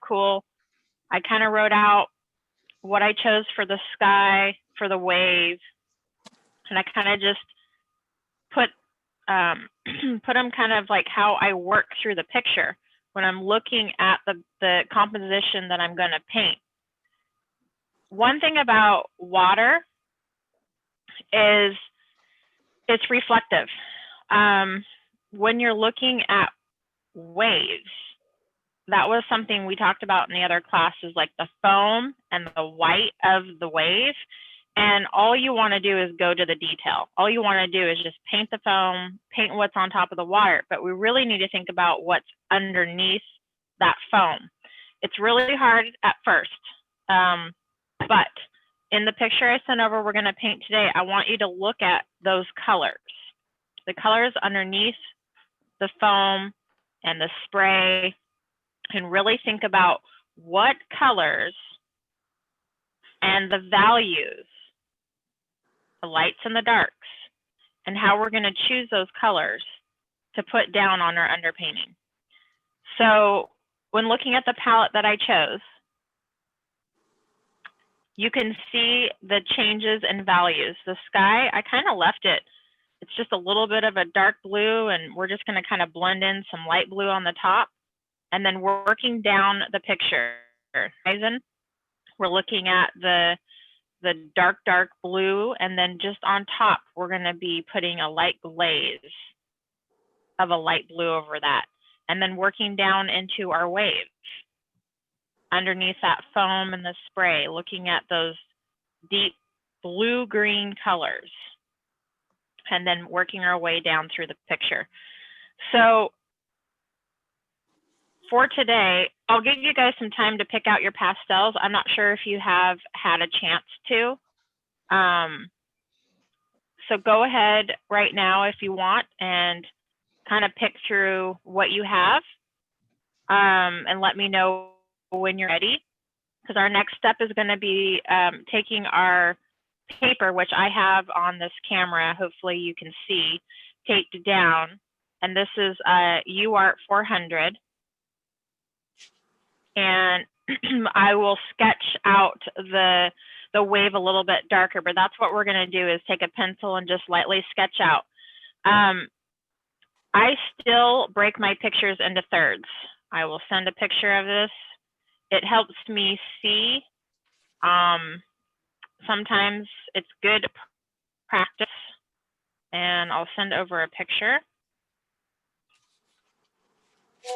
cool. I kind of wrote out what I chose for the sky, for the wave, and I kind of just put put them kind of like how I work through the picture when I'm looking at the composition that I'm going to paint. One thing about water is it's reflective. When you're looking at waves, that was something we talked about in the other classes, like the foam and the white of the wave. And all you want to do is go to the detail. All you want to do is just paint the foam, paint what's on top of the water. But we really need to think about what's underneath that foam. It's really hard at first. But in the picture I sent over, we're going to paint today, I want you to look at those colors. The colors underneath the foam and the spray, and really think about what colors and the values, the lights and the darks, and how we're going to choose those colors to put down on our underpainting. So when looking at the palette that I chose, you can see the changes in values. The sky, I kind of left it. It's just a little bit of a dark blue, and we're just going to kind of blend in some light blue on the top. And then working down the picture, we're looking at the dark blue, and then just on top, we're going to be putting a light glaze of a light blue over that. And then working down into our waves. Underneath that foam and the spray, looking at those deep blue-green colors, and then working our way down through the picture. So for today, I'll give you guys some time to pick out your pastels. I'm not sure if you have had a chance to. So go ahead right now if you want and kind of pick through what you have, and let me know when you're ready, because our next step is going to be taking our paper, which I have on this camera, hopefully you can see, taped down, and this is UART 400, and I will sketch out the wave a little bit darker, but that's what we're going to do, is take a pencil and just lightly sketch out. I still break my pictures into thirds. I will send a picture of this. It helps me see. Sometimes it's good practice, and I'll send over a picture.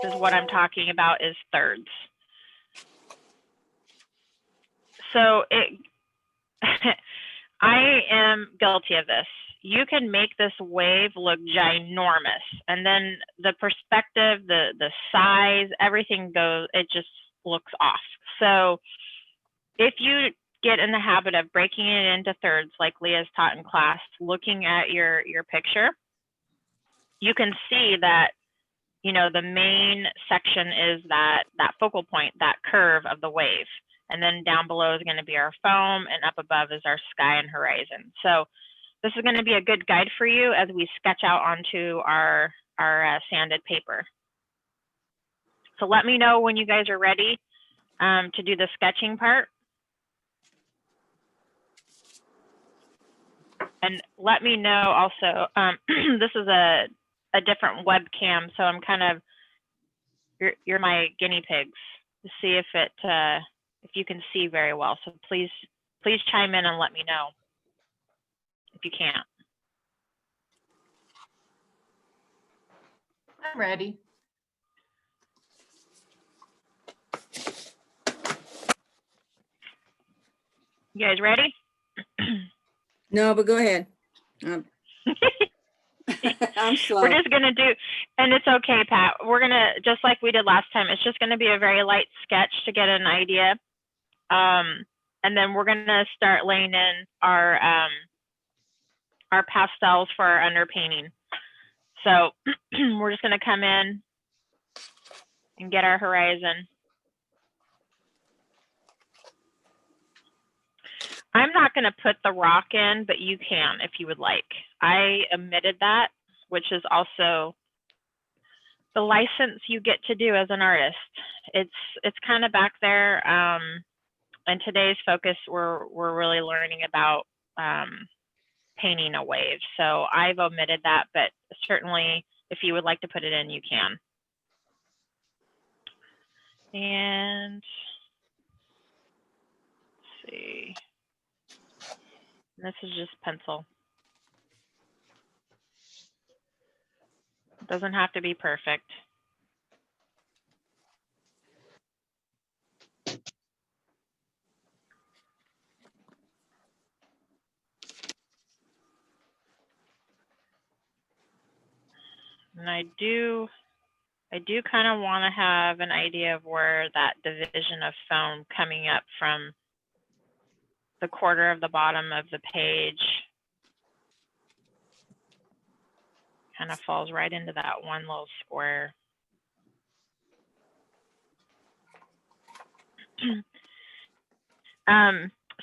This is what I'm talking about, is thirds. So I am guilty of this. You can make this wave look ginormous, and then the perspective, the size, everything goes, it just looks off. So if you get in the habit of breaking it into thirds, like Leah's taught in class, looking at your picture, you can see that, you know, the main section is that focal point, that curve of the wave. And then down below is going to be our foam, and up above is our sky and horizon. So this is going to be a good guide for you as we sketch out onto our sanded paper. So let me know when you guys are ready to do the sketching part. And let me know also, this is a different webcam, so I'm kind of, you're my guinea pigs to see if you can see very well. So please chime in and let me know if you can't. I'm ready. You guys ready? No, but go ahead. I'm slow. We're just going to do, and it's okay, Pat. We're going to, just like we did last time, it's just going to be a very light sketch to get an idea. And then we're going to start laying in our pastels for our underpainting. So we're just going to come in and get our horizon. I'm not going to put the rock in, but you can if you would like. I omitted that, which is also the license you get to do as an artist. It's kind of back there. And today's focus, we're really learning about painting a wave. So I've omitted that, but certainly if you would like to put it in, you can. And let's see. This is just pencil. It doesn't have to be perfect. And I do kind of want to have an idea of where that division of foam coming up from the quarter of the bottom of the page kind of falls right into that one little square.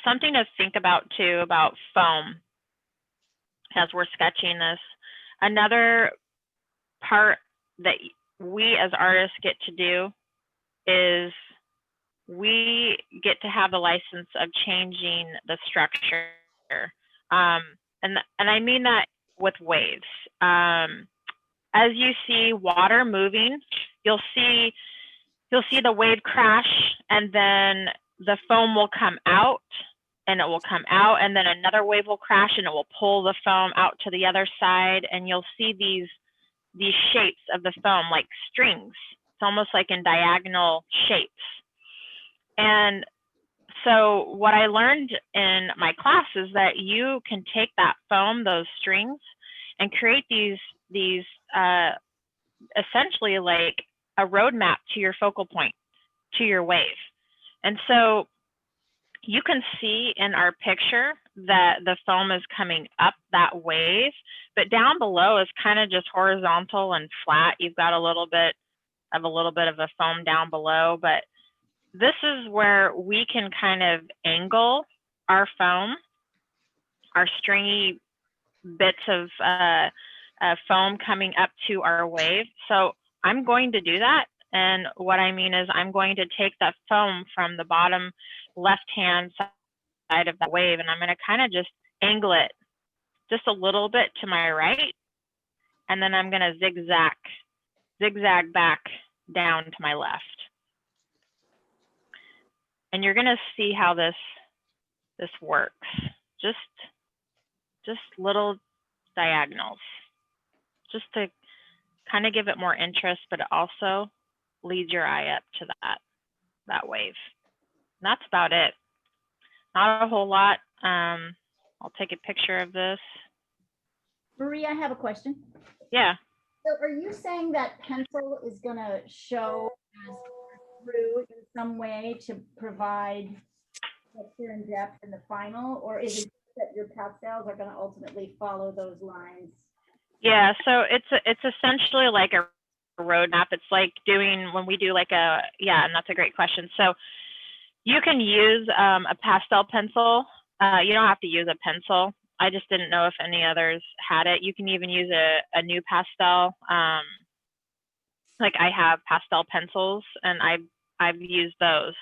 Something to think about too about foam as we're sketching this. Another part that we as artists get to do is we get to have the license of changing the structure. And I mean that with waves. As you see water moving, you'll see the wave crash, and then the foam will come out, and it will come out, and then another wave will crash, and it will pull the foam out to the other side, and you'll see these shapes of the foam like strings. It's almost like in diagonal shapes. And so what I learned in my class is that you can take that foam, those strings, and create these essentially like a roadmap to your focal point, to your wave. And so you can see in our picture that the foam is coming up that wave, but down below is kind of just horizontal and flat. You've got a little bit of a foam down below, but this is where we can kind of angle our foam, our stringy bits of foam coming up to our wave. So I'm going to do that. And what I mean is I'm going to take that foam from the bottom left-hand side of that wave, and I'm going to kind of just angle it just a little bit to my right. And then I'm going to zigzag back down to my left. And you're going to see how this works. Just little diagonals, just to kind of give it more interest, but it also leads your eye up to that wave. And that's about it. Not a whole lot. I'll take a picture of this. Marie, I have a question. Yeah. So are you saying that pencil is going to show as through in some way to provide texture and depth in the final, or is it that your pastels are going to ultimately follow those lines? Yeah, so it's essentially like a roadmap. It's like doing when we do like and that's a great question. So you can use a pastel pencil. You don't have to use a pencil. I just didn't know if any others had it. You can even use a new pastel. Like I have pastel pencils, and I've used those.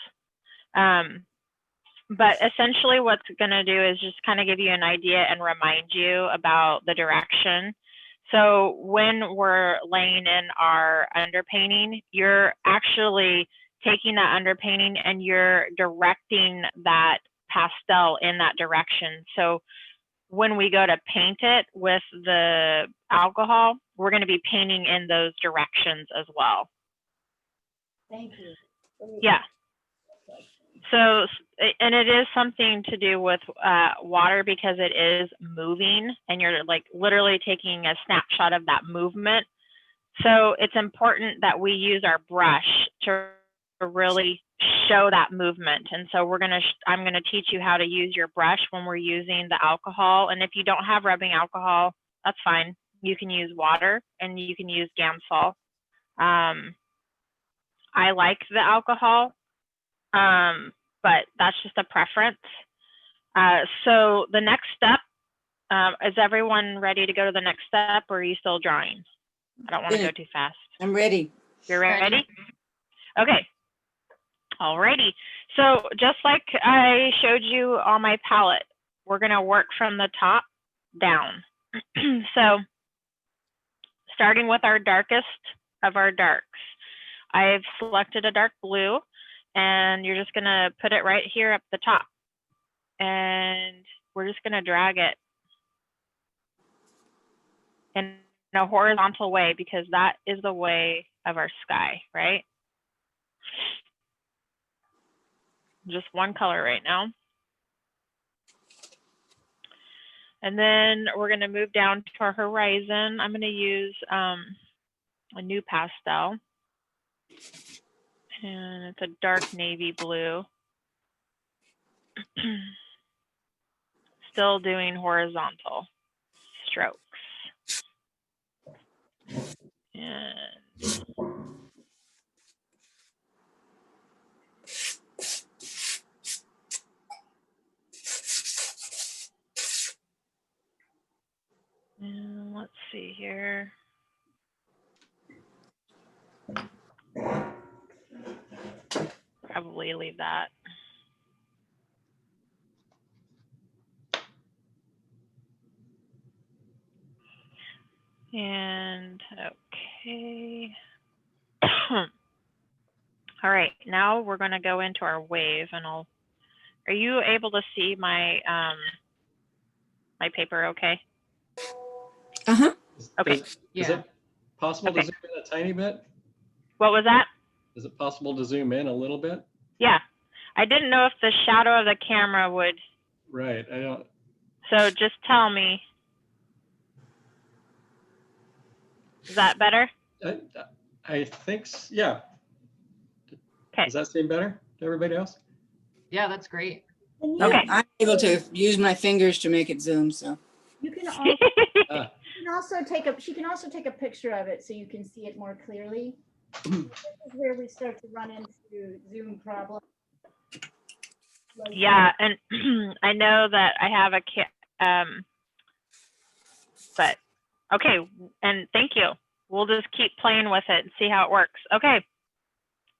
But essentially what's going to do is just kind of give you an idea and remind you about the direction. So when we're laying in our underpainting, you're actually taking that underpainting and you're directing that pastel in that direction. So when we go to paint it with the alcohol, we're going to be painting in those directions as well. Thank you. Yeah. So, and it is something to do with water because it is moving and you're like literally taking a snapshot of that movement. So it's important that we use our brush to really show that movement. And so I'm going to teach you how to use your brush when we're using the alcohol. And if you don't have rubbing alcohol, that's fine. You can use water and you can use Gamsol. I like the alcohol. But that's just a preference. So the next step, is everyone ready to go to the next step, or are you still drawing? I don't want to go too fast. I'm ready. You're ready? Okay. Alrighty. So just like I showed you on my palette, we're going to work from the top down. So starting with our darkest of our darks, I've selected a dark blue, and you're just going to put it right here up the top. And we're just going to drag it in a horizontal way, because that is the way of our sky, right? Just one color right now. And then we're going to move down to our horizon. I'm going to use a new pastel. And it's a dark navy blue. Still doing horizontal strokes. And let's see here. Probably leave that. And okay. All right, now we're going to go into our wave, and are you able to see my my paper okay? Uh-huh. Okay. Is it possible Okay. to zoom in a tiny bit? What was that? Is it possible to zoom in a little bit? Yeah. I didn't know if the shadow of the camera would. Right. I don't. So just tell me. Is that better? I think. Yeah. Okay. Does that seem better to everybody else? Yeah, that's great. And you, Okay. I'm able to use my fingers to make it zoom, so. you can also, Ah, she can also take a picture of it so you can see it more clearly. This is where we start to run into Zoom problems. Like, Yeah, and I know that I have but okay, and thank you. We'll just keep playing with it and see how it works. Okay,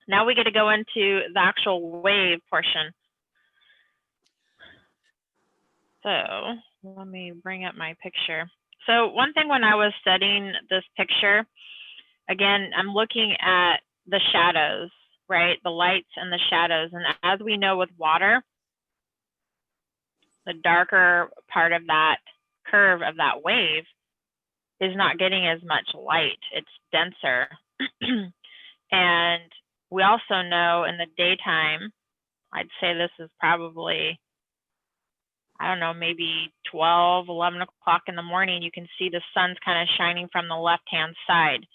now we get to go into the actual wave portion. So let me bring up my picture. So one thing when I was studying this picture, again, I'm looking at the shadows, right? The lights and the shadows. And as we know with water, the darker part of that curve of that wave is not getting as much light. It's denser. And we also know in the daytime, I'd say this is probably, I don't know, maybe 12, 11 o'clock in the morning, you can see the sun's kind of shining from the left-hand side.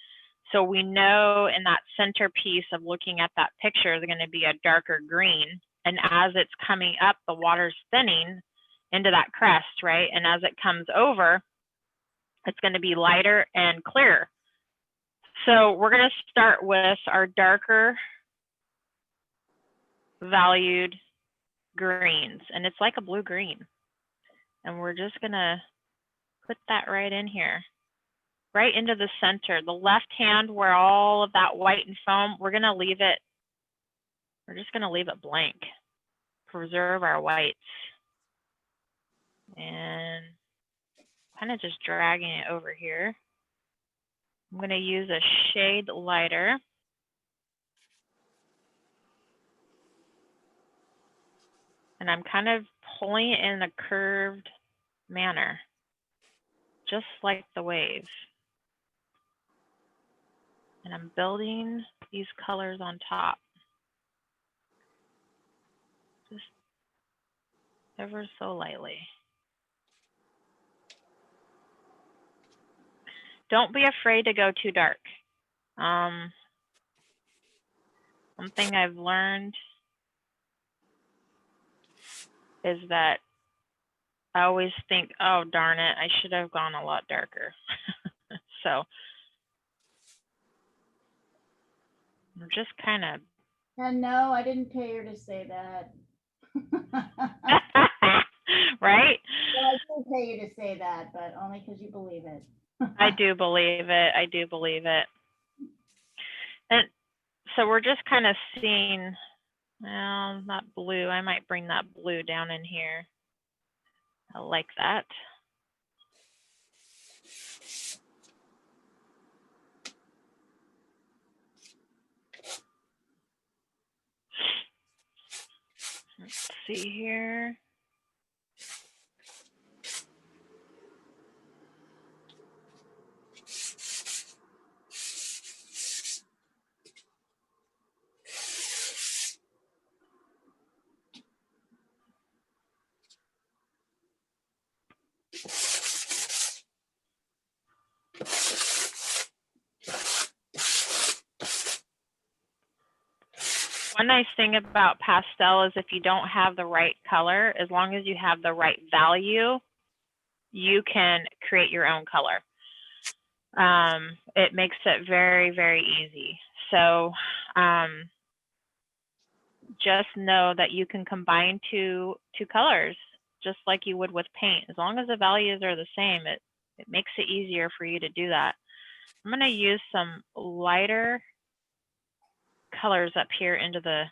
So we know in that centerpiece of looking at that picture, there's going to be a darker green. And as it's coming up, the water's thinning into that crest, right? And as it comes over, it's going to be lighter and clearer. So we're going to start with our darker valued greens, and it's like a blue green. And we're just going to put that right in here, right into the center. The left hand where all of that white and foam, we're going to leave it, we're just going to leave it blank. Preserve our whites. And kind of just dragging it over here. I'm going to use a shade lighter. And I'm kind of pulling it in a curved manner, just like the wave. And I'm building these colors on top. Just ever so lightly. Don't be afraid to go too dark. Something I've learned is that I always think, oh, darn it, I should have gone a lot darker. So I'm just kind of. and no, I didn't pay her to say that. Right? Well, I did pay you to say that, but only because you believe it. I do believe it. I do believe it. And so we're just kind of seeing, well, not blue. I might bring that blue down in here. I like that. Let's see here. One nice thing about pastel is if you don't have the right color, as long as you have the right value, you can create your own color. It makes it very, very easy. So just know that you can combine two colors just like you would with paint. As long as the values are the same, it makes it easier for you to do that. I'm going to use some lighter colors up here into the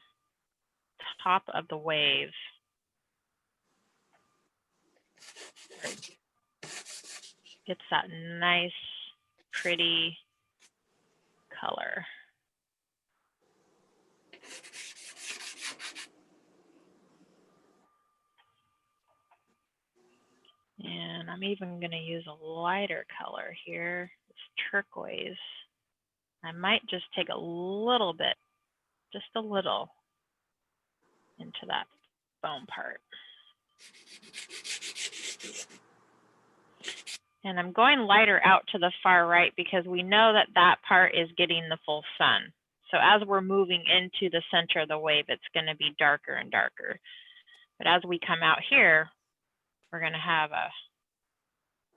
top of the wave. Gets that nice, pretty color. And I'm even going to use a lighter color here. It's turquoise. I might just take a little bit, just a little, into that foam part. And I'm going lighter out to the far right because we know that that part is getting the full sun. So as we're moving into the center of the wave, it's going to be darker and darker. But as we come out here, we're going to have a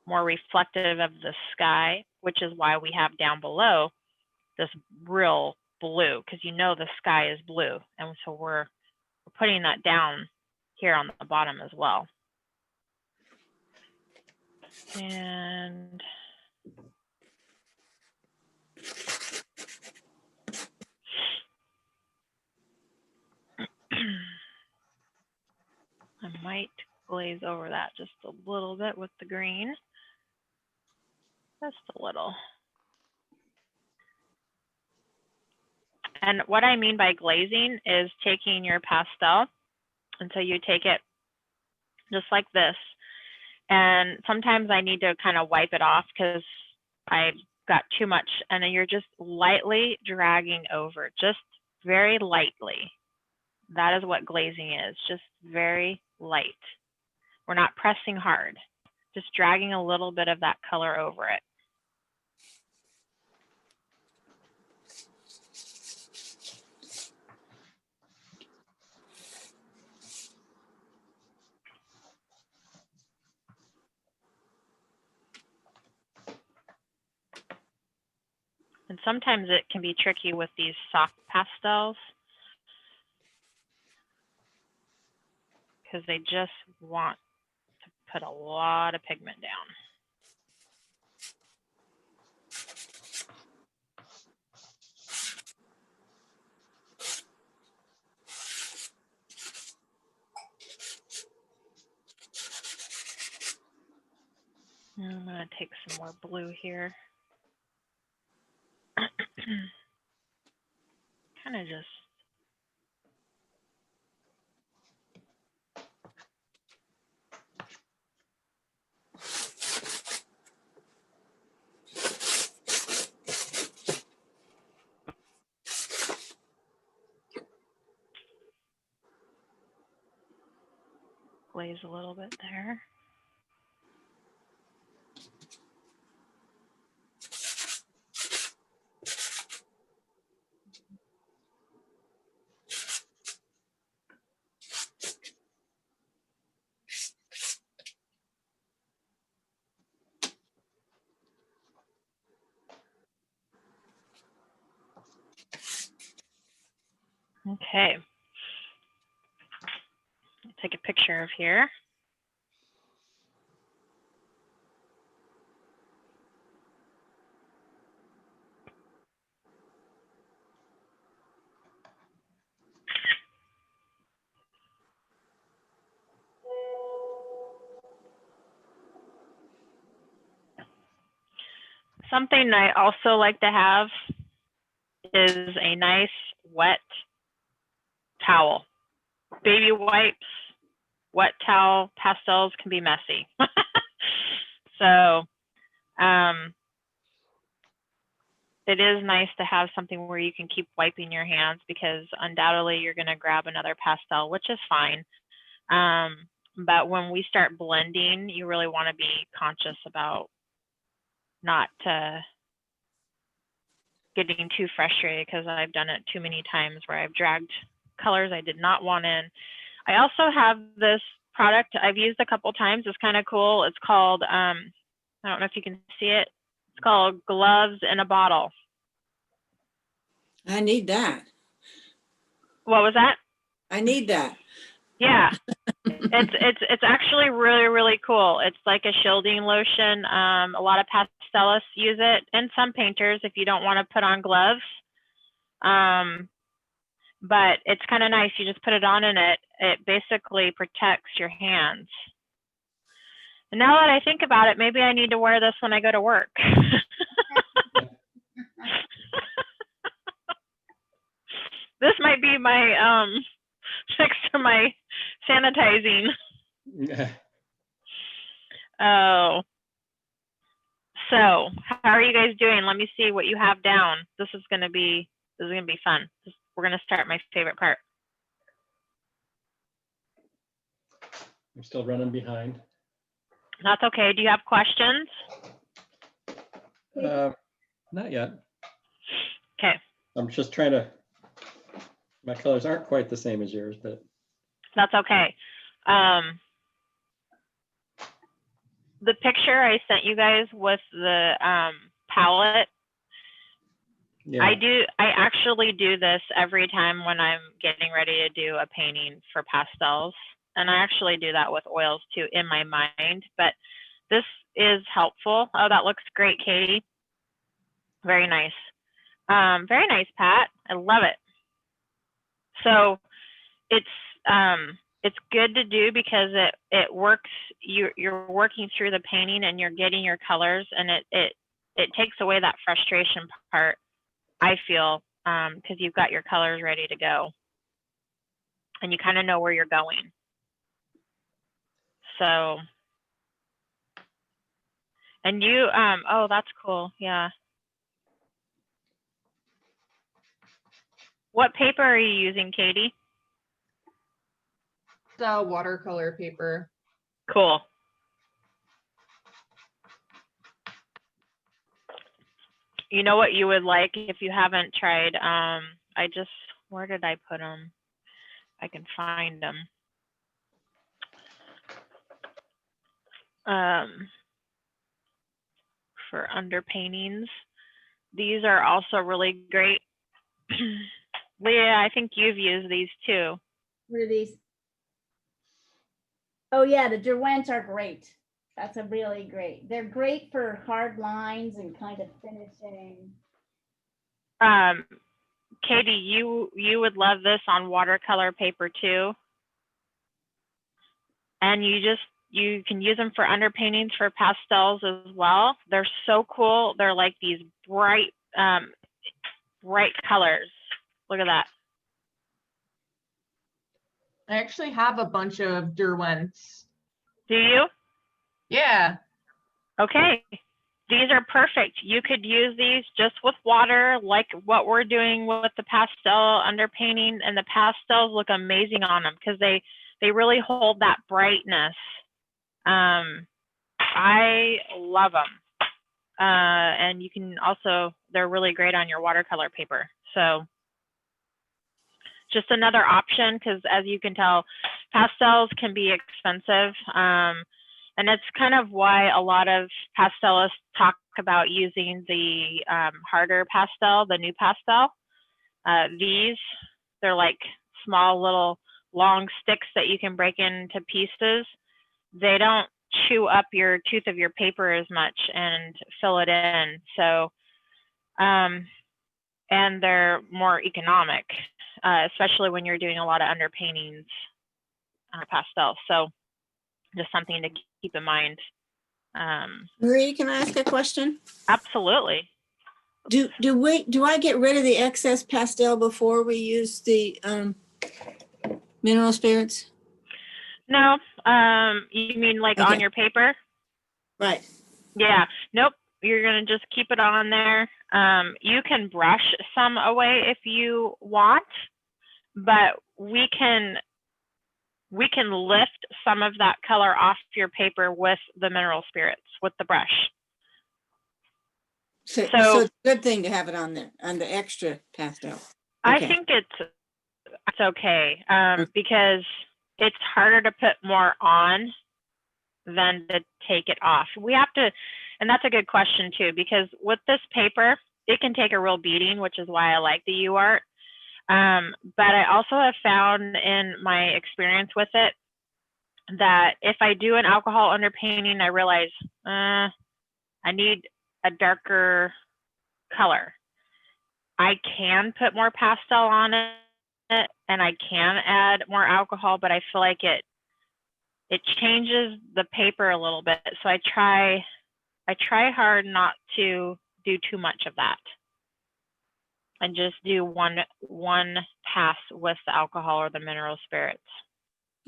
more reflective of the sky, which is why we have down below this real blue, because you know the sky is blue. And so we're putting that down here on the bottom as well. And I might glaze over that just a little bit with the green. Just a little. And what I mean by glazing is taking your pastel, and so you take it just like this. And sometimes I need to kind of wipe it off because I've got too much, and then you're just lightly dragging over, just very lightly. That is what glazing is, just very light. We're not pressing hard, just dragging a little bit of that color over it. And sometimes it can be tricky with these soft pastels because they just want to put a lot of pigment down. I'm going to take some more blue here. Kind of just glaze a little bit there. Okay. Take a picture of here. Something I also like to have is a nice wet towel. Baby wipes, wet towel, pastels can be messy. So it is nice to have something where you can keep wiping your hands, because undoubtedly you're going to grab another pastel, which is fine. But when we start blending, you really want to be conscious about not getting too frustrated, because I've done it too many times where I've dragged colors I did not want in. I also have this product I've used a couple times. It's kind of cool. It's called, I don't know if you can see it. It's called Gloves in a Bottle. I need that. What was that? I need that. Yeah. It's actually really, really cool. It's like a shielding lotion. A lot of pastelists use it, and some painters if you don't want to put on gloves. But it's kind of nice. You just put it on and it basically protects your hands. And now that I think about it, maybe I need to wear this when I go to work. This might be my next to my sanitizing. Oh. So, how are you guys doing? Let me see what you have down. This is gonna be fun. We're gonna start my favorite part. I'm still running behind. That's okay. Do you have questions? Not yet. Okay. I'm just trying to, my colors aren't quite the same as yours, but. That's okay. The picture I sent you guys with the palette, Yeah. I actually do this every time when I'm getting ready to do a painting for pastels. And I actually do that with oils too in my mind, but this is helpful. Oh, that looks great, Katie. Very nice. Very nice, Pat. I love it. So it's good to do because it works. You're working through the painting and you're getting your colors, and it takes away that frustration part, I feel, because you've got your colors ready to go and you kind of know where you're going. So, and you, oh, that's cool. Yeah. What paper are you using, Katie? The watercolor paper. Cool. You know what you would like if you haven't tried? Where did I put them? I can find them. For underpaintings. These are also really great. Leah, I think you've used these too. What are these? Oh yeah, the Derwents are great. That's a really great. They're great for hard lines and kind of finishing. Katie, you would love this on watercolor paper too. And you can use them for underpaintings for pastels as well. They're so cool. They're like these bright colors. Look at that. I actually have a bunch of Derwents. Do you? Yeah. Okay. These are perfect. You could use these just with water, like what we're doing with the pastel underpainting, and the pastels look amazing on them because they really hold that brightness. I love them. And you can also, they're really great on your watercolor paper. So just another option, because as you can tell, pastels can be expensive. And it's kind of why a lot of pastelists talk about using the harder pastel, the new pastel. They're like small little long sticks that you can break into pieces. They don't chew up your tooth of your paper as much and fill it in. So, and they're more economic, especially when you're doing a lot of underpaintings pastel. So just something to keep in mind. Marie, can I ask a question? Absolutely. Do I get rid of the excess pastel before we use the mineral spirits? No, you mean like on Okay. your paper? Right. Yeah, nope. You're gonna just keep it on there. You can brush some away if you want, but we can lift some of that color off your paper with the mineral spirits, with the brush. So So- it's a good thing to have it on there, on the extra pastel. I Okay. think it's okay, because it's harder to put more on than to take it off. We have to, and that's a good question too, because with this paper, it can take a real beating, which is why I like the UArt. But I also have found in my experience with it that if I do an alcohol underpainting, I realize I need a darker color. I can put more pastel on it and I can add more alcohol, but I feel like it changes the paper a little bit. So I try hard not to do too much of that and just do one pass with the alcohol or the mineral spirits.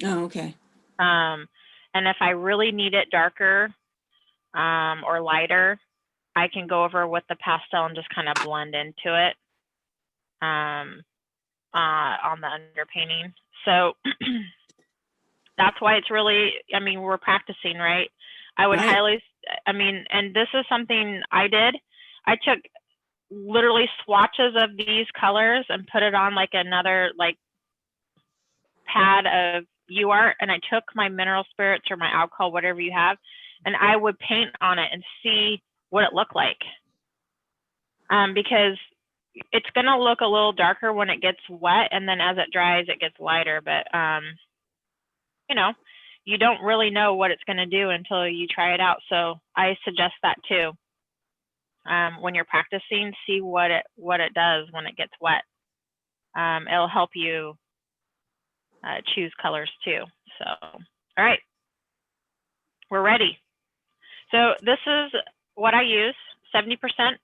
Oh, okay. And if I really need it darker or lighter, I can go over with the pastel and just kind of blend into it on the underpainting. So that's why it's really, I mean, we're practicing, right? I would Right. highly, I mean, and this is something I did. I took literally swatches of these colors and put it on like another like pad of UArt, and I took my mineral spirits or my alcohol, whatever you have, and I would paint on it and see what it looked like. Because it's gonna look a little darker when it gets wet, and then as it dries, it gets lighter. But you know, you don't really know what it's gonna do until you try it out. So I suggest that too. When you're practicing, see what it does when it gets wet. It'll help you choose colors too. So, all right, we're ready. So this is what I use, 70%.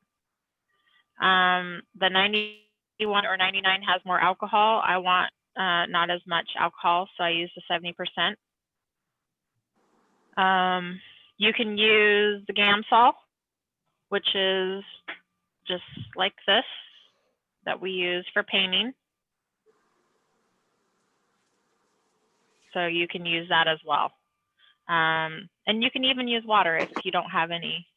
The 91 or 99 has more alcohol. I want not as much alcohol, so I use the 70%. You can use the Gamsol, which is just like this, that we use for painting. So you can use that as well. And you can even use water if you don't have any,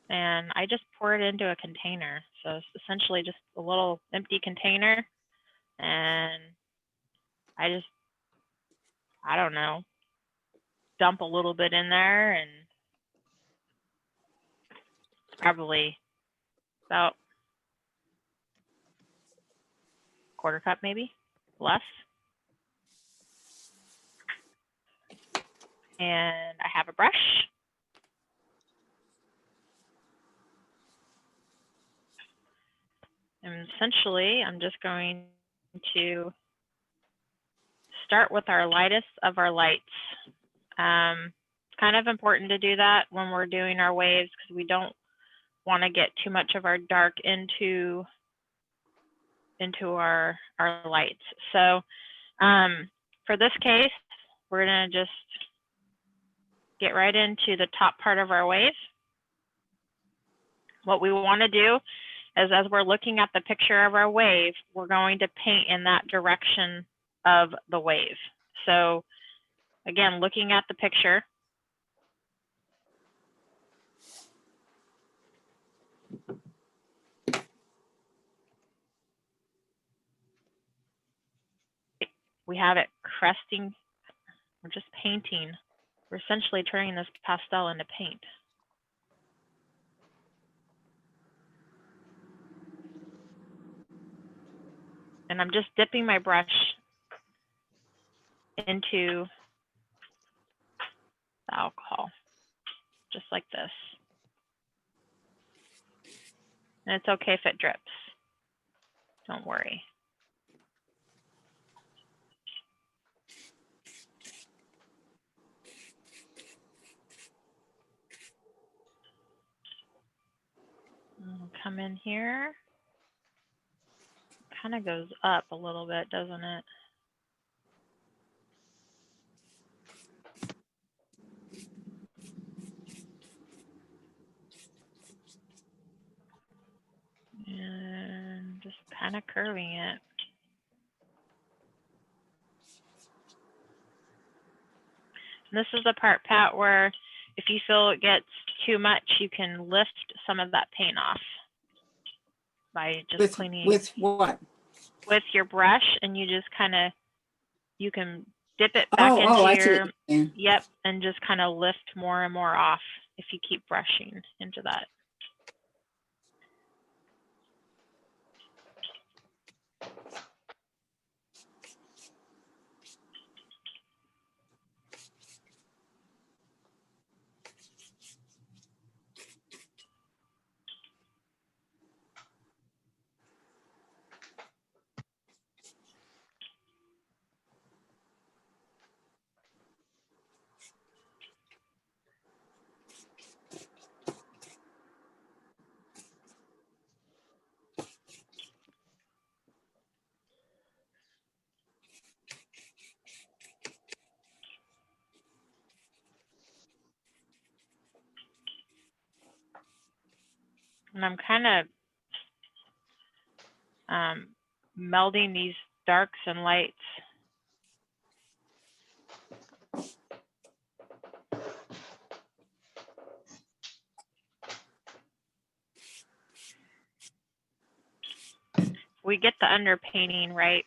and I just pour it into a container. So it's essentially just a little empty container, and I don't know, dump a little bit in there, and probably about a quarter cup, maybe less. And I have a brush. And essentially, I'm just going to start with our lightest of our lights. It's kind of important to do that when we're doing our waves because we don't want to get too much of our dark into our lights. So for this case, we're going to just get right into the top part of our wave. What we want to do is, as we're looking at the picture of our wave, we're going to paint in that direction of the wave. So again, looking at the picture, we have it cresting. We're just painting. We're essentially turning this pastel into paint. And I'm just dipping my brush into the alcohol, just like this. And it's okay if it drips. Don't worry. come in here. Kind of goes up a little bit, doesn't it? And just kind of curving it. And this is the part, Pat, where if you feel it gets too much, you can lift some of that paint off by just cleaning With what? with your brush, and you just kind of, you can dip it back Oh, into I see what your, you're saying. yep, and just kind of lift more and more off if you keep brushing into that. And I'm kind of melding these darks and lights. We get the underpainting right,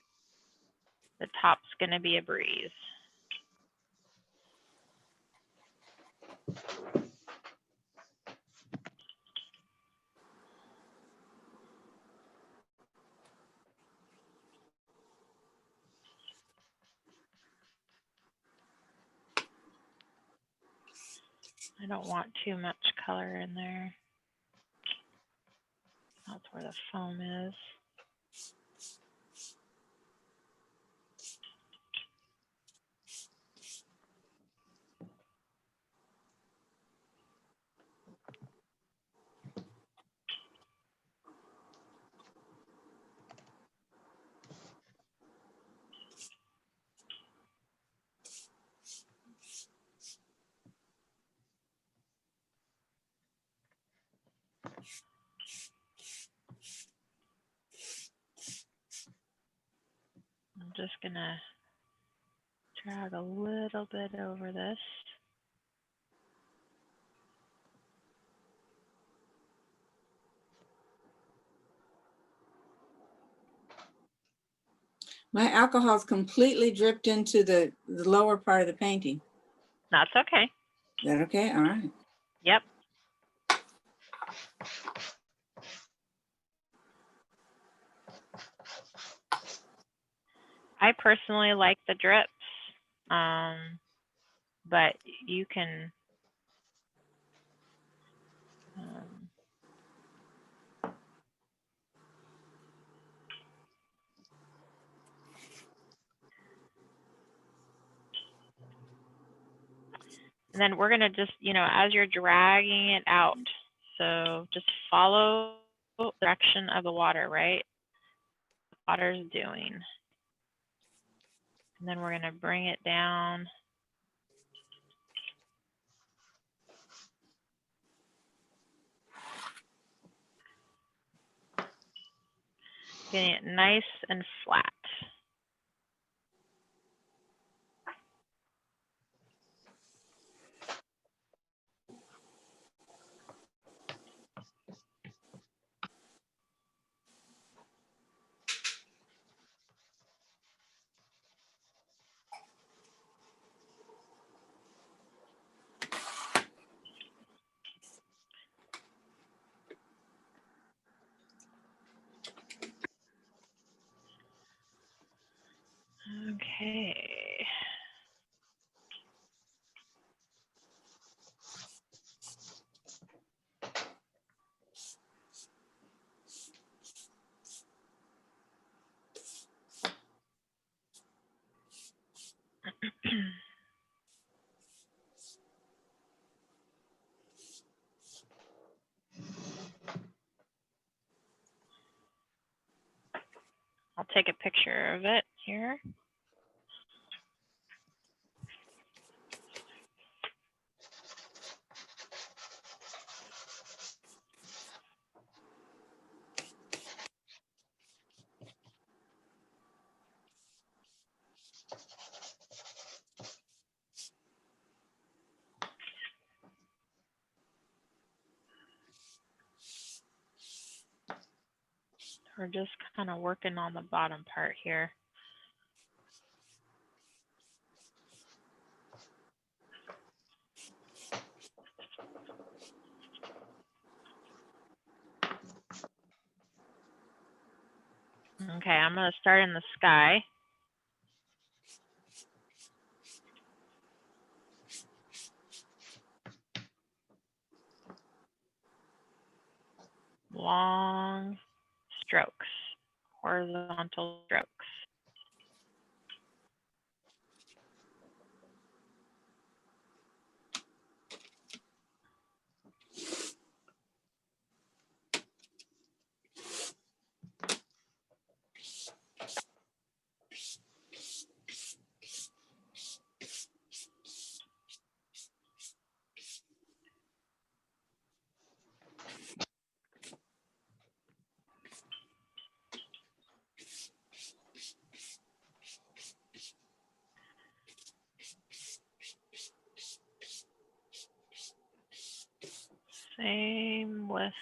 the top's going to be a breeze. I don't want too much color in there. That's where the foam is. I'm just gonna drag a little bit over this. My alcohol's completely dripped into the lower part of the painting. That's okay. Is that okay? All right. Yep. I personally like the drips, but you can. And then we're gonna just, you know, as you're dragging it out, so just follow the direction of the water, right? The water's doing. And then we're gonna bring it down. Getting it nice and flat. Okay. take a picture of it here. We're just kind of working on the bottom part here. Okay, I'm going to start in the sky. Long strokes, horizontal strokes. Same with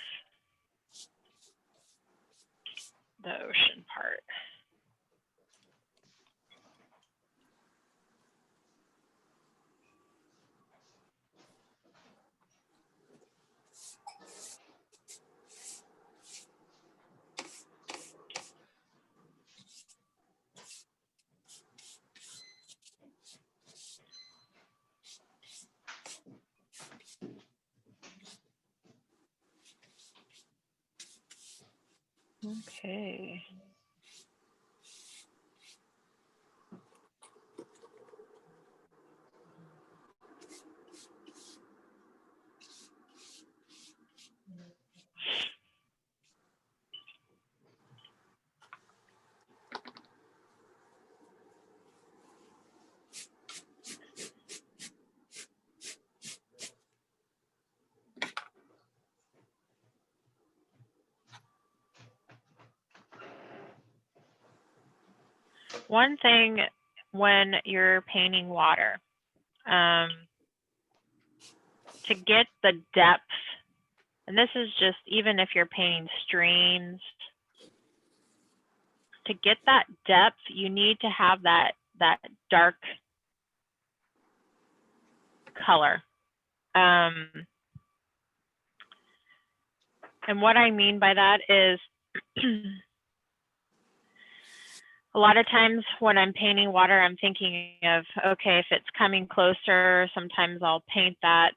the ocean part. Okay. One thing when you're painting water, to get the depth, and this is just even if you're painting streams, to get that depth, you need to have that dark color. And what I mean by that is a lot of times when I'm painting water, I'm thinking of, okay, if it's coming closer, sometimes I'll paint that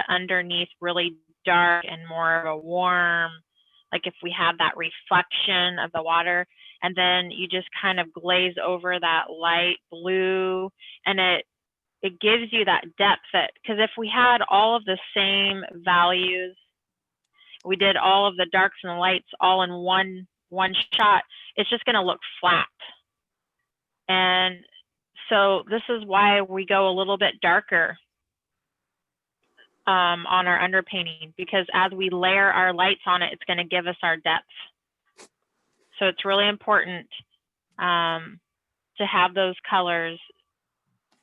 underneath really dark and more of a warm, like if we have that reflection of the water, and then you just kind of glaze over that light blue, and it gives you that depth that, because if we had all of the same values, we did all of the darks and the lights all in one shot, it's just going to look flat. And so this is why we go a little bit darker on our underpainting, because as we layer our lights on it, it's going to give us our depth. So it's really important to have those colors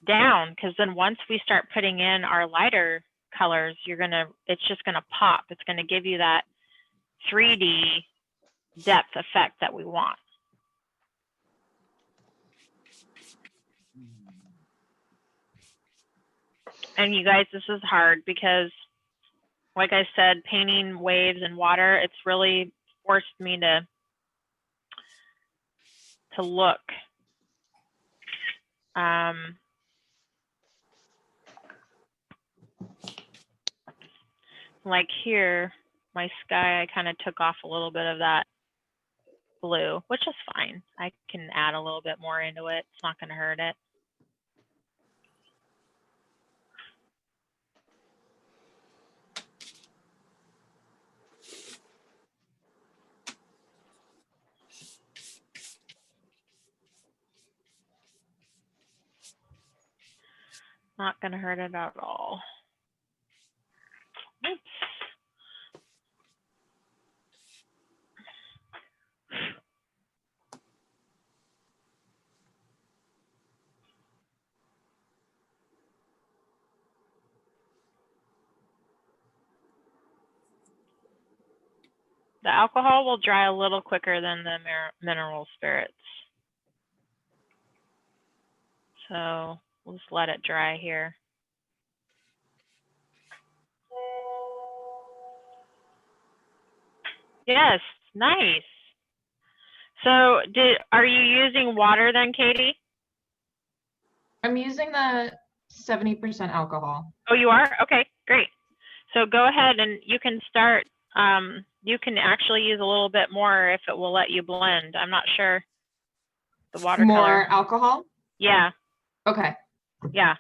down, because then once we start putting in our lighter colors, it's just going to pop. It's going to give you that 3D depth effect that we want. And you guys, this is hard because, like I said, painting waves and water, it's really forced me to look. Like here, my sky, I kind of took off a little bit of that blue, which is fine. I can add a little bit more into it. It's not going to hurt it. not gonna hurt it at all. Oops. The alcohol will dry a little quicker than the mineral spirits. So we'll just let it dry here. Yes, nice. So are you using water then, Katie? I'm using the 70% alcohol. Oh, you are? Okay, great. So go ahead and you can start. You can actually use a little bit more if it will let you blend. I'm not sure. The watercolor. More alcohol? Yeah, Okay. yeah.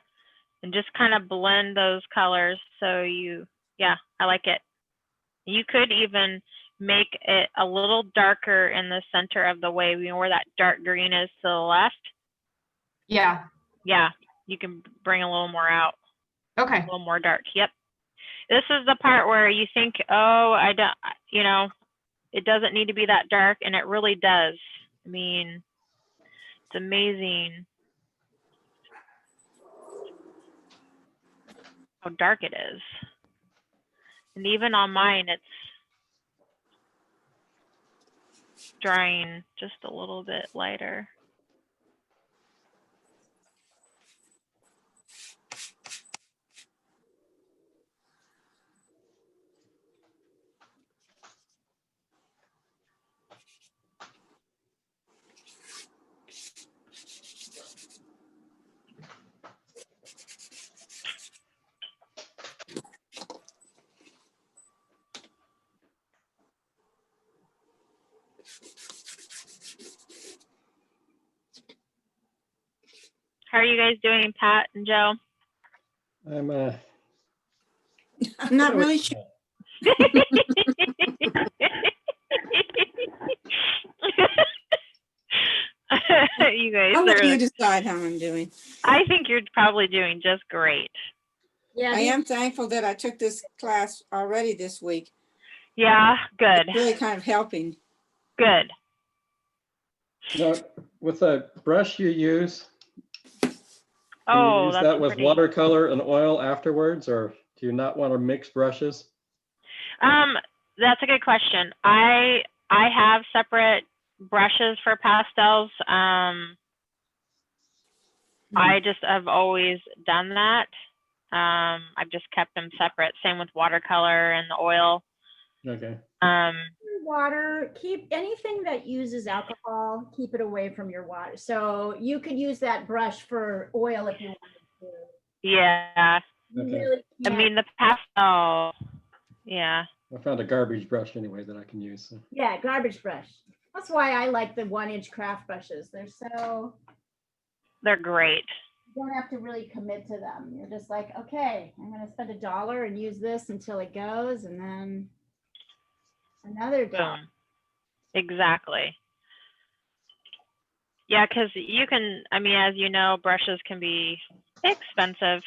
And just kind of blend those colors. So yeah, I like it. You could even make it a little darker in the center of the wave, you know, where that dark green is to the left. Yeah. Yeah, you can bring a little more out, Okay. a little more dark. Yep. This is the part where you think, oh, I don't, you know, it doesn't need to be that dark, and it really does. I mean, it's amazing how dark it is. And even on mine, it's drying just a little bit lighter. How are you guys doing, Pat and Joe? I'm I'm not really sure. You guys I'll let you are, decide how I'm doing. I think you're probably doing just great. Yeah, I am thankful that I took this class already this week. Yeah, good, It's really kind of helping. good. now, with the brush you use, can you Oh, use that's that with pretty. watercolor and oil afterwards, or do you not want to mix brushes? That's a good question. I have separate brushes for pastels. I just have always done that. I've just kept them separate. Same with watercolor and the oil. Okay. water, keep anything that uses alcohol, keep it away from your water. So you could use that brush for oil if you wanted to. Yeah, You Okay. really I can't. mean the pastel. Yeah, I found a garbage brush anyway that I can use. So. Yeah, garbage brush. That's why I like the 1-inch craft brushes. they're great. You don't have to really commit to them. You're just like, okay, I'm going to spend $1 and use this until it goes, and then another $1. Boom. Exactly. Yeah, because you can, I mean, as you know, brushes can be expensive.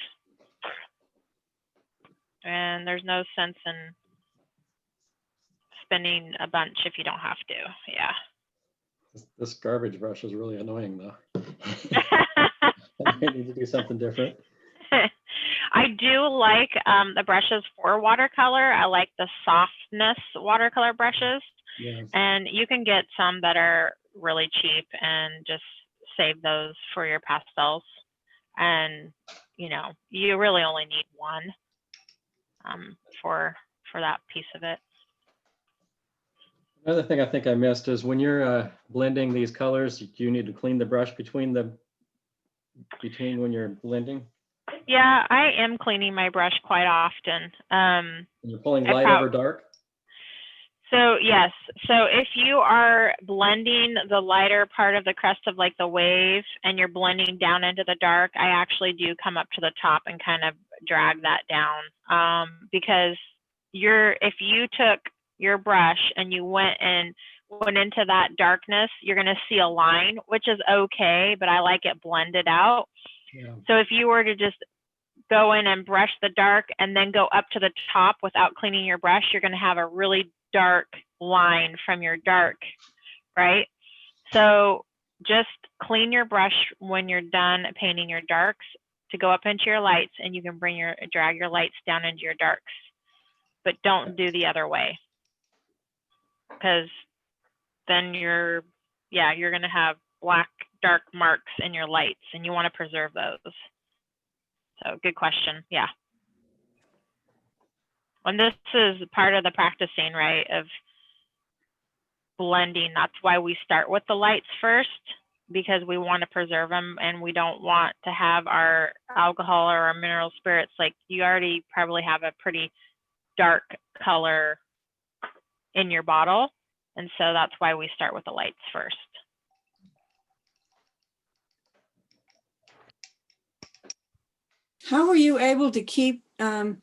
And there's no sense in spending a bunch if you don't have to. Yeah. This garbage brush is really annoying though. I need to do something different. I do like the brushes for watercolor. I like the softness watercolor brushes. Yeah. And you can get some that are really cheap and just save those for your pastels. And, you know, you really only need one for that piece of it. Another thing I think I missed is when you're blending these colors, do you need to clean the brush between when you're blending? Yeah, I am cleaning my brush quite often. And you're pulling I light over dark? So yes, so if you are blending the lighter part of the crest of like the wave and you're blending down into the dark, I actually do come up to the top and kind of drag that down because if you took your brush and you went into that darkness, you're going to see a line, which is okay, but I like it blended out. Yeah. So if you were to just go in and brush the dark and then go up to the top without cleaning your brush, you're going to have a really dark line from your dark, right? So just clean your brush when you're done painting your darks to go up into your lights, and you can drag your lights down into your darks, but don't do the other way, because then you're going to have black dark marks in your lights, and you want to preserve those. So good question. Yeah. And this is part of the practicing, right, of blending. That's why we start with the lights first, because we want to preserve them, and we don't want to have our alcohol or our mineral spirits, like you already probably have a pretty dark color in your bottle. And so that's why we start with the lights first. How were you able to keep the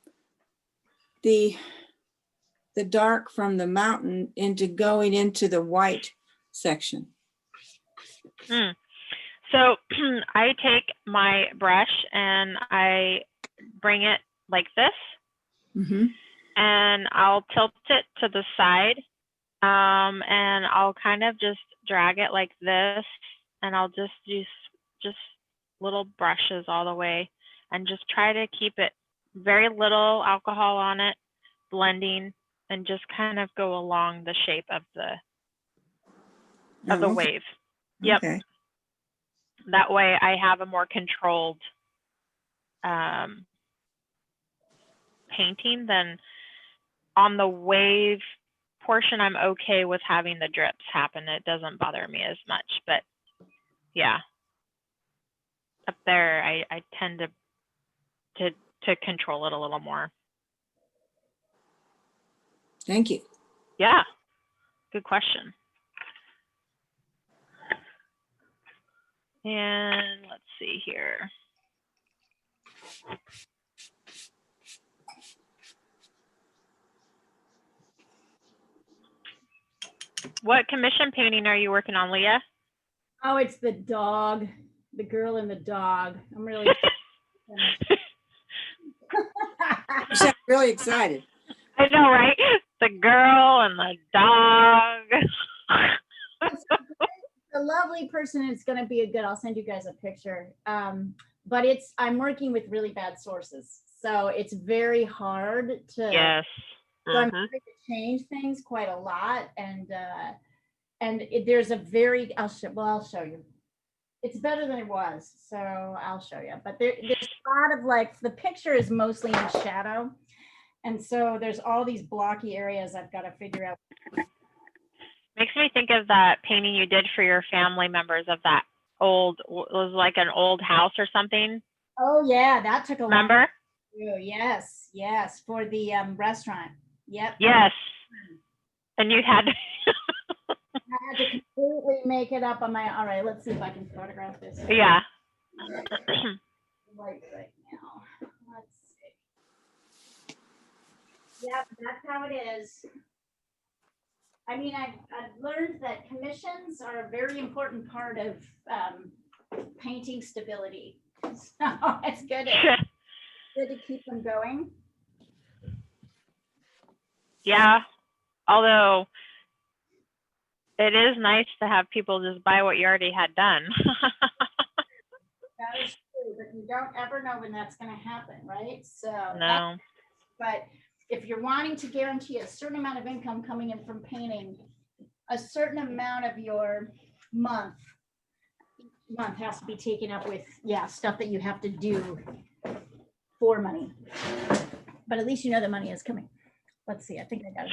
dark from the mountain into going into the white section? So I take my brush and I bring it like this, and I'll tilt it to the side, and I'll kind of just drag it like this, and I'll just use just little brushes all the way, and just try to keep it very little alcohol on it, blending, and just kind of go along the shape of the wave. Yep. Okay. That way I have a more controlled painting than on the wave portion. I'm okay with having the drips happen. It doesn't bother me as much, but yeah, up there I tend to control it a little more. Thank you. Yeah, good question. And let's see here. What commission painting are you working on, Leah? Oh, it's the dog, the girl and the dog. I'm really. You sound really excited. I know, right? The girl and the dog. A lovely person. It's going to be a good, I'll send you guys a picture. But I'm working with really bad sources. So it's very hard to, Yes. so I'm trying to change things quite a lot. And there's a very, I'll show you. It's better than it was. So I'll show you, but there's a lot of like, the picture is mostly in shadow. And so there's all these blocky areas I've got to figure out. Makes me think of that painting you did for your family members of that old, it was like an old house or something. Oh yeah, that took a long Remember? time to do. Yes, for the restaurant. Yep. Yes. And you had I had to completely make it up on my, all right, let's see if I can photograph this. yeah. Right now. Let's see. Yep, that's how it is. I mean, I've learned that commissions are a very important part of painting stability. So it's good to keep them going. Yeah. Although it is nice to have people just buy what you already had done. That is true, but you don't ever know when that's going to happen, right? So No. But if you're wanting to guarantee a certain amount of income coming in from painting, a certain amount of your month has to be taken up with, stuff that you have to do for money. But at least you know the money is coming. Let's see, I think I got it.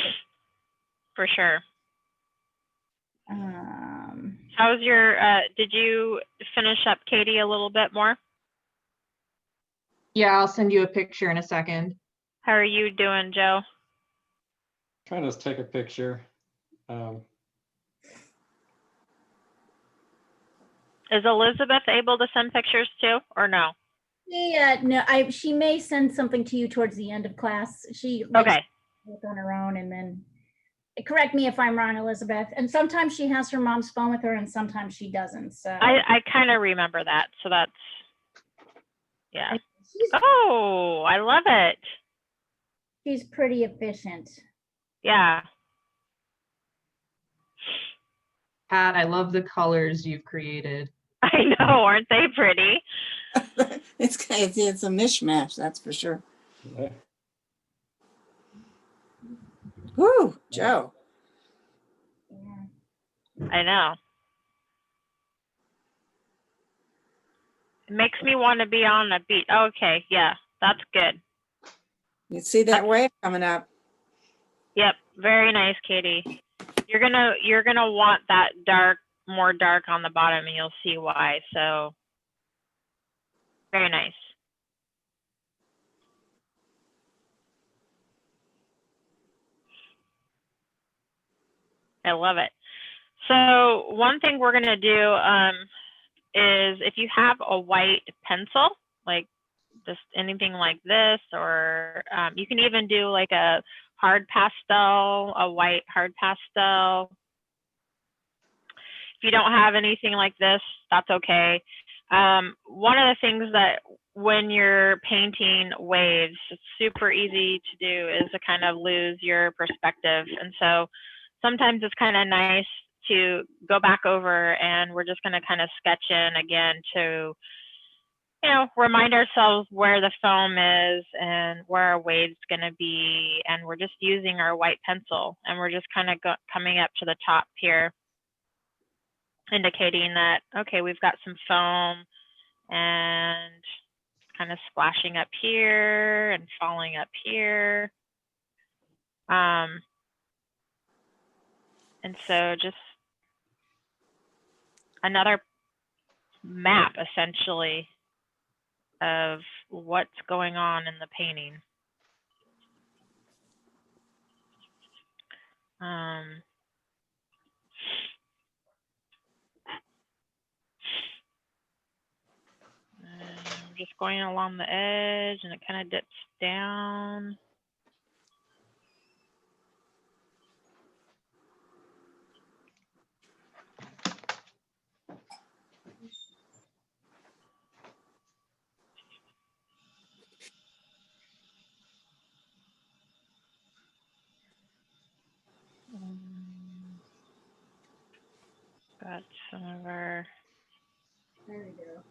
For sure. How's your, did you finish up Katie a little bit more? Yeah, I'll send you a picture in a second. How are you doing, Joe? Trying to take a picture. Is Elizabeth able to send pictures too, or no? Yeah, no, she may send something to you towards the end of class. She Okay. work on her own, and then correct me if I'm wrong, Elizabeth. And sometimes she has her mom's phone with her, and sometimes she doesn't. So I kind of remember that. So that's, yeah. Oh, I love it. She's pretty efficient. Yeah. Pat, I love the colors you've created. I know, aren't they pretty? It's a mishmash, that's for sure. Yeah. Whoo, Joe. Yeah. I know. It makes me want to be on a beach. Okay, yeah, that's good. You see that wave coming up. Yep, very nice, Katie. You're gonna want that more dark on the bottom, and you'll see why. So, very nice. I love it. So one thing we're gonna do is if you have a white pencil, like just anything like this, or you can even do like a hard pastel, a white hard pastel. If you don't have anything like this, that's okay. One of the things that when you're painting waves, it's super easy to do is to kind of lose your perspective. And so sometimes it's kind of nice to go back over, and we're just going to kind of sketch in again to, you know, remind ourselves where the foam is and where our wave's going to be. And we're just using our white pencil, and we're just kind of coming up to the top here, indicating that, okay, we've got some foam and kind of splashing up here and falling up here. And so just another map, essentially, of what's going on in the painting. I'm just going along the edge, and it kind of dips down. Got some of our. There we go.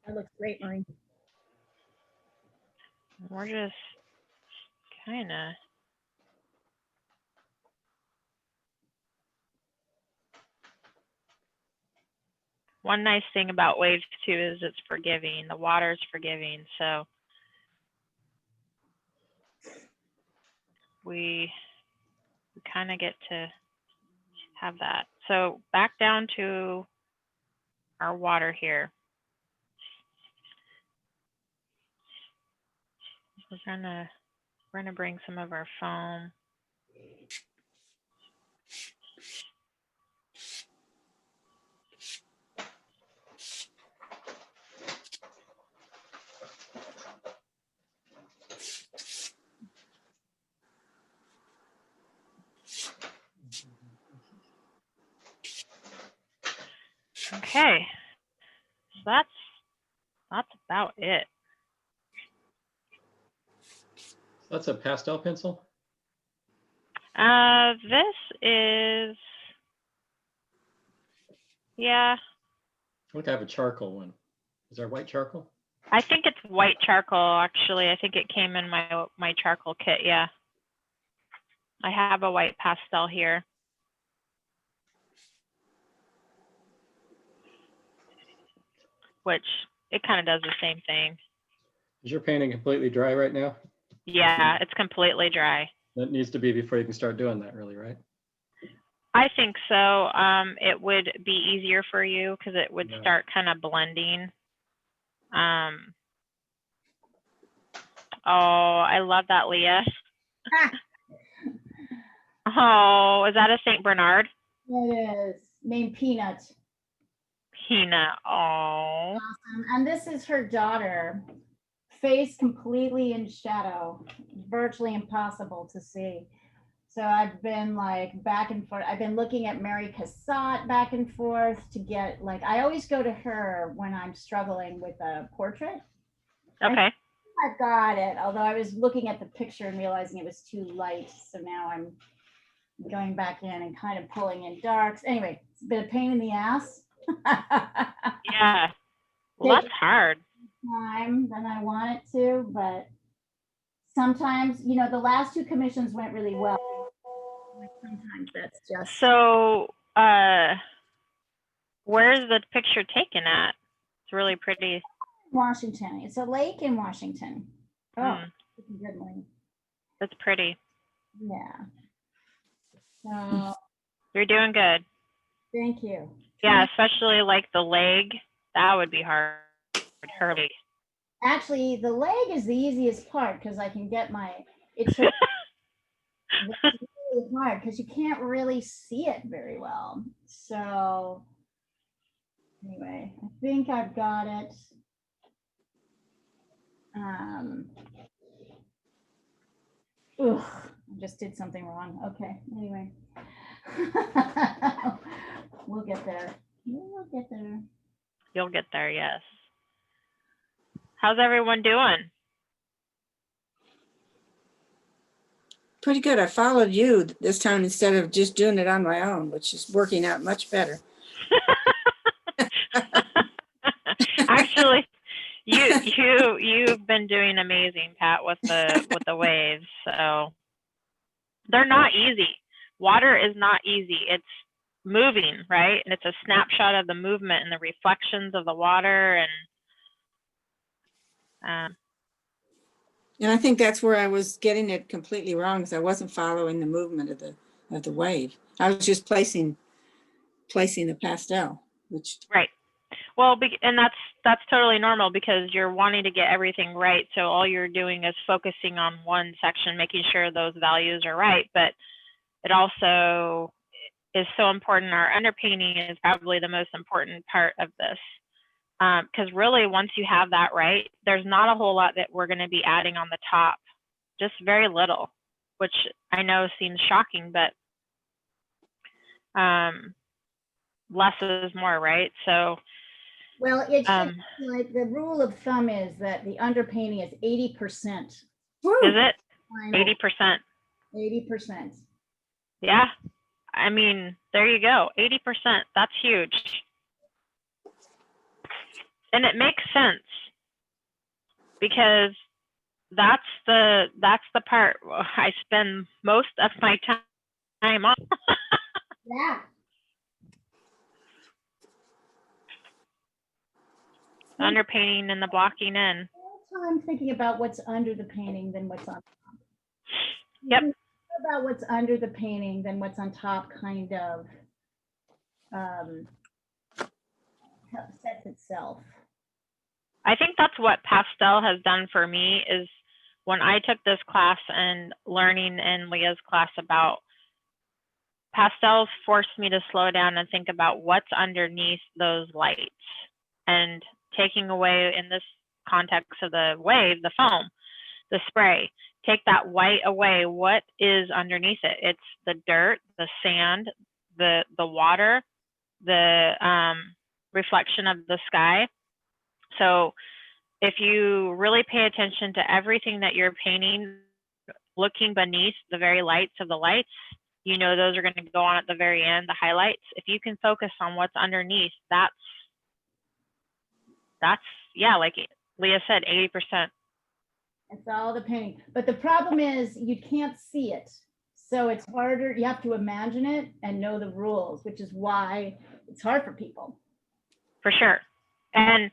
That looks great, Marie. We're just kind of. One nice thing about waves too is it's forgiving. The water's forgiving, so we kind of get to have that. So back down to our water here. We're gonna bring some of our foam. Okay, so that's about it. That's a pastel pencil? This is, yeah, I think I have a charcoal one. Is there white charcoal? I think it's white charcoal, actually. I think it came in my charcoal kit, yeah. I have a white pastel here. Which it kind of does the same thing. Is your painting completely dry right now? Yeah, it's completely dry. That needs to be before you can start doing that, really, right? I think so. It would be easier for you because it would Yeah. start kind of blending. Oh, I love that, Leah. Oh, is that a St. Bernard? It is named Peanut. Peanut. Oh. And this is her daughter, face completely in shadow, virtually impossible to see. So I've been like back and forth. I've been looking at Marie Sandgathe back and forth to get like, I always go to her when I'm struggling with a portrait. Okay. I've got it, although I was looking at the picture and realizing it was too light. So now I'm going back in and kind of pulling in darks. Anyway, it's been a pain in the ass. Yeah. Well, that's hard. Time than I want it to, but sometimes, you know, the last two commissions went really well. Sometimes that's just So, where's the picture taken at? It's really pretty. Washington. It's a lake in Washington. Oh, Hmm. it's a good one. That's pretty. Yeah. So You're doing good. thank you. Yeah, especially like the leg. That would be hard. Hurry. Actually, the leg is the easiest part because I can get my. It's really hard because you can't really see it very well. So anyway, I think I've got it. Ugh, I just did something wrong. Okay, anyway. We'll get there. We'll get there. You'll get there, yes. How's everyone doing? Pretty good. I followed you this time instead of just doing it on my own, which is working out much better. Actually, you've been doing amazing, Pat, with the waves. So they're not easy. Water is not easy. It's moving, right? And it's a snapshot of the movement and the reflections of the water, and And I think that's where I was getting it completely wrong because I wasn't following the movement of the wave. I was just placing the pastel, which right. Well, and that's totally normal because you're wanting to get everything right. So all you're doing is focusing on one section, making sure those values are right. But it also is so important. Our underpainting is probably the most important part of this. Because really, once you have that right, there's not a whole lot that we're going to be adding on the top, just very little, which I know seems shocking, but less is more, right? So, Well, it's like the rule of thumb is that the underpainting is 80%. Is it Final 80%? 80%. Yeah. I mean, there you go. 80%. That's huge. And it makes sense because that's the part I spend most of my time on. Yeah. Underpainting and the blocking in. More time thinking about what's under the painting than what's on top. Yep. More about what's under the painting than what's on top kind of sets itself. I think that's what Pastel has done for me is when I took this class and learning in Leah's class about pastels forced me to slow down and think about what's underneath those lights and taking away, in this context of the wave, the foam, the spray, take that white away. What is underneath it? It's the dirt, the sand, the water, the reflection of the sky. So if you really pay attention to everything that you're painting, looking beneath the very lights of the lights, you know those are going to go on at the very end, the highlights. If you can focus on what's underneath, that's yeah, like Leah said, 80%. It's all the painting. But the problem is you can't see it. So it's harder. You have to imagine it and know the rules, which is why it's hard for people. For sure. And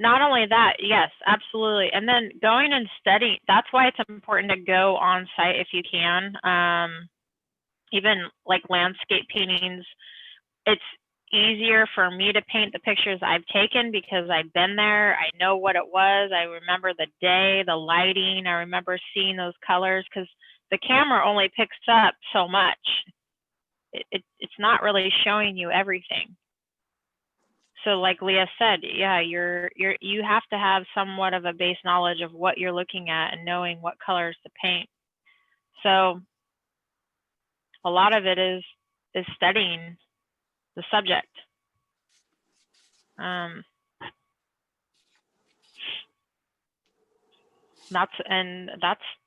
not only that, yes, absolutely. And then going and studying, that's why it's important to go on site if you can. Even like landscape paintings, it's easier for me to paint the pictures I've taken because I've been there. I know what it was. I remember the day, the lighting. I remember seeing those colors because the camera only picks up so much. It's not really showing you everything. So like Leah said, yeah, you have to have somewhat of a base knowledge of what you're looking at and knowing what colors to paint. So a lot of it is studying the subject.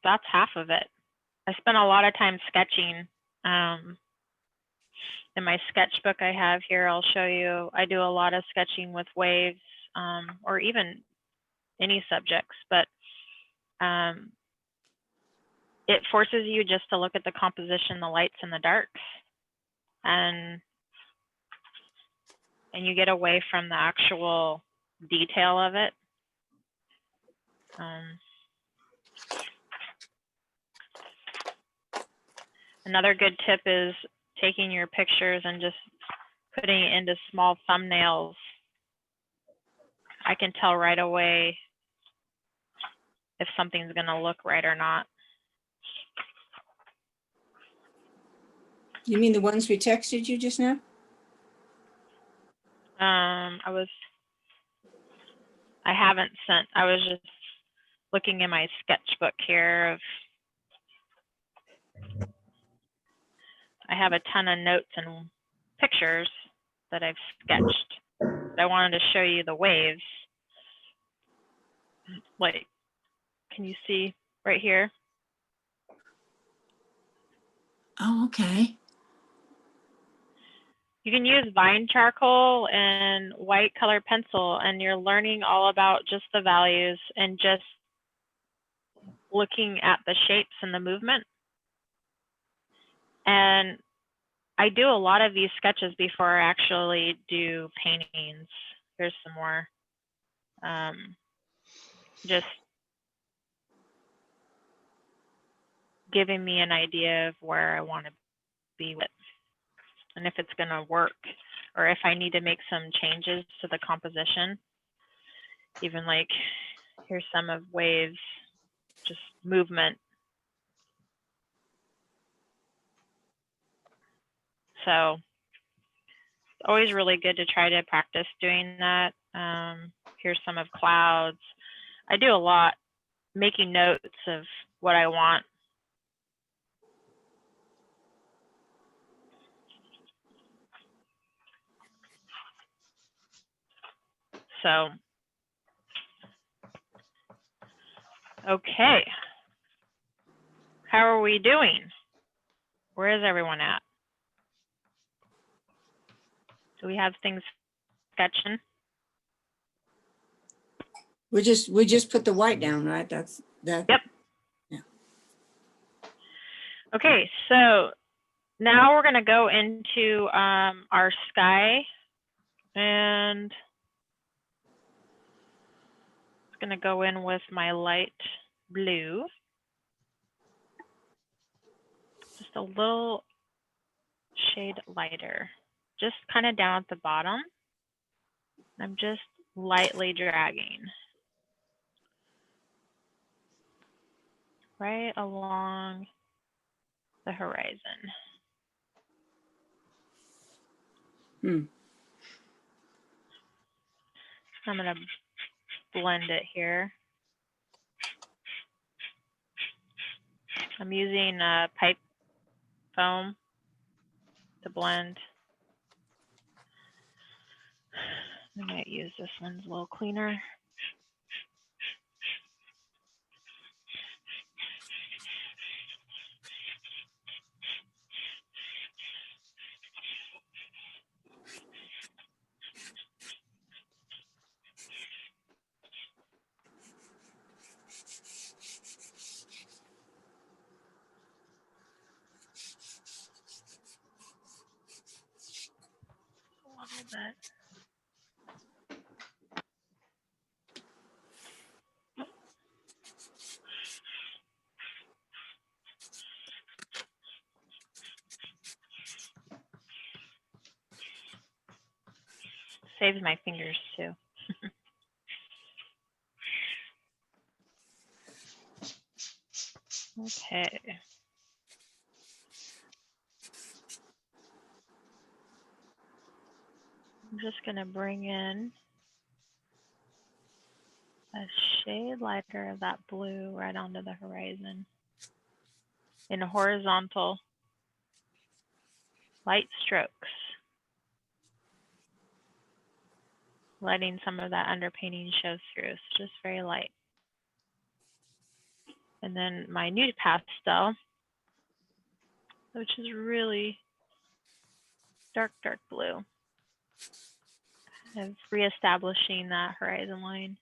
That's half of it. I spent a lot of time sketching. In my sketchbook I have here, I'll show you, I do a lot of sketching with waves, or even any subjects, but it forces you just to look at the composition, the lights and the darks, and you get away from the actual detail of it. Another good tip is taking your pictures and just putting it into small thumbnails. I can tell right away if something's going to look right or not. You mean the ones we texted you just now? I was just looking in my sketchbook here of, I have a ton of notes and pictures that I've sketched. But I wanted to show you the waves. Like, can you see right here? Oh, okay. You can use vine charcoal and white color pencil, and you're learning all about just the values and just looking at the shapes and the movement. And I do a lot of these sketches before I actually do paintings. Here's some more. Just giving me an idea of where I want to be with, and if it's going to work, or if I need to make some changes to the composition. Even like, here's some of waves, just movement. So it's always really good to try to practice doing that. Here's some of clouds. I do a lot, making notes of what I want. So, okay. How are we doing? Where is everyone at? Do we have things sketching? We just put the white down, right? That's that. Yep. Yeah. Okay, so now we're going to go into our sky, and it's going to go in with my light blue. Just a little shade lighter, just kind of down at the bottom. I'm just lightly dragging right along the horizon. I'm going to blend it here. I'm using pipe foam to blend. I might use this one's a little cleaner. A little bit. Saves my fingers too. Okay. I'm just going to bring in a shade lighter of that blue right onto the horizon in a horizontal. light strokes. Letting some of that underpainting show through, so just very light. And then my nude pastel, which is really dark, dark blue. Kind of reestablishing that horizon line.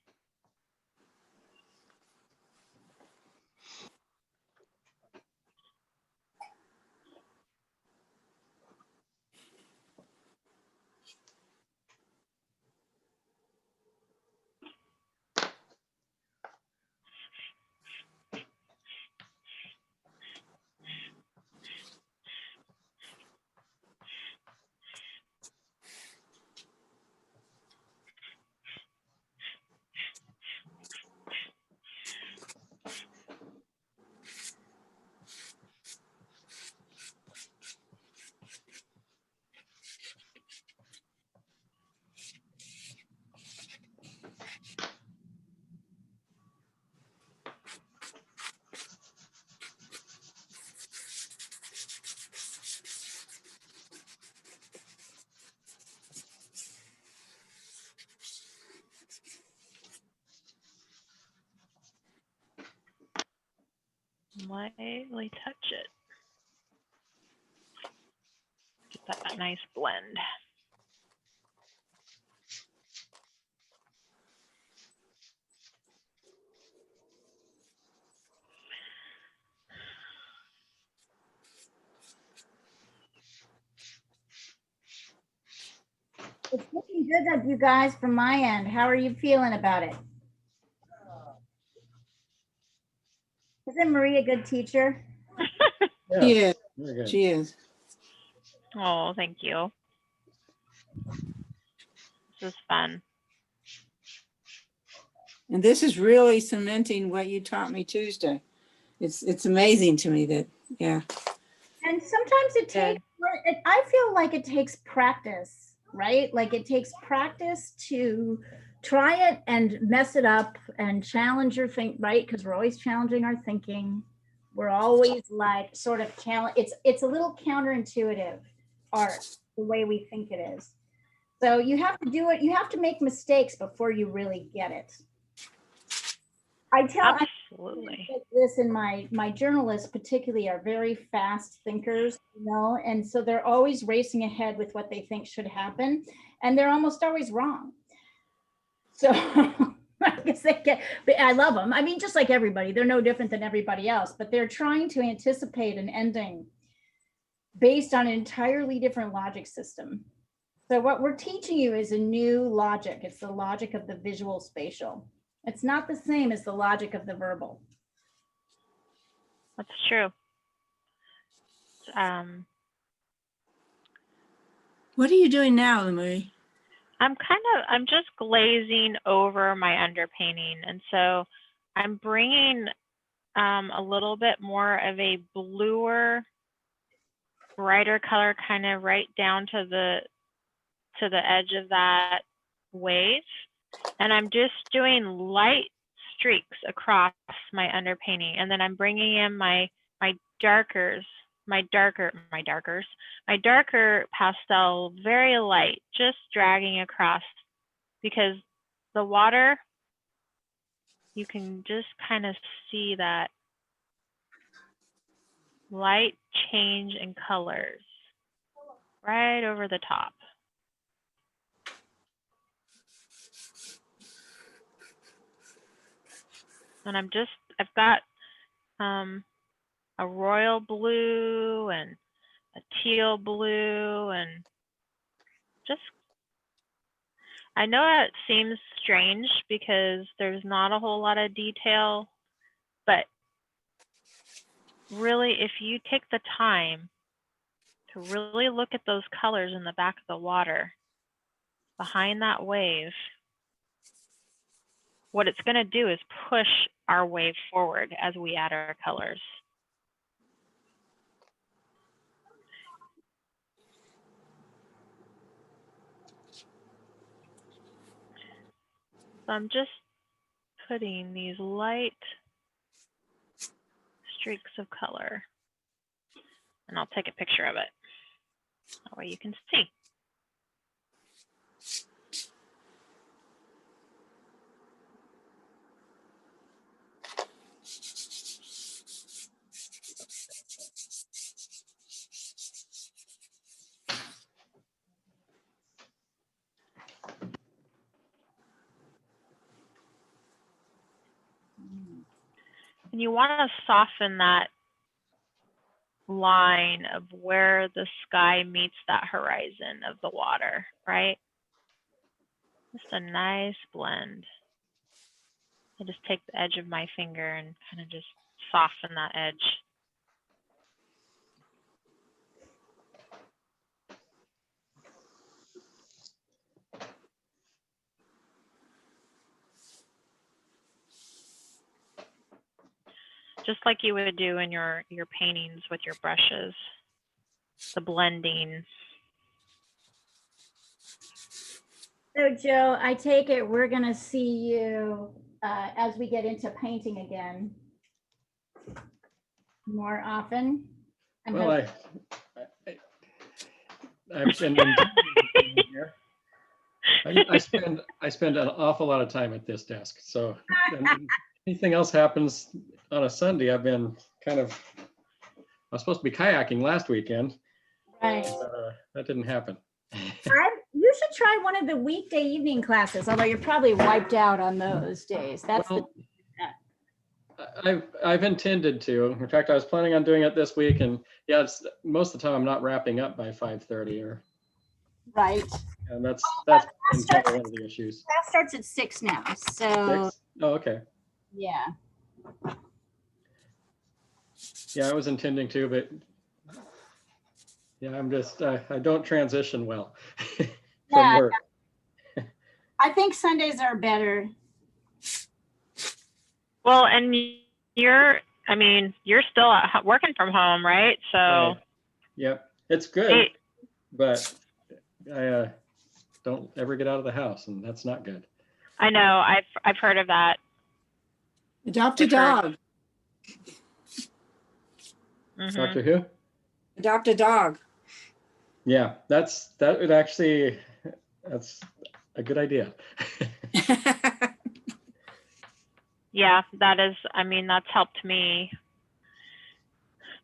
Lightly touch it. Get that nice blend. It's looking good of you guys from my end. How are you feeling about it? Isn't Marie a good teacher? Yeah, Yeah, very good. she is. Oh, thank you. This is fun. And this is really cementing what you taught me Tuesday. It's amazing to me that, yeah. And sometimes it takes, I feel like it takes practice, right? Like it takes practice to try it and mess it up and challenge your think, right? Because we're always challenging our thinking. We're always like sort of it's a little counterintuitive art, the way we think it is. So you have to do it, you have to make mistakes before you really get it. I Absolutely. this in my journalists particularly are very fast thinkers, you know, and so they're always racing ahead with what they think should happen, and they're almost always wrong. So I guess but I love them. I mean, just like everybody, they're no different than everybody else, but they're trying to anticipate an ending based on an entirely different logic system. So what we're teaching you is a new logic. It's the logic of the visual spatial. It's not the same as the logic of the verbal. That's true. What are you doing now, Marie? I'm just glazing over my underpainting. And so I'm bringing a little bit more of a bluer, brighter color kind of right down to the edge of that wave. And I'm just doing light streaks across my underpainting. And then I'm bringing in my darker pastel, very light, just dragging across, because the water, you can just kind of see that light change in colors right over the top. And I've got a royal blue and a teal blue, and just, I know it seems strange because there's not a whole lot of detail, but really, if you take the time to really look at those colors in the back of the water behind that wave, what it's going to do is push our wave forward as we add our colors. So I'm just putting these light streaks of color, and I'll take a picture of it. That way you can see. And you want to soften that line of where the sky meets that horizon of the water, right? Just a nice blend. I just take the edge of my finger and kind of just soften that edge. Just like you would do in your paintings with your brushes, the blending. So Joe, I take it we're gonna see you as we get into painting again more often. I'm Well, hoping- I've been here. I spend an awful lot of time at this desk. So and anything else happens on a Sunday, I've been I was supposed to be kayaking last weekend. Right. But, that didn't happen. You should try one of the weekday evening classes, although you're probably wiped out on those days. That's the, Well, I've intended to. In fact, I was planning on doing it this week, and yeah, most of the time I'm not wrapping up by 5:30, right. and that's Class been kind of one of the issues. Class starts at 6 now, so 6? Oh, okay. yeah. Yeah, I was intending to, but yeah, I'm just I don't transition well from Yeah. work. I think Sundays are better. Well, and you're still working from home, right? So Right. Yep, it's good, Hey. but I don't ever get out of the house, and that's not good. I know I've heard of that. Adopt a I've heard- dog. Mhm. Dr. Who? Adopt a dog. Yeah, that's a good idea. Yeah, that's helped me.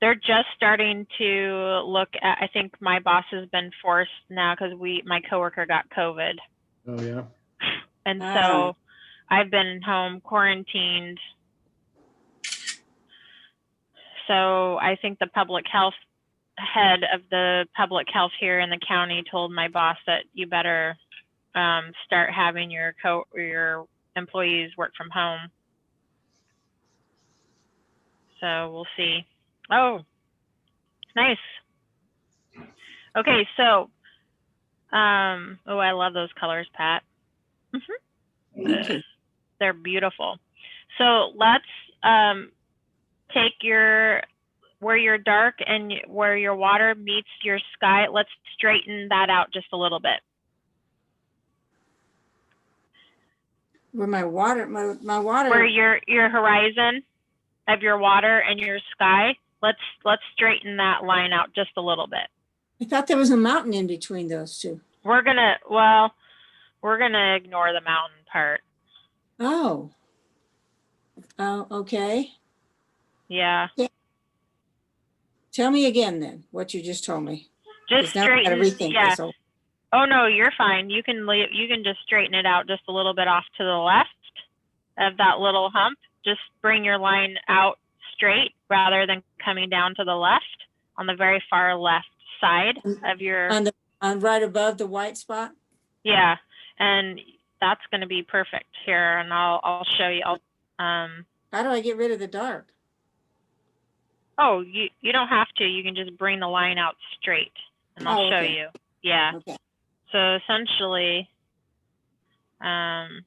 They're just starting to look at, I think my boss has been forced now because my coworker got COVID. Oh yeah. And Ah. so I've been home quarantined. So I think the public health head of the public health here in the county told my boss that you better start having your employees work from home. So we'll see. Oh, nice. Okay, so, oh, I love those colors, Pat. Thank you. They're beautiful. So let's take where your dark and where your water meets your sky, let's straighten that out just a little bit. Where my water, my water. Where your horizon of your water and your sky, let's straighten that line out just a little bit. I thought there was a mountain in between those two. We're gonna ignore the mountain part. Oh. Oh, okay. Yeah. Tell me again then, what you just told me. Just 'Cause now I gotta straighten. rethink Yeah. this whole- Oh no, you're fine. You can just straighten it out just a little bit off to the left of that little hump. Just bring your line out straight rather than coming down to the left on the very far left side of your. On right above the white spot? Yeah, and that's going to be perfect here, and I'll show you. How do I get rid of the dark? Oh, you don't have to. You can just bring the line out straight, and I'll Oh, show okay. you. Yeah. Okay. So essentially, here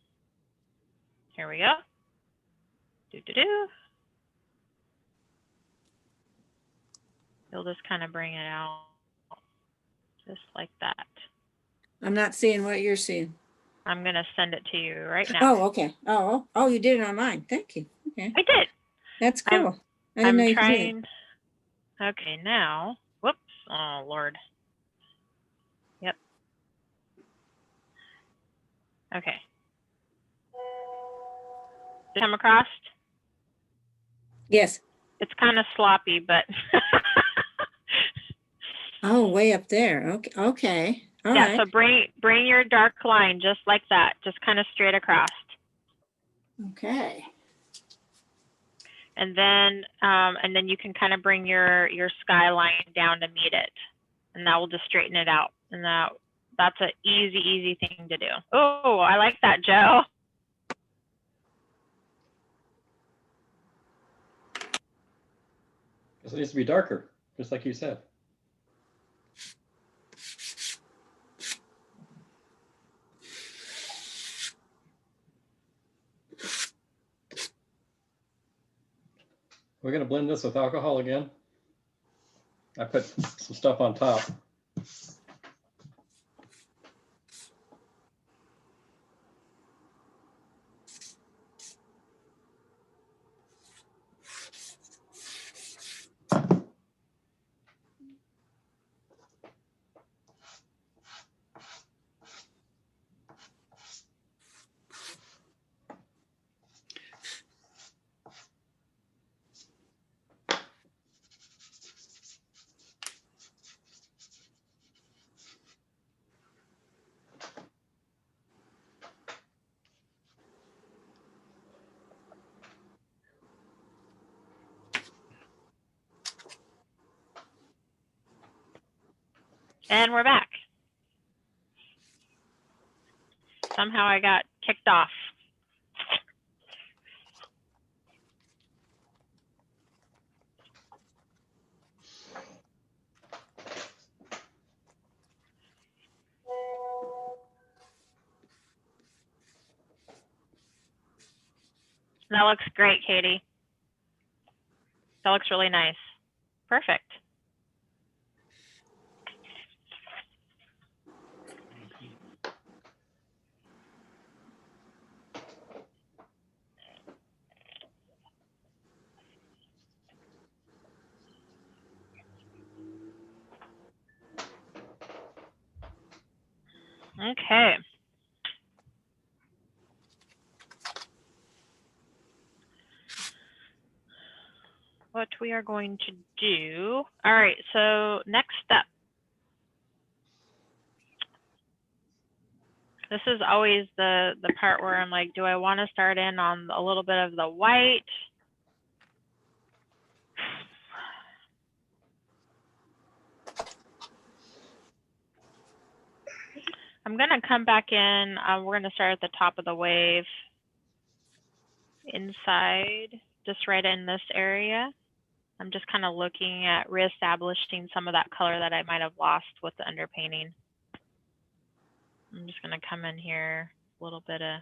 we go. You'll just kind of bring it out, just like that. I'm not seeing what you're seeing. I'm gonna send it to you right now. Oh, okay. Oh, you did it on mine. Thank you. Okay. I did. That's I'm- cool. I didn't know I'm you could do it. trying. Okay, now, whoops. Oh Lord. Okay. Did it come across? Yes. It's kind of sloppy, but Oh, way up there. Okay. Okay. All yeah, right. so bring your dark line just like that, just kind of straight across. Okay. And then you can kind of bring your skyline down to meet it. And that will just straighten it out. And that's an easy thing to do. Oh, I like that, Joe. It needs to be darker, just like you said. We're gonna blend this with alcohol again. I put some stuff on top. And we're back. Somehow I got kicked off. That looks great, Katie. That looks really nice. Perfect. Okay. What we are going to do. All right, so next step. This is always the part where I'm like, do I want to start in on a little bit of the white? I'm going to come back in. We're going to start at the top of the wave. Inside, just right in this area. I'm just kind of looking at reestablishing some of that color that I might have lost with the underpainting. I'm just going to come in here, a little bit of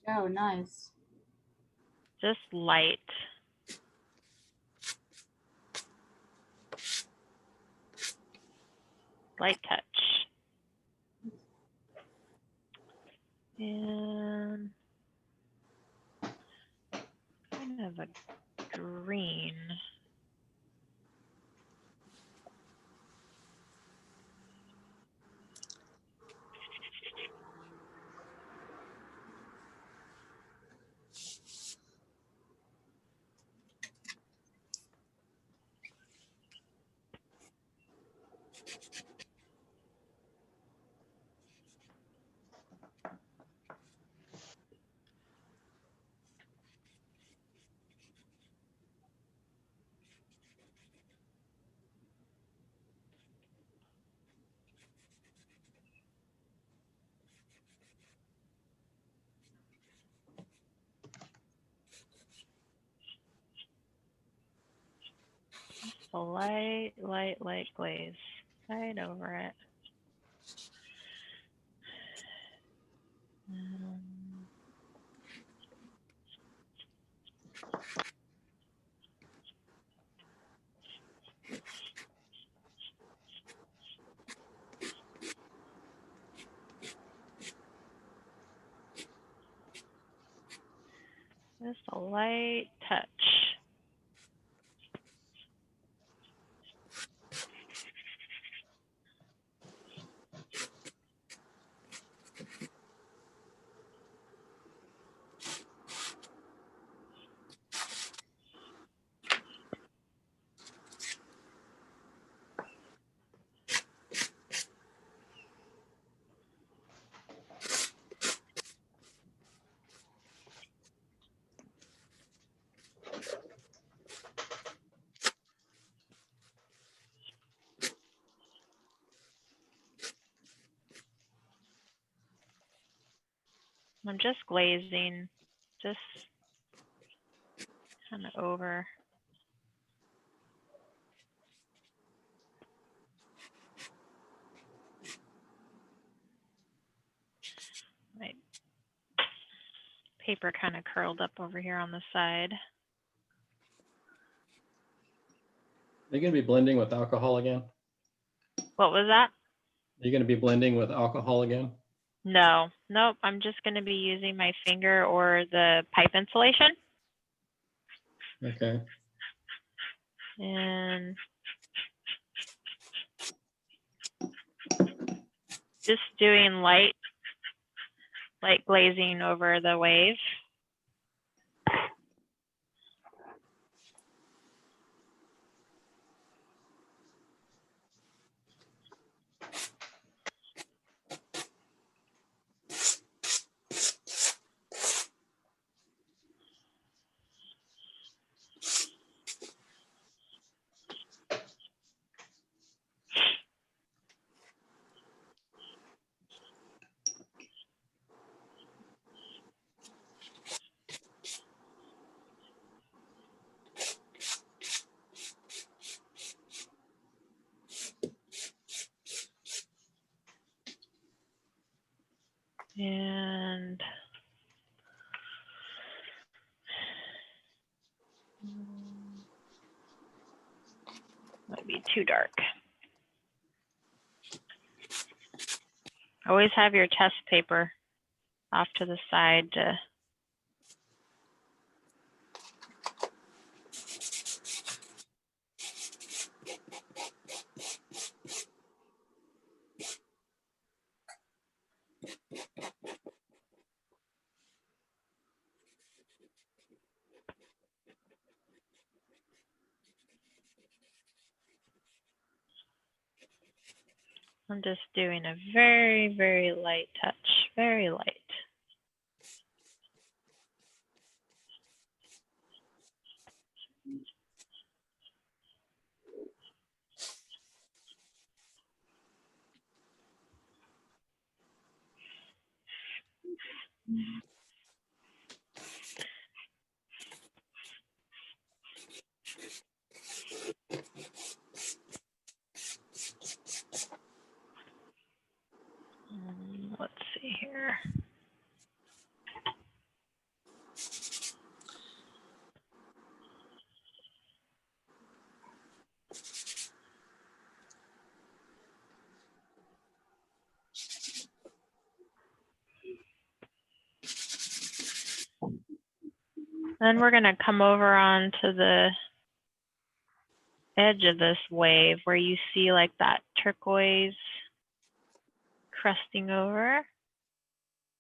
Oh, nice. just light. Light touch. And kind of a green. A light glaze right over it. Just a light touch. I'm just glazing, just kind of over. My paper kind of curled up over here on the side. Are you gonna be blending with alcohol again? What was that? Are you gonna be blending with alcohol again? No, nope. I'm just going to be using my finger or the pipe insulation Okay. and just doing light glazing over the wave. And might be too dark. Always have your test paper off to the side to I'm just doing a very, very light touch, very light. Let's see here. Then we're going to come over onto the edge of this wave where you see like that turquoise crusting over.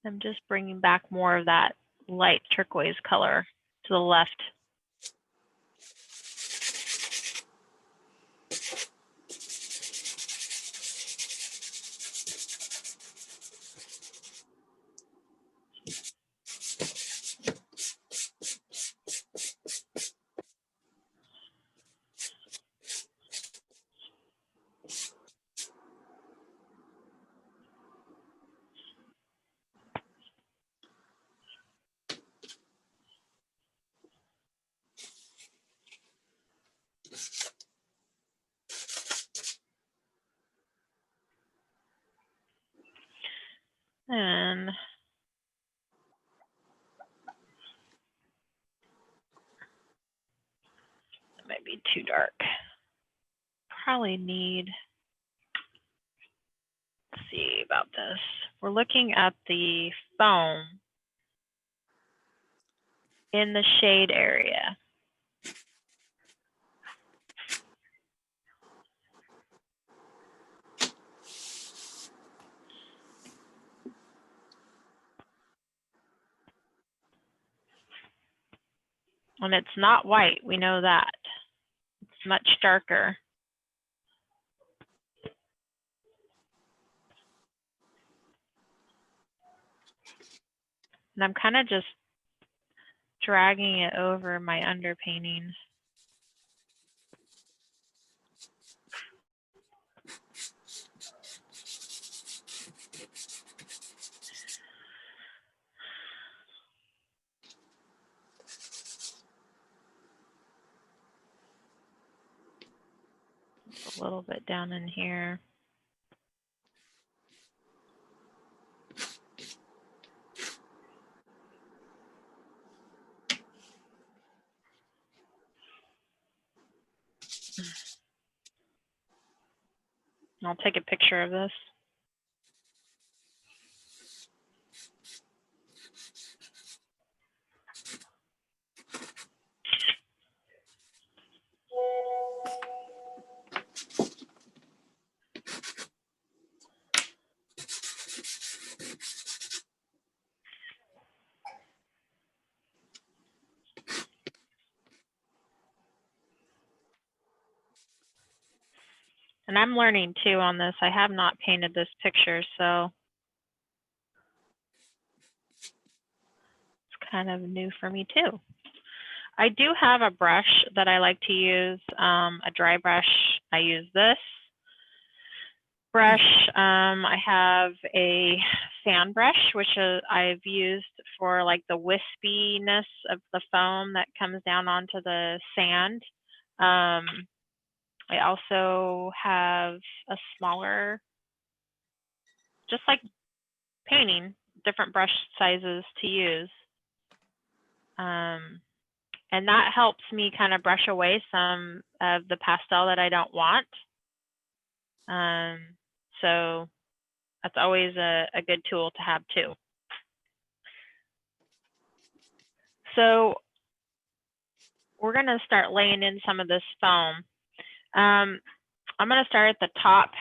I'm just bringing back more of that light turquoise color to the left. And it might be too dark. Probably need, let's see about this. We're looking at the foam in the shade area. And it's not white, we know that. It's much darker. And I'm kind of just dragging it over my underpainting. a little bit down in here. I'll take a picture of this. And I'm learning too on this. I have not painted this picture, so it's kind of new for me too. I do have a brush that I like to use, a dry brush. I use this brush. I have a fan brush, which I've used for like the wispiness of the foam that comes down onto the sand. I also have a smaller, just like painting, different brush sizes to use. And that helps me kind of brush away some of the pastel that I don't want. So that's always a good tool to have too. So we're gonna start laying in some of this foam. I'm gonna start at the top.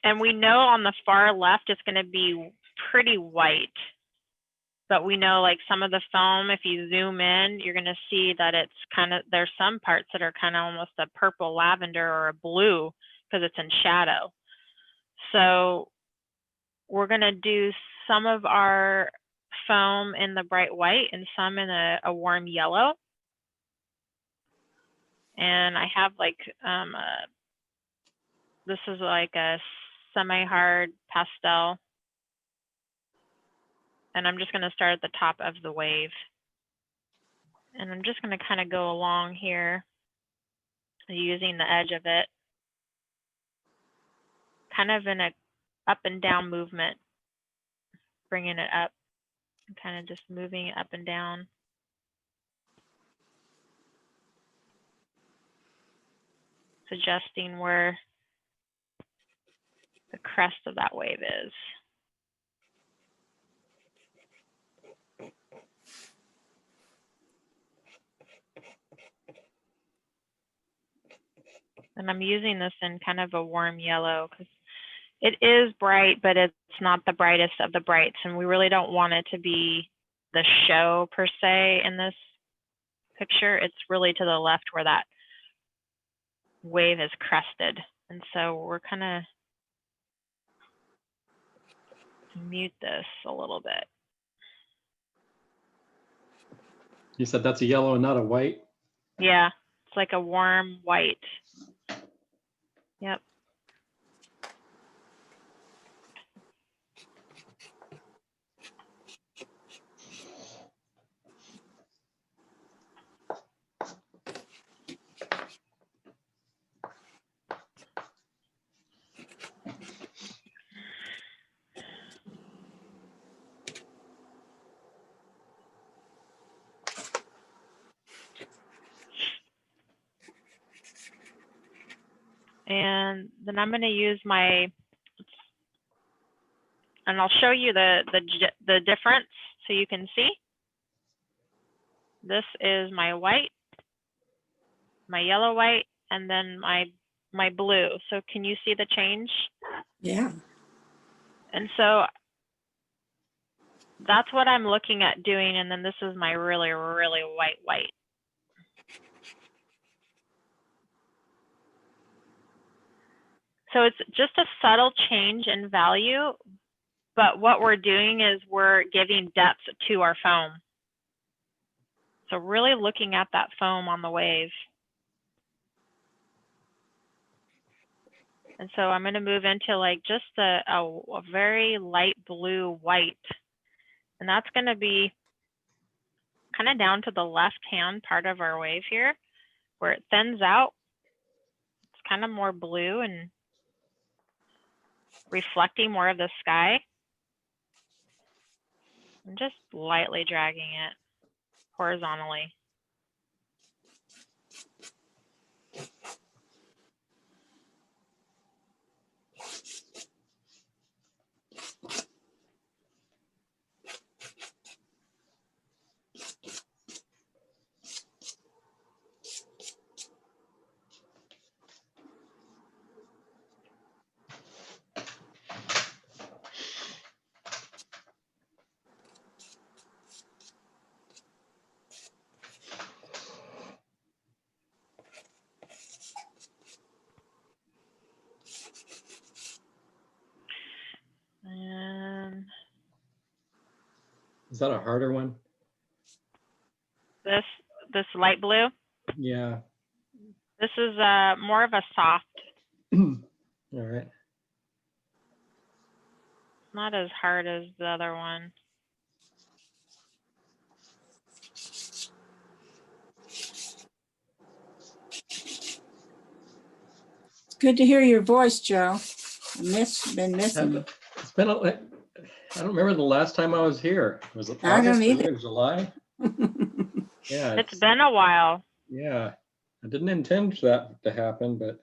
And we know on the far left it's gonna be pretty white. But we know like some of the foam, if you zoom in, you're gonna see that it's kind of, there's some parts that are kind of almost a purple lavender or a blue because it's in shadow. So we're gonna do some of our foam in the bright white and some in a warm yellow. And I have like, this is like a semi-hard pastel. And I'm just gonna start at the top of the wave. And I'm just gonna kind of go along here using the edge of it, kind of in a up and down movement, bringing it up, and kind of just moving it up and down. Suggesting where the crest of that wave is. And I'm using this in kind of a warm yellow because it is bright, but it's not the brightest of the brights. And we really don't want it to be the show per se in this picture. It's really to the left where that wave is crested. And so we're kind of mute this a little bit. You said that's a yellow and not a white? Yeah, it's like a warm white. Yep. And then I'm going to use my, and I'll show you the difference so you can see. This is my white, my yellow white, and then my blue. So can you see the change? Yeah. And so that's what I'm looking at doing. And then this is my really, really white. So it's just a subtle change in value, but what we're doing is we're giving depth to our foam. So really looking at that foam on the wave. And so I'm going to move into like just a very light blue white. And that's going to be kind of down to the left-hand part of our wave here, where it thins out. It's kind of more blue and reflecting more of the sky. I'm just lightly dragging it horizontally. And Is that a harder one? this light blue, Yeah. this is more of a soft, All right. not as hard as the other one. Good to hear your voice, Joe. Been missing you. It's been, I don't remember the last time I was here. Was it I don't August either. or July? Yeah. It's been a while. Yeah. I didn't intend for that to happen, but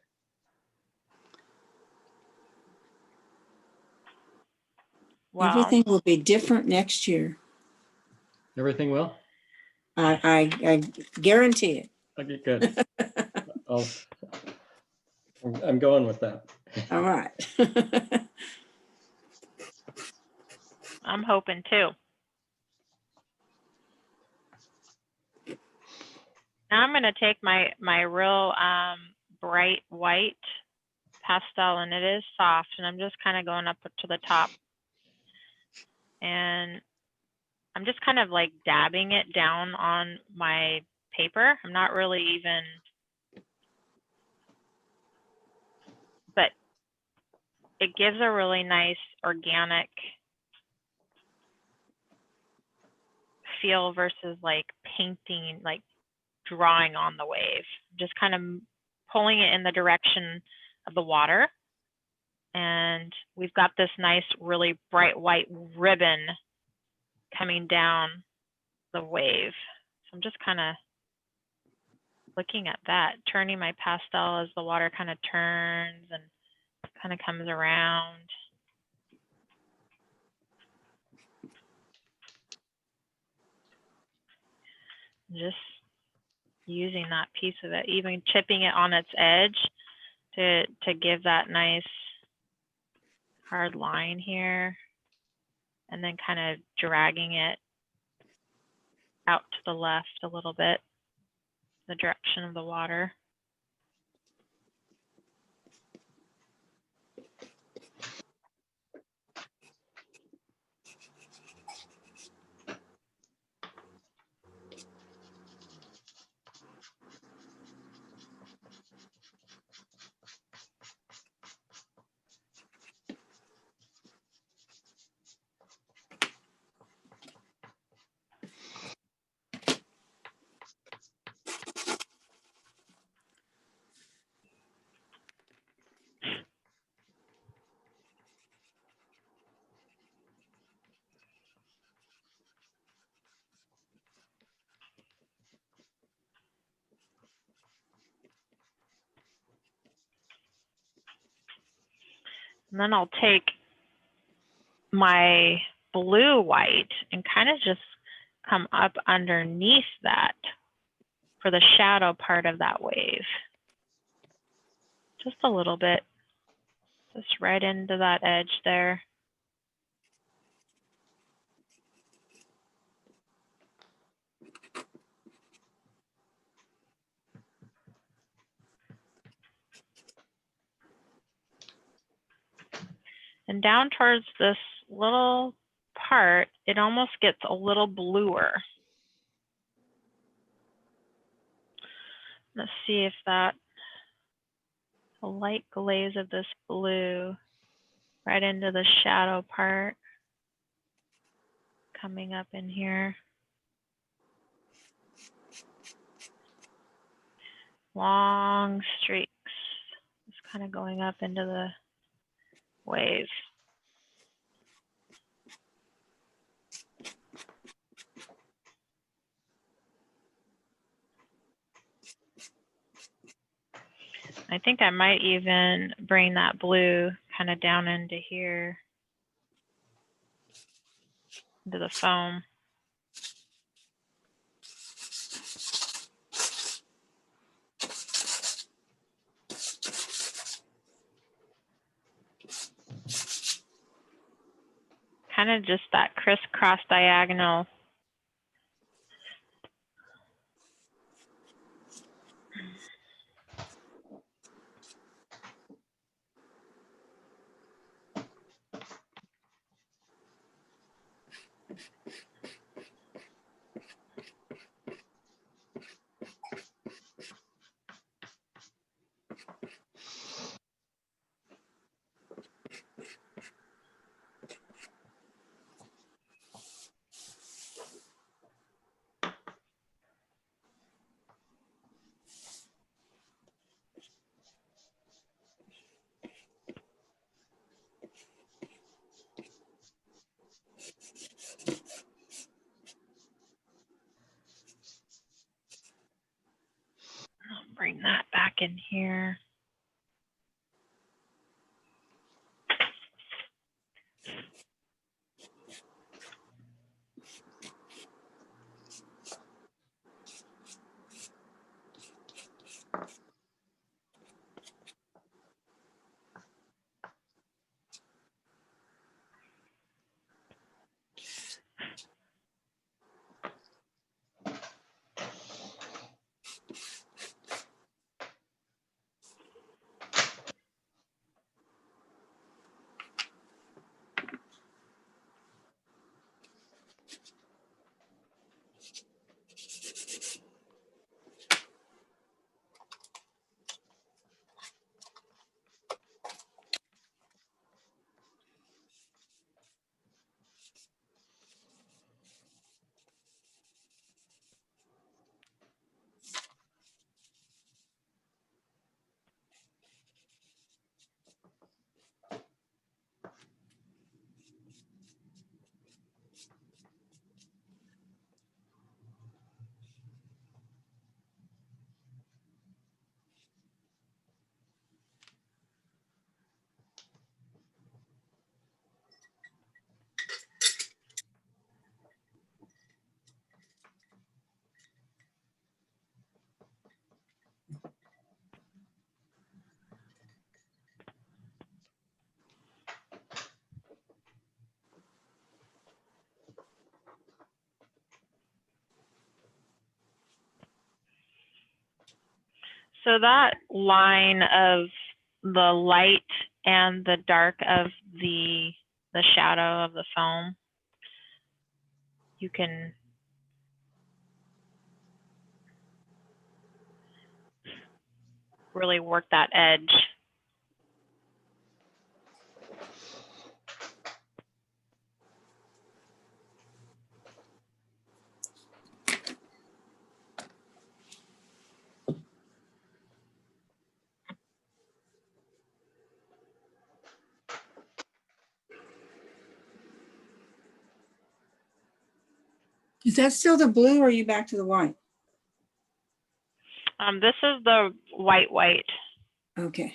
Well, Everything will be different next year. everything will? I guarantee it. Okay, good. I'll, I'm going with that. All right. I'm hoping too. Now I'm going to take my real bright white pastel, and it is soft, and I'm just kind of going up to the top. And I'm just kind of like dabbing it down on my paper. I'm not really even, but it gives a really nice organic feel versus like painting, like drawing on the wave. Just kind of pulling it in the direction of the water. And we've got this nice, really bright white ribbon coming down the wave. So I'm just kind of looking at that, turning my pastel as the water kind of turns and kind of comes around. Just using that piece of it, even chipping it on its edge to give that nice hard line here, and then kind of dragging it out to the left a little bit, the direction of the water. And then I'll take my blue white and kind of just come up underneath that for the shadow part of that wave. Just a little bit, just right into that edge there. And down towards this little part, it almost gets a little bluer. Let's see if that light glaze of this blue right into the shadow part coming up in here. Long streaks. Just kind of going up into the wave. I think I might even bring that blue kind of down into here, into the foam. Kind of just that crisscross diagonal. I'll bring that back in here. So that line of the light and the dark of the shadow of the foam, you can really work that edge. Is that still the blue or are you back to the white? This is the white. Okay.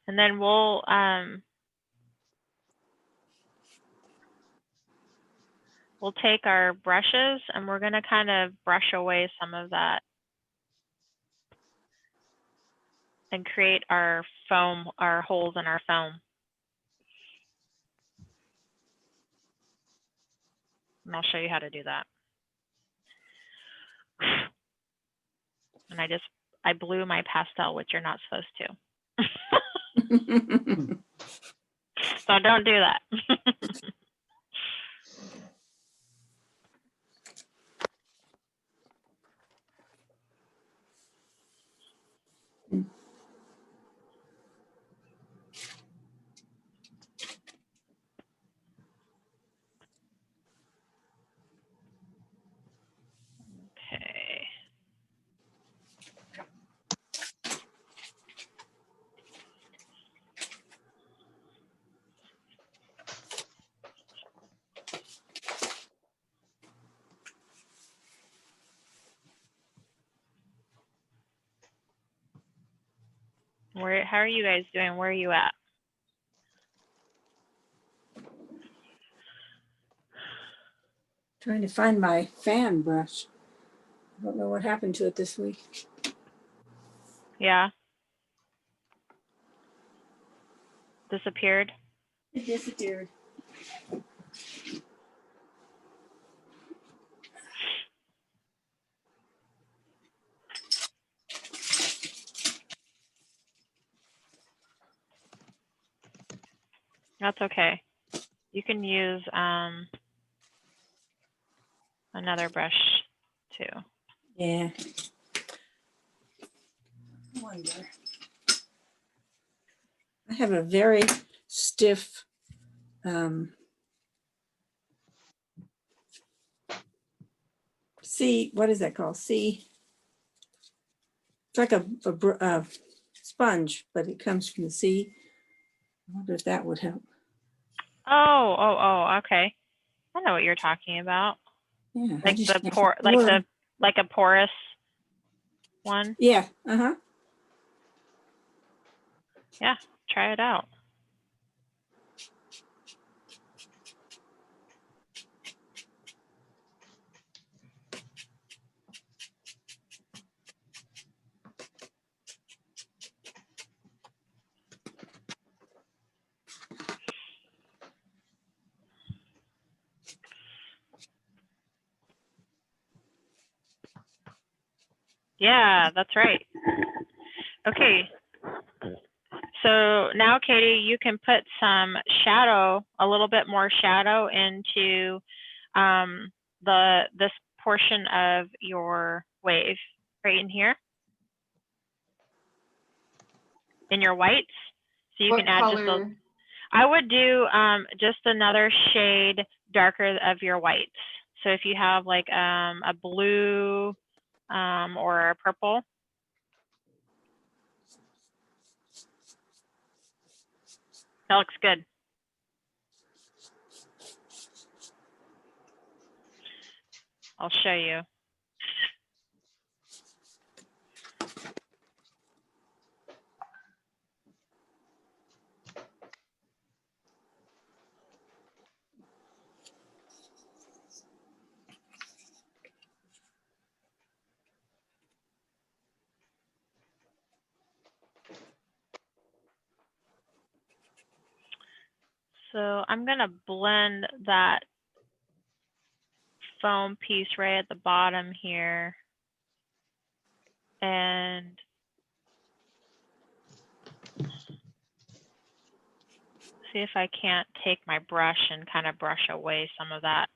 And then we'll take our brushes and we're going to kind of brush away some of that and create our foam, our holes in our foam. And I'll show you how to do that. And I blew my pastel, which you're not supposed to. So don't do that. How are you guys doing? Where are you at? Trying to find my fan brush. I don't know what happened to it this week. Yeah. Disappeared. It disappeared. That's okay. You can use another brush too. Yeah. I wonder. I have a very stiff what is that called? It's like a sponge, but it comes from the sea. I wonder if that would help. Oh, okay. I know what you're talking about. Yeah. Like like a porous one. Yeah. Uh-huh. Yeah, try it out. Yeah, that's right. Okay. So now, Katie, you can put some shadow, a little bit more shadow into this portion of your wave right in here, in your whites. So you What can add just color? I would do just another shade darker of your whites. So if you have like a blue or a purple. That looks good. I'll show you. So I'm going to blend that foam piece right at the bottom here. And see if I can't take my brush and kind of brush away some of that.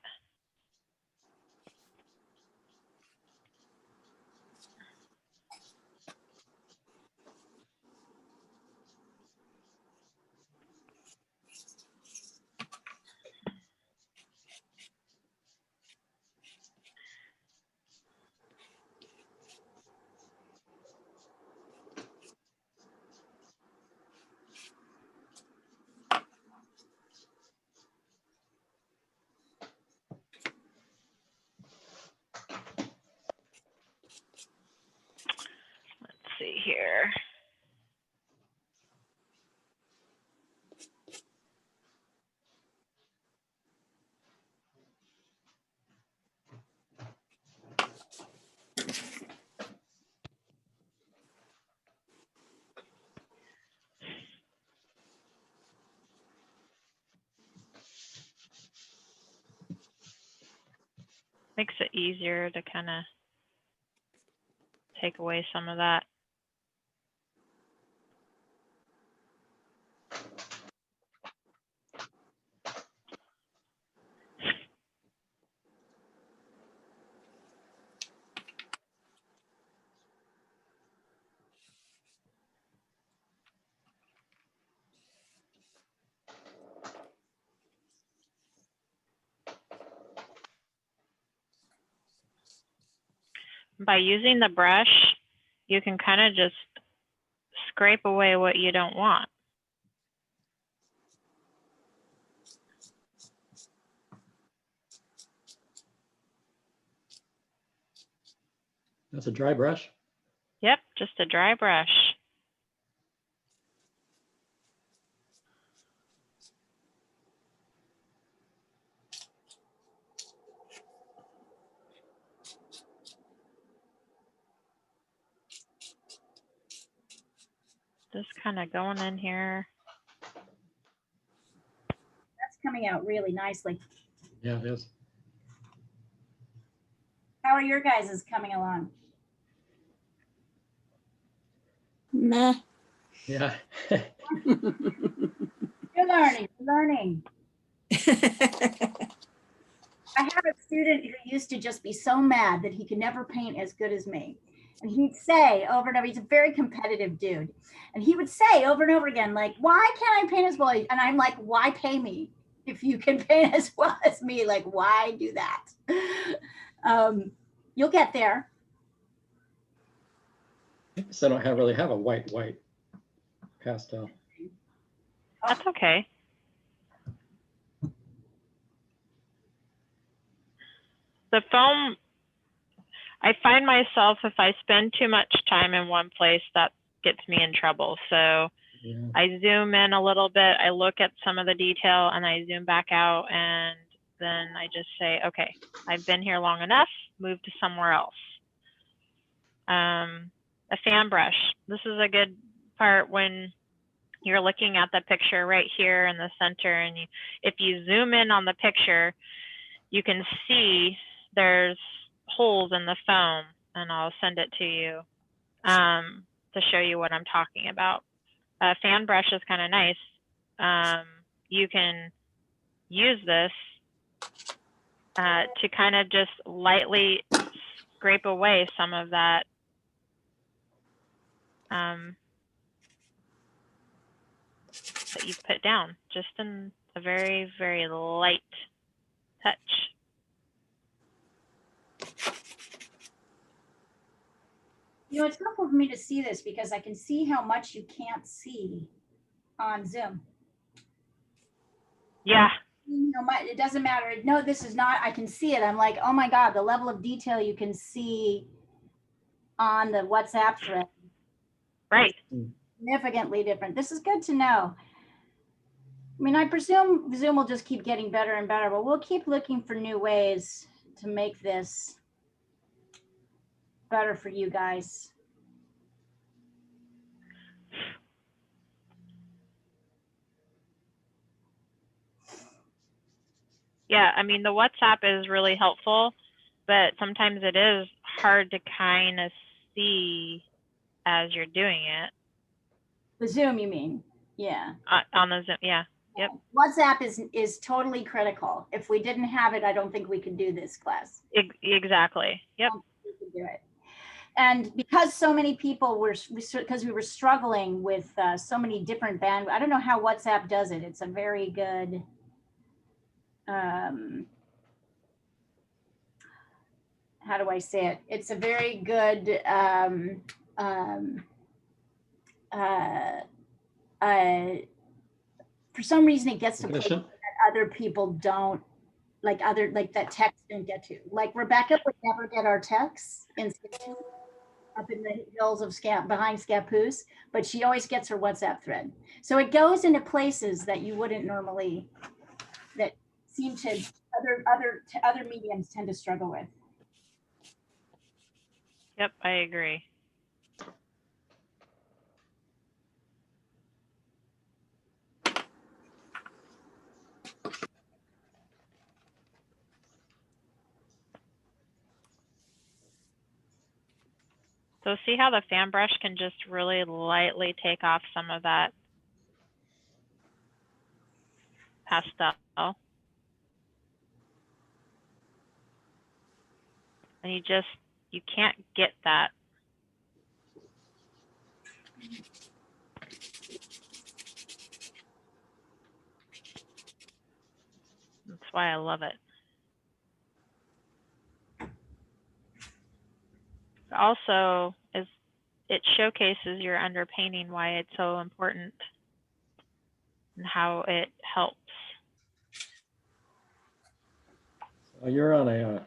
Let's see here. Makes it easier to kind of take away some of that. By using the brush, you can kind of just scrape away what you don't want. That's a dry brush. Yep, just a dry brush. Just kind of going in here. That's coming out really nicely. Yeah, it is. How are your guys' coming along? Meh. Yeah. You're learning, learning. I have a student who used to just be so mad that he could never paint as good as me. And he'd say over and over, he's a very competitive dude. And he would say over and over again, like, why can't I paint as well? And I'm like, why pay me if you can paint as well as me? Like, why do that? You'll get there. I guess I don't really have a white pastel. That's okay. The foam, I find myself, if I spend too much time in one place, that gets me in trouble. So Yeah. I zoom in a little bit, I look at some of the detail, and I zoom back out, and then I just say, okay, I've been here long enough, move to somewhere else. A fan brush. This is a good part when you're looking at the picture right here in the center, and if you zoom in on the picture, you can see there's holes in the foam, and I'll send it to you to show you what I'm talking about. A fan brush is kind of nice. You can use this to kind of just lightly scrape away some of that that you put down, just in a very, very light touch. You know, it's helpful for me to see this because I can see how much you can't see on Zoom. Yeah. You know, it doesn't matter. No, this is not, I can see it. I'm like, oh my God, the level of detail you can see on the WhatsApp thread. Right. Significantly different. This is good to know. I mean, I presume Zoom will just keep getting better and better, but we'll keep looking for new ways to make this better for you guys. Yeah, I mean, the WhatsApp is really helpful, but sometimes it is hard to kind of see as you're doing it. The Zoom, you mean? Yeah. On the Zoom, yeah. Yep. WhatsApp is totally critical. If we didn't have it, I don't think we could do this class. Exactly. Yep. We could do it. And because so many people were, because we were struggling with so many different band, I don't know how WhatsApp does it. It's a very good, how do I say it? It's a very good, for some reason it gets to places that other people don't, like that text don't get to. Like Rebecca would never get our texts up in the hills of behind Scappoose, but she always gets her WhatsApp thread. So it goes into places that you wouldn't normally, that seem to other mediums tend to struggle with. Yep, I agree. So see how the fan brush can just really lightly take off some of that pastel. And you can't get that. That's why I love it. Also, it showcases your underpainting, why it's so important and how it helps. You're on a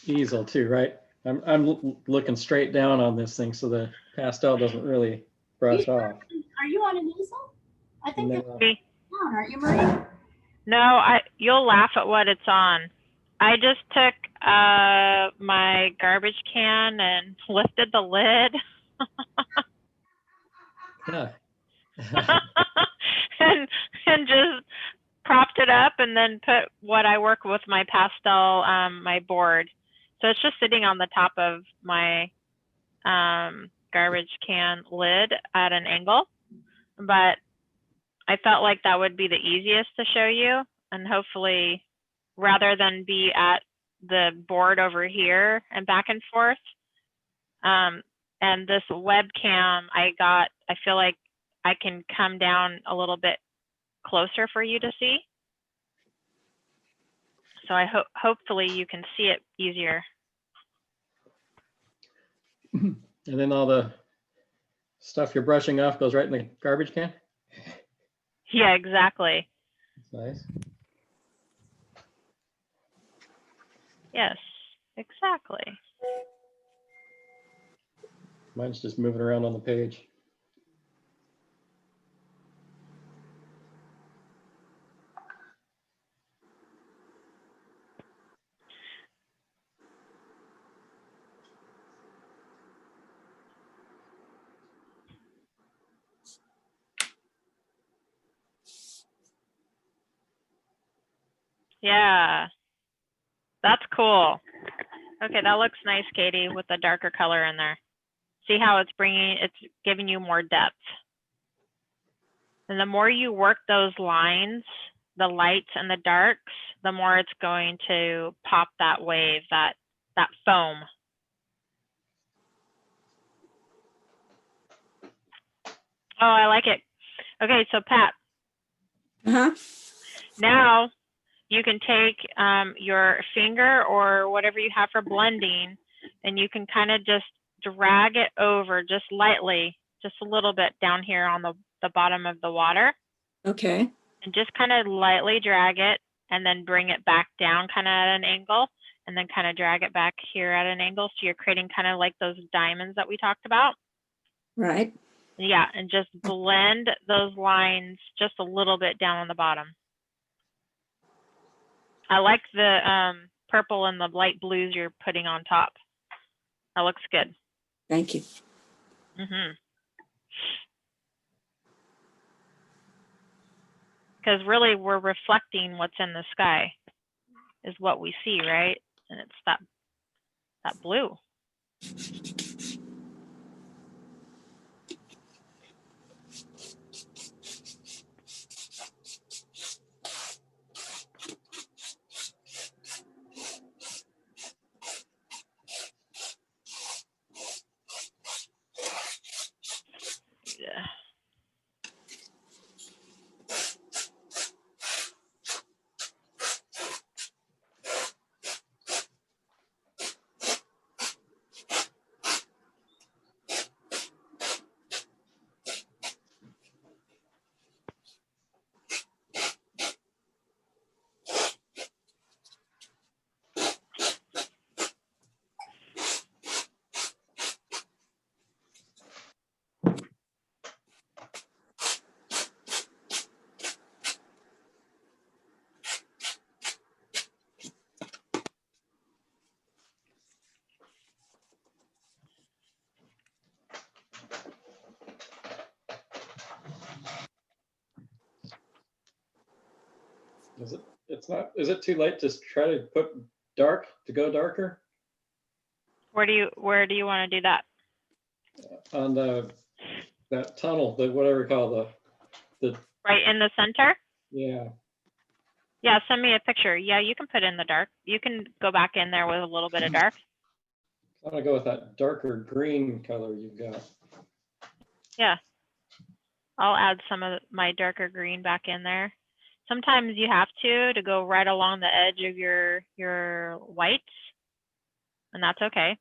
easel too, right? I'm looking straight down on this thing so the pastel doesn't really brush off. Are you on an easel? I think No. that's down, aren't you, Marie? No, you'll laugh at what it's on. I just took my garbage can and lifted the lid. Yeah. and just propped it up and then put what I work with my pastel, my board. So it's just sitting on the top of my garbage can lid at an angle. But I felt like that would be the easiest to show you. And hopefully, rather than be at the board over here and back and forth. And this webcam I feel like I can come down a little bit closer for you to see. So I hope hopefully you can see it easier. And then all the stuff you're brushing off goes right in the garbage can? Yeah, exactly. That's nice. Yes, exactly. Mine's just moving around on the page. Yeah, that's cool. Okay, that looks nice, Katie, with the darker color in there. See how it's giving you more depth. And the more you work those lines, the lights and the darks, the more it's going to pop that wave, that foam. Oh, I like it. Okay, so Pat, Uh-huh. now you can take your finger or whatever you have for blending, and you can kind of just drag it over just lightly, just a little bit down here on the bottom of the water, Okay. and just kind of lightly drag it and then bring it back down kind of at an angle, and then kind of drag it back here at an angle. So you're creating kind of like those diamonds that we talked about. Right. Yeah, and just blend those lines just a little bit down on the bottom. I like the purple and the light blues you're putting on top. That looks good. Thank you. Because really we're reflecting what's in the sky is what we see, right? And it's that blue. Yeah. Is it too late to try to put to go darker? Where do you want to do that? On that tunnel, whatever you call the Right in the center? yeah. Yeah, send me a picture. Yeah, you can put in the dark. You can go back in there with a little bit of dark. I'm gonna go with that darker green color you've got. Yeah. I'll add some of my darker green back in there. Sometimes you have to go right along the edge of your whites, and that's okay.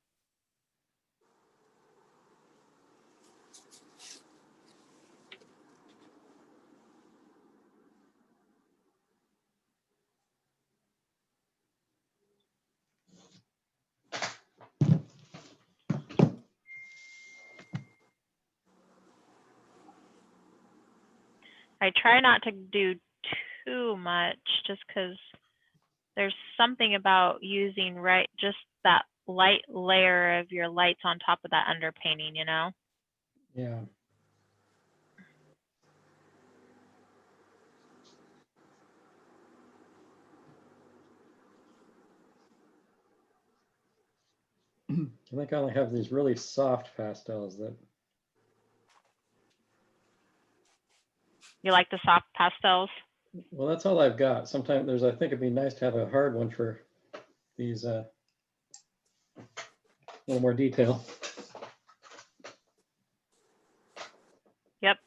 I try not to do too much just because there's something about using just that light layer of your lights on top of that underpainting, you know? Yeah. I think I only have these really soft pastels that, You like the soft pastels? well, that's all I've got. Sometimes I think it'd be nice to have a hard one for these, a little more detail. Yep.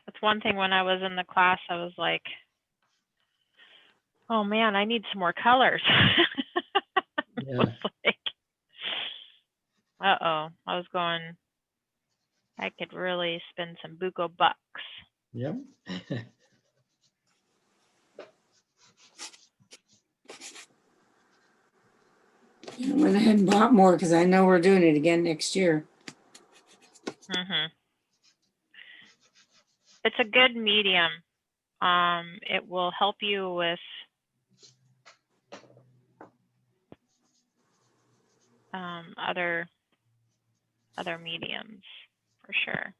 That's one thing when I was in the class, I was like, oh man, I need some more colors. Yeah. was like, uh-oh, I was going, I could really spend some buco bucks. Yep. I went ahead and bought more because I know we're doing it again next year. It's a good medium. It will help you with other mediums for sure.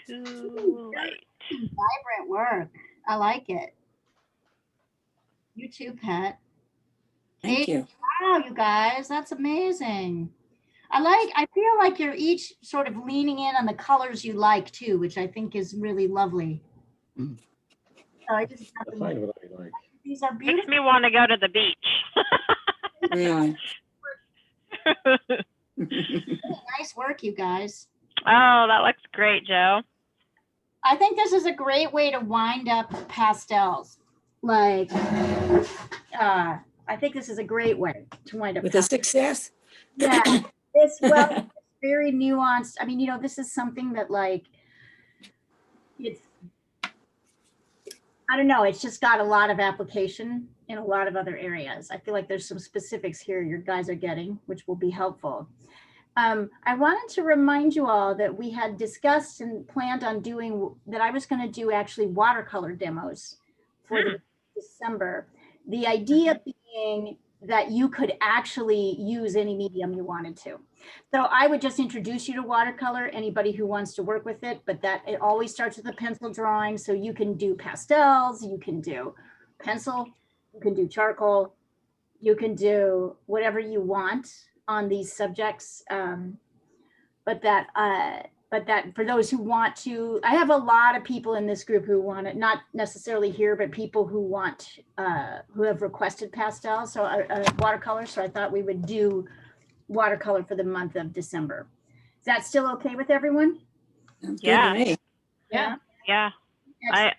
Too light. Vibrant work. I like it. You too, Pat. Thank Hey, you. wow, you guys, that's amazing. I feel like you're each sort of leaning in on the colors you like too, which I think is really lovely. Mm. So I just have I'll to- find what I like. these are Makes beautiful. me want to go to the beach. Really. Nice work, you guys. Oh, that looks great, Joe. I think this is a great way to wind up pastels. Like, I think this is a great way to wind up With a success. Yeah, it's very nuanced. I mean, this is something that it's, I don't know, it's just got a lot of application in a lot of other areas. I feel like there's some specifics here your guys are getting, which will be helpful. I wanted to remind you all that we had discussed and planned on doing, that I was going to do actually watercolor demos for the December. The idea being that you could actually use any medium you wanted to. So I would just introduce you to watercolor, anybody who wants to work with it, but that it always starts with a pencil drawing. So you can do pastels, you can do pencil, you can do charcoal, you can do whatever you want on these subjects. But that for those who want to, I have a lot of people in this group who want it, not necessarily here, but people who want, who have requested pastels, so watercolor. So I thought we would do watercolor for the month of December. Is that still okay with everyone? Sounds Yeah. good to me. Yeah. Yeah,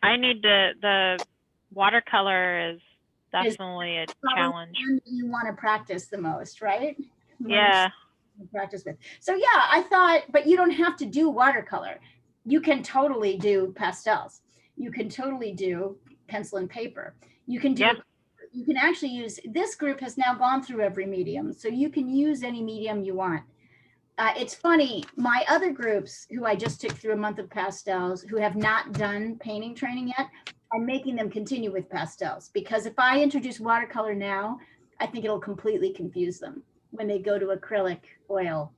I need the watercolor is definitely a challenge. You want to practice the most, right? Yeah. Practice with. So yeah, I thought, but you don't have to do watercolor. You can totally do pastels. You can totally do pencil and paper. You can do, Yeah. you can actually use, this group has now gone through every medium. So you can use any medium you want. It's funny, my other groups who I just took through a month of pastels who have not done painting training yet, I'm making them continue with pastels, because if I introduce watercolor now, I think it'll completely confuse them when they go to acrylic oil.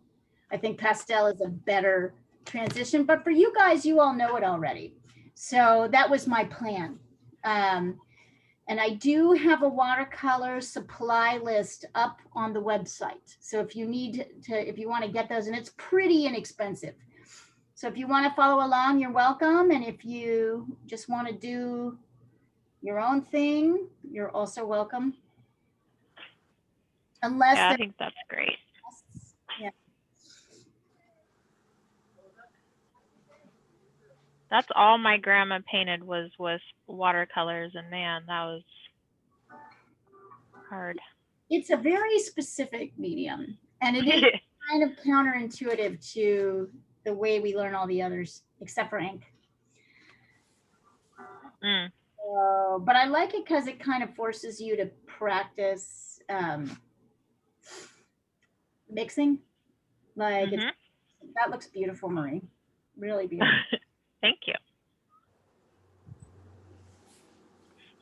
I think pastel is a better transition, but for you guys, you all know it already. So that was my plan. And I do have a watercolor supply list up on the website. So if you need to, if you want to get those, and it's pretty inexpensive. So if you want to follow along, you're welcome. And if you just want to do your own thing, you're also welcome. Unless Yeah, I there- think that's great. yeah. That's all my grandma painted was watercolors, and man, that was hard. It's a very specific medium, and it is kind of counterintuitive to the way we learn all the others, except for ink. Mm. But I like it because it kind of forces you to practice mixing. Like that looks beautiful, Marie. Really beautiful. Thank you.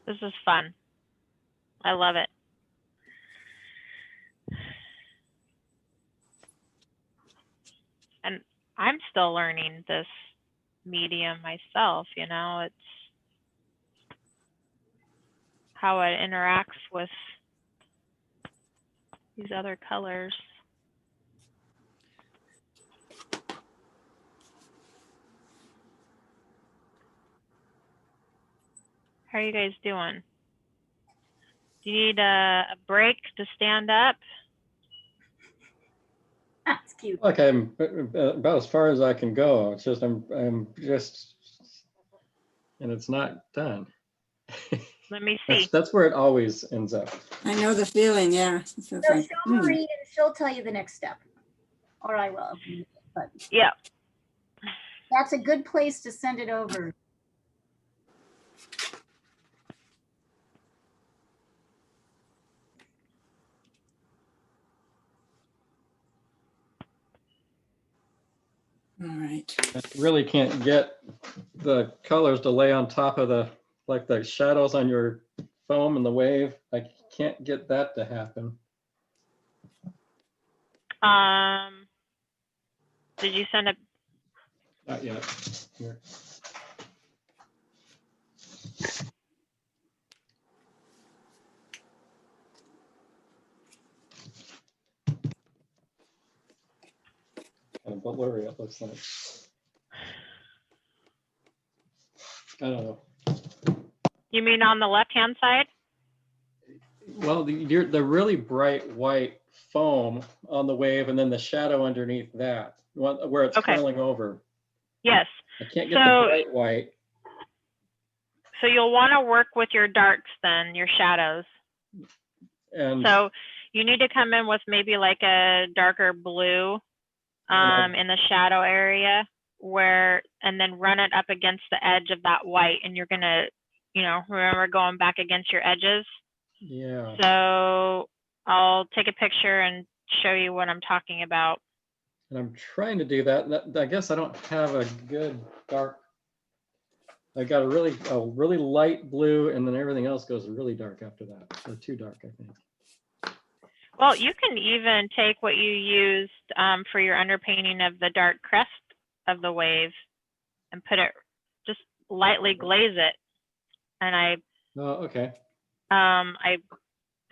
This is fun. I love it. And I'm still learning this medium myself, you know, it's how it interacts with these other colors. How are you guys doing? Do you need a break to stand up? That's cute. Look, I'm about as far as I can go. It's just I'm just, and it's not done. Let me see. That's where it always ends up. I know the feeling, yeah. So it's So like, show Marie and she'll tell you the next step. Or I will. But Yeah. that's a good place to send it over. all right. I really can't get the colors to lay on top of like the shadows on your foam and the wave. I can't get that to happen. Did you send it? Not yet. Here. Kind of blurry it looks like. I don't know. You mean on the left-hand side? Well, the really bright white foam on the wave and then the shadow underneath that, where it's Okay. curling over. Yes. I can't get the bright white. So you'll want to work with your darks then, your shadows. And so you need to come in with maybe like a darker blue in the shadow area and then run it up against the edge of that white. And you're going to, you know, remember going back against your edges. Yeah. So I'll take a picture and show you what I'm talking about. And I'm trying to do that. I guess I don't have a good dark. I got a really light blue, and then everything else goes really dark after that. So too dark, I think. Well, you can even take what you used for your underpainting of the dark crest of the wave and put it, just lightly glaze it. And I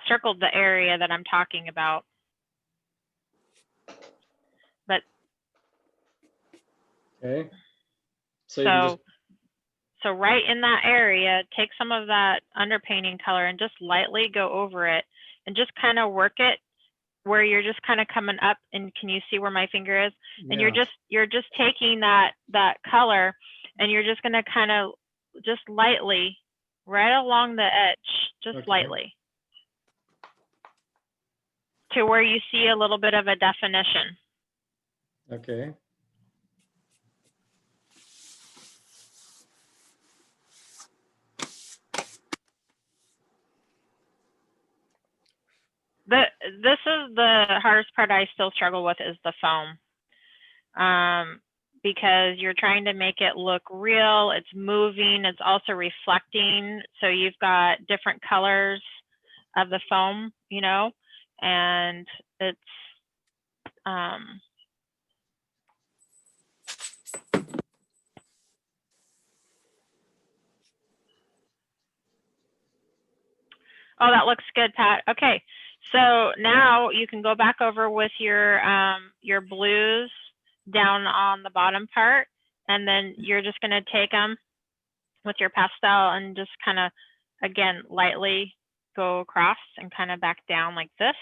circled the area that I'm talking about. But okay. So right in that area, take some of that underpainting color and just lightly go over it and just kind of work it where you're just kind of coming up. And can you see where my finger is? Yeah. And you're just taking that color and you're just going to kind of just lightly right along the edge, just lightly, to where you see a little bit of a definition. Okay. This is the hardest part I still struggle with, is the foam. Because you're trying to make it look real, it's moving, it's also reflecting. So you've got different colors of the foam, you know, and it's, oh, that looks good, Pat. Okay, so now you can go back over with your blues down on the bottom part, and then you're just going to take them with your pastel and just kind of, again, lightly go across and kind of back down like this.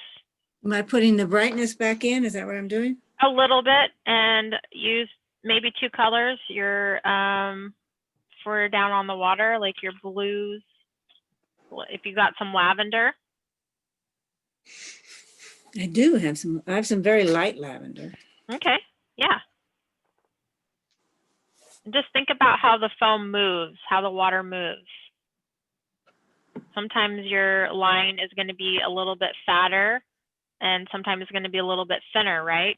Am I putting the brightness back in? Is that what I'm doing? A little bit, and use maybe two colors, your we're down on the water, like your blues, if you got some lavender. I do have some, I have some very light lavender. Okay, yeah. And just think about how the foam moves, how the water moves. Sometimes your line is going to be a little bit fatter and sometimes it's going to be a little bit thinner, right?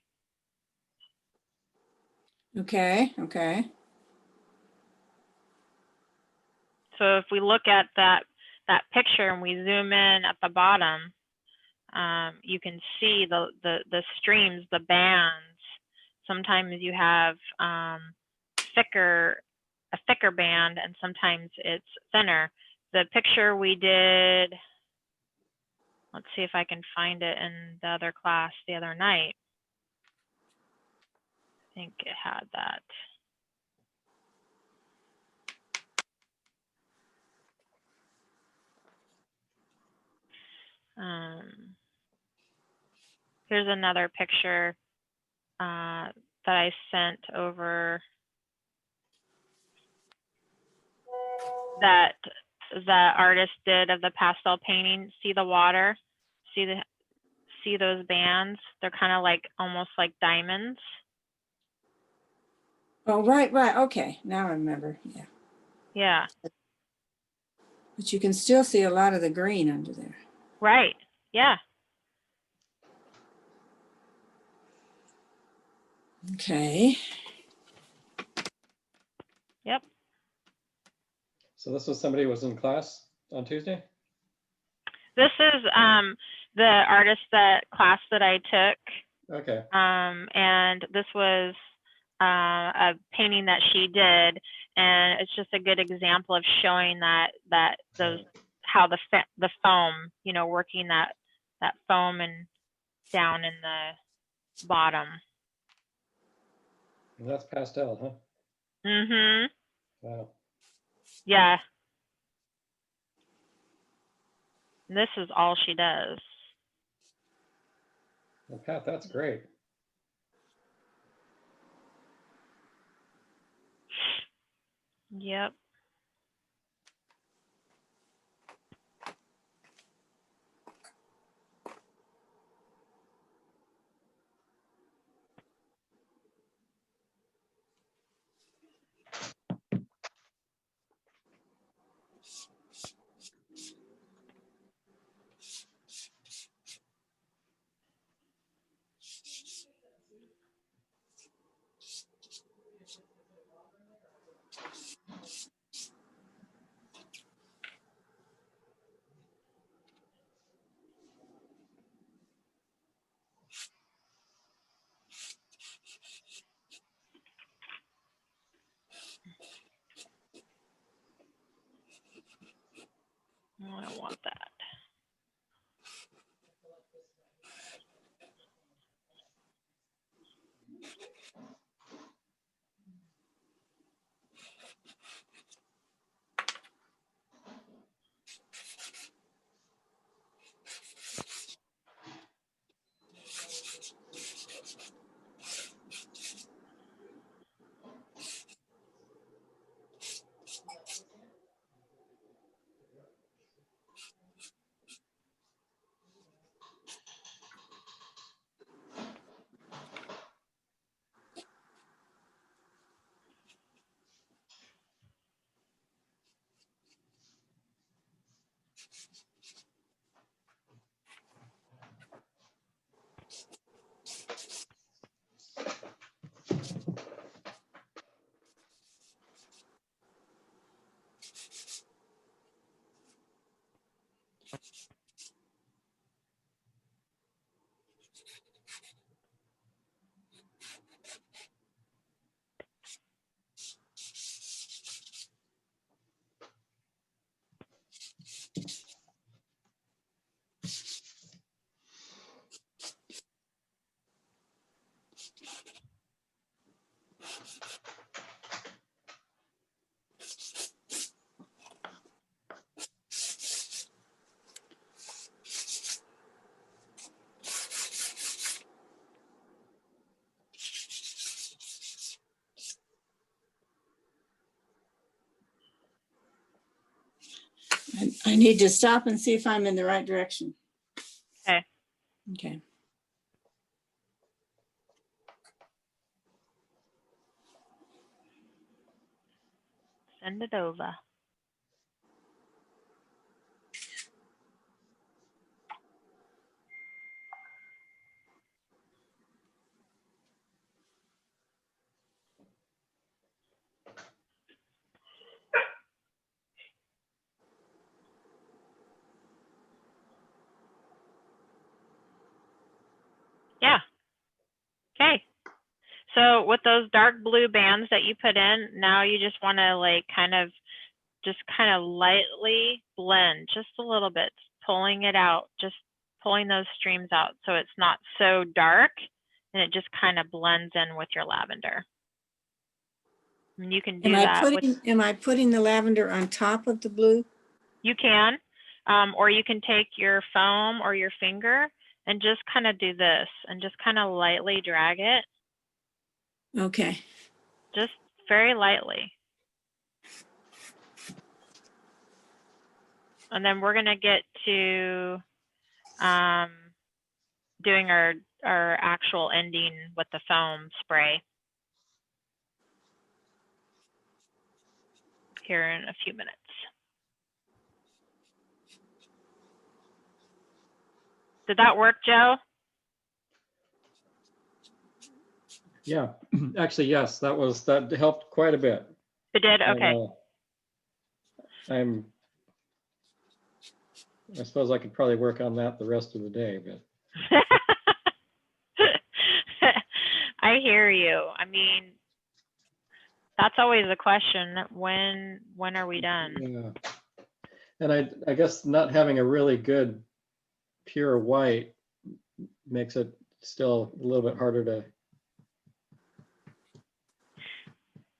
Okay, okay. So if we look at that picture and we zoom in at the bottom, you can see the streams, the bands. Sometimes you have a thicker band, and sometimes it's thinner. The picture we did, let's see if I can find it in the other class the other night. I think it had that. Here's another picture that I sent over that the artist did of the pastel painting. See the water? See those bands? They're kind of like almost like diamonds. Oh, right, right. Okay, now I remember. Yeah. Yeah, But you can still see a lot of the green under there. right. Yeah. Okay. Yep. So this was somebody who was in class on Tuesday? This is the artist class that I took. Okay. And this was a painting that she did, and it's just a good example of showing how the foam, working that foam and down in the bottom. And that's pastel, huh? Mhm. Wow. Yeah. And this is all she does. Well, Pat, that's great. Yep. I don't want that. I need to stop and see if I'm in the right direction. Okay. Okay. Send it over. Yeah. Okay. So with those dark blue bands that you put in, now you just want to like kind of lightly blend just a little bit, pulling it out, just pulling those streams out so it's not so dark and it just kind of blends in with your lavender. And you can do that with, Am I putting the lavender on top of the blue? you can, or you can take your foam or your finger and just kind of do this and just kind of lightly drag it, Okay. just very lightly. And then we're gonna get to doing our actual ending with the foam spray here in a few minutes. Did that work, Joe? Yeah, actually, yes, that helped quite a bit. It did? Okay. I suppose I could probably work on that the rest of the day, but I hear you. I mean, that's always a question. When are we done? yeah. And I guess not having a really good pure white makes it still a little bit harder to.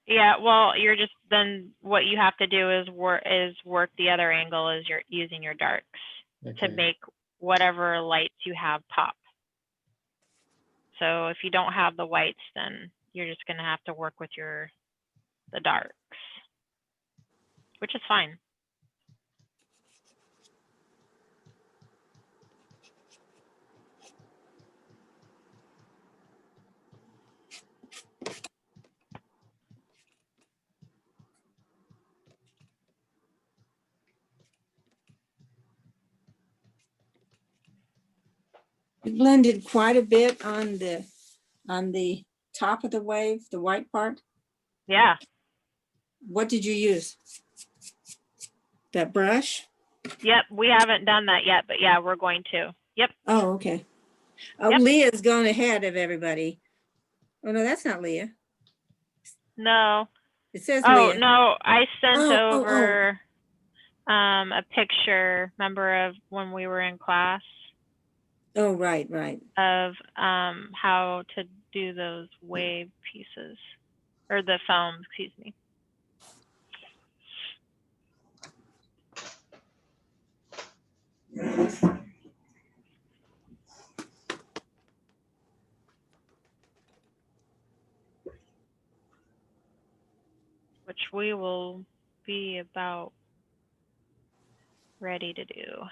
Yeah, well, you're just, then what you have to do is work the other angle as you're using your darks to Okay. make whatever lights you have pop. So if you don't have the whites, then you're just gonna have to work with the darks, which is fine. It blended quite a bit on the top of the wave, the white part. Yeah. What did you use? That brush? Yep. We haven't done that yet, but yeah, we're going to. Yep. Oh, okay. Oh, Yep. Leah's gone ahead of everybody. Oh, no, that's not Leah. No. It says Oh, Leah. no. I sent Oh. over a picture, remember, of when we were in class Oh, right. of how to do those wave pieces, or the foam, excuse me. Which we will be about ready to do.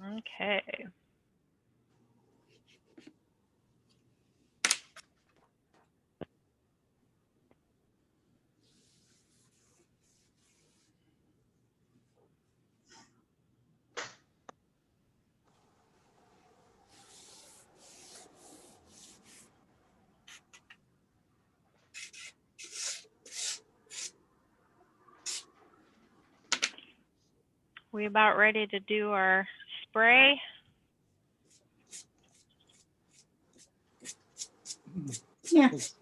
Okay. We about ready to do our spray? Yeah. It's,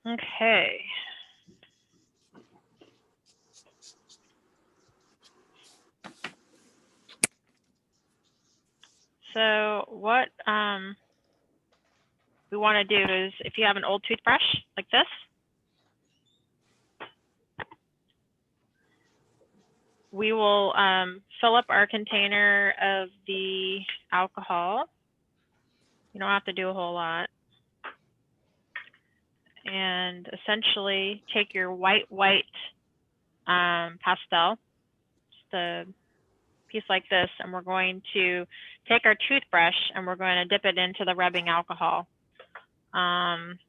Okay. So what we want to do is, if you have an old toothbrush like this, we will fill up our container of the alcohol. You don't have to do a whole lot. And essentially take your white pastel, just a piece like this, and we're going to take our toothbrush and we're going to dip it into the rubbing alcohol. And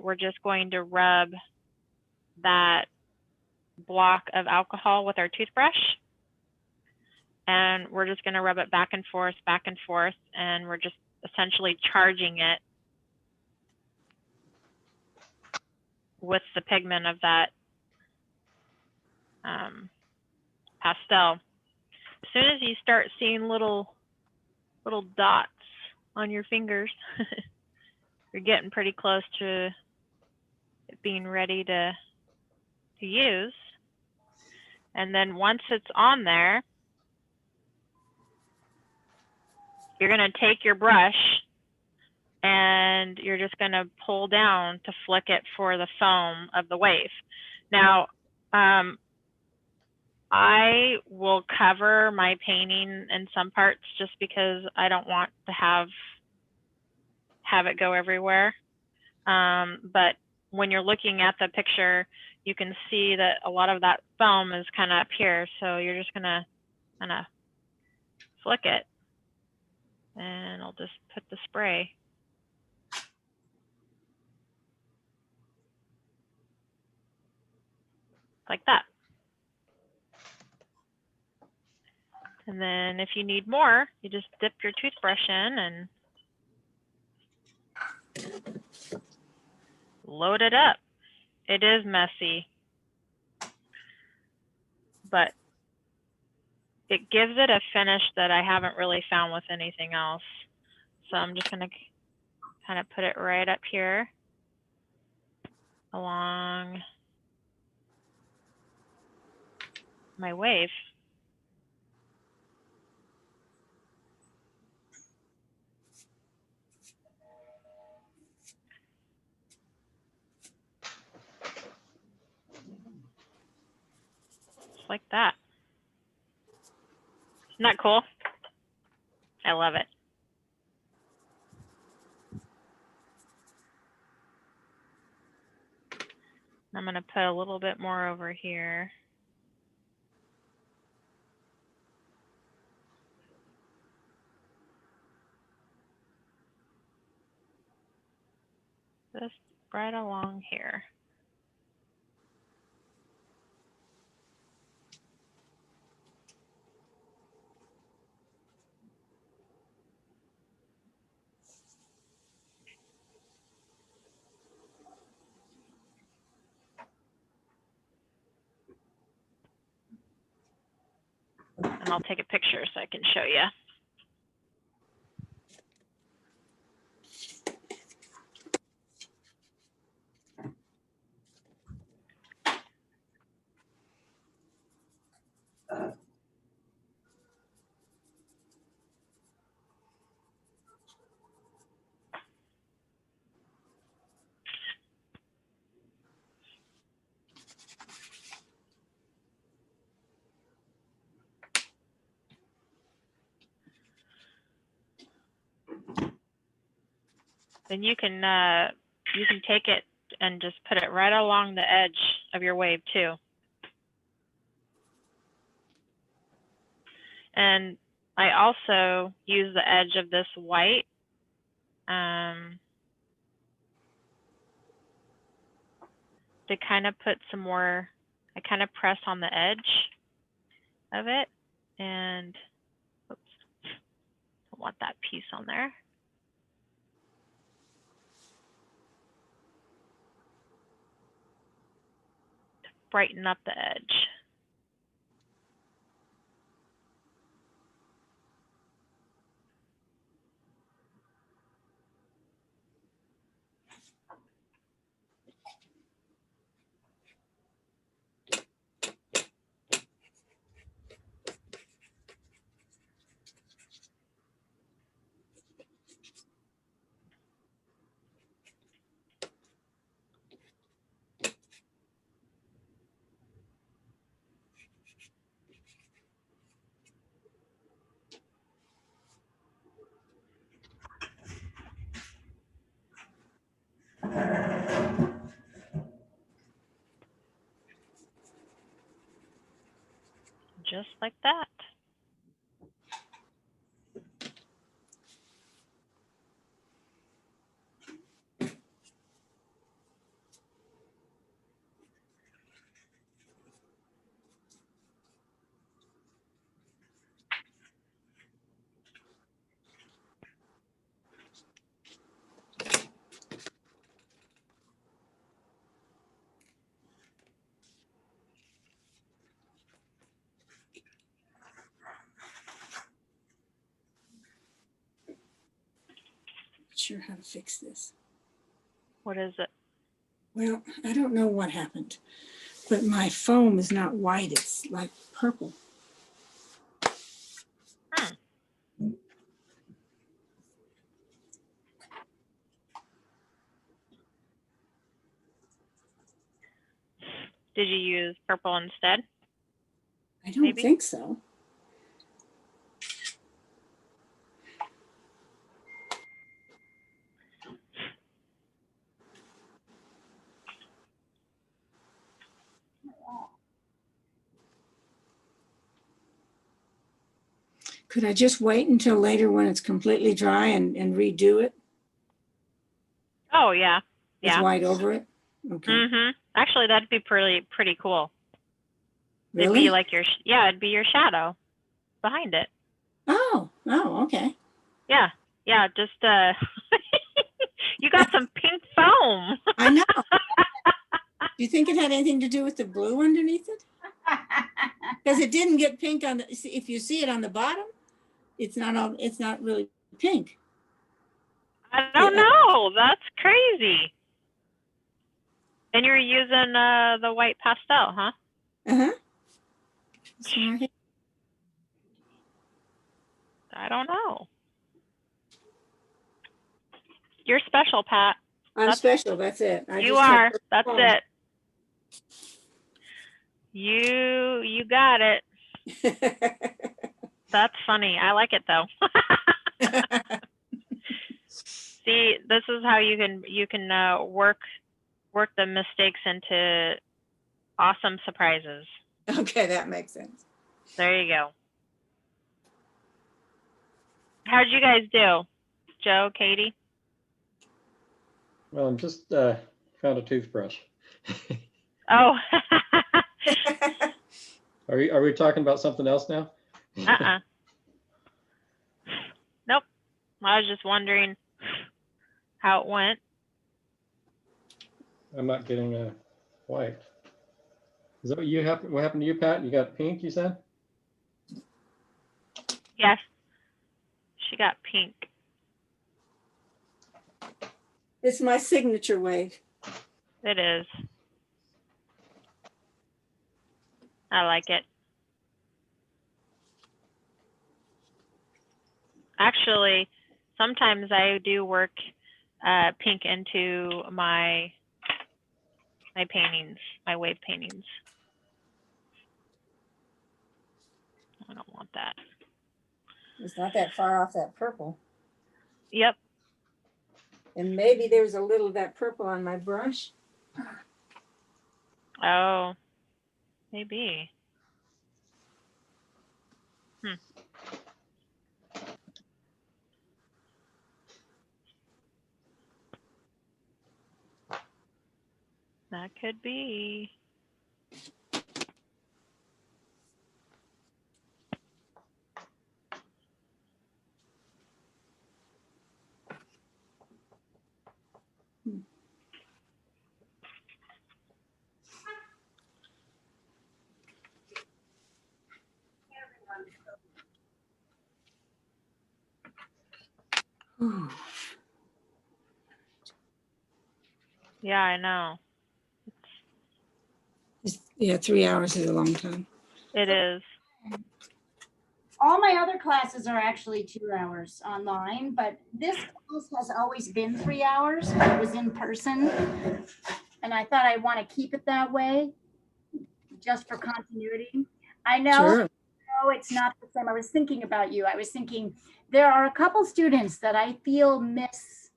we're just going to rub that block of alcohol with our toothbrush. And we're just going to rub it back and forth, and we're just essentially charging it with the pigment of that pastel. As soon as you start seeing little dots on your fingers, you're getting pretty close to it being ready to use. And then once it's on there, you're going to take your brush and you're just going to pull down to flick it for the foam of the wave. Now, I will cover my painting in some parts just because I don't want to have it go everywhere. But when you're looking at the picture, you can see that a lot of that foam is kind of up here. So you're just going to kind of flick it, and I'll just put the spray. Like that. And then if you need more, you just dip your toothbrush in and load it up. It is messy, but it gives it a finish that I haven't really found with anything else. So I'm just going to kind of put it right up here along my wave. Just like that. Isn't that cool? I love it. I'm going to put a little bit more over here. Just right along here. And I'll take a picture so I can show you. then you can take it and just put it right along the edge of your wave too. And I also use the edge of this white to kind of put some more, I kind of press on the edge of it, and oops, don't want that piece on there. To brighten up the edge. Just like that. Not sure how to fix this. What is it? Well, I don't know what happened, but my foam is not white. It's like purple. Did you use purple instead? I don't Maybe. think so. Could I just wait until later when it's completely dry and redo it Oh yeah, with yeah. white over it? Okay. Mhm. Actually, that'd be pretty cool. It'd Really? be like your yeah, it'd be your shadow behind it. Oh, okay. Yeah, yeah. Just you got some pink foam. I know. Do you think it had anything to do with the blue underneath it? Because it didn't get pink on the, if you see it on the bottom, it's not really pink. I don't know. That's crazy. And you're using the white pastel, huh? Uh-huh. This one right here. I don't know. You're special, Pat. I'm special, that's it. You are. That's it. You got it. That's funny. I like it though. See, this is how you can work the mistakes into awesome surprises. Okay, that makes sense. There you go. How'd you guys do, Joe, Katie? Well, I'm just found a toothbrush. Oh. Are we talking about something else now? Nope. I was just wondering how it went. I'm not getting a white. Is that what happened to you, Pat? You got pink, you said? Yes. She got pink. It's my signature wave. It is. I like it. Actually, sometimes I do work pink into my paintings, my wave paintings. I don't want that. It's not that far off that purple. Yep. And maybe there's a little of that purple on my brush. Oh, maybe. That could be. Yeah, I know. Yeah, 3 hours is a long time. It is. All my other classes are actually 2 hours online, but this class has always been 3 hours. It was in person. And I thought I'd want to keep it that way just for continuity. I know, Sure. no, it's not the same. I was thinking about you. I was thinking there are a couple students that I feel miss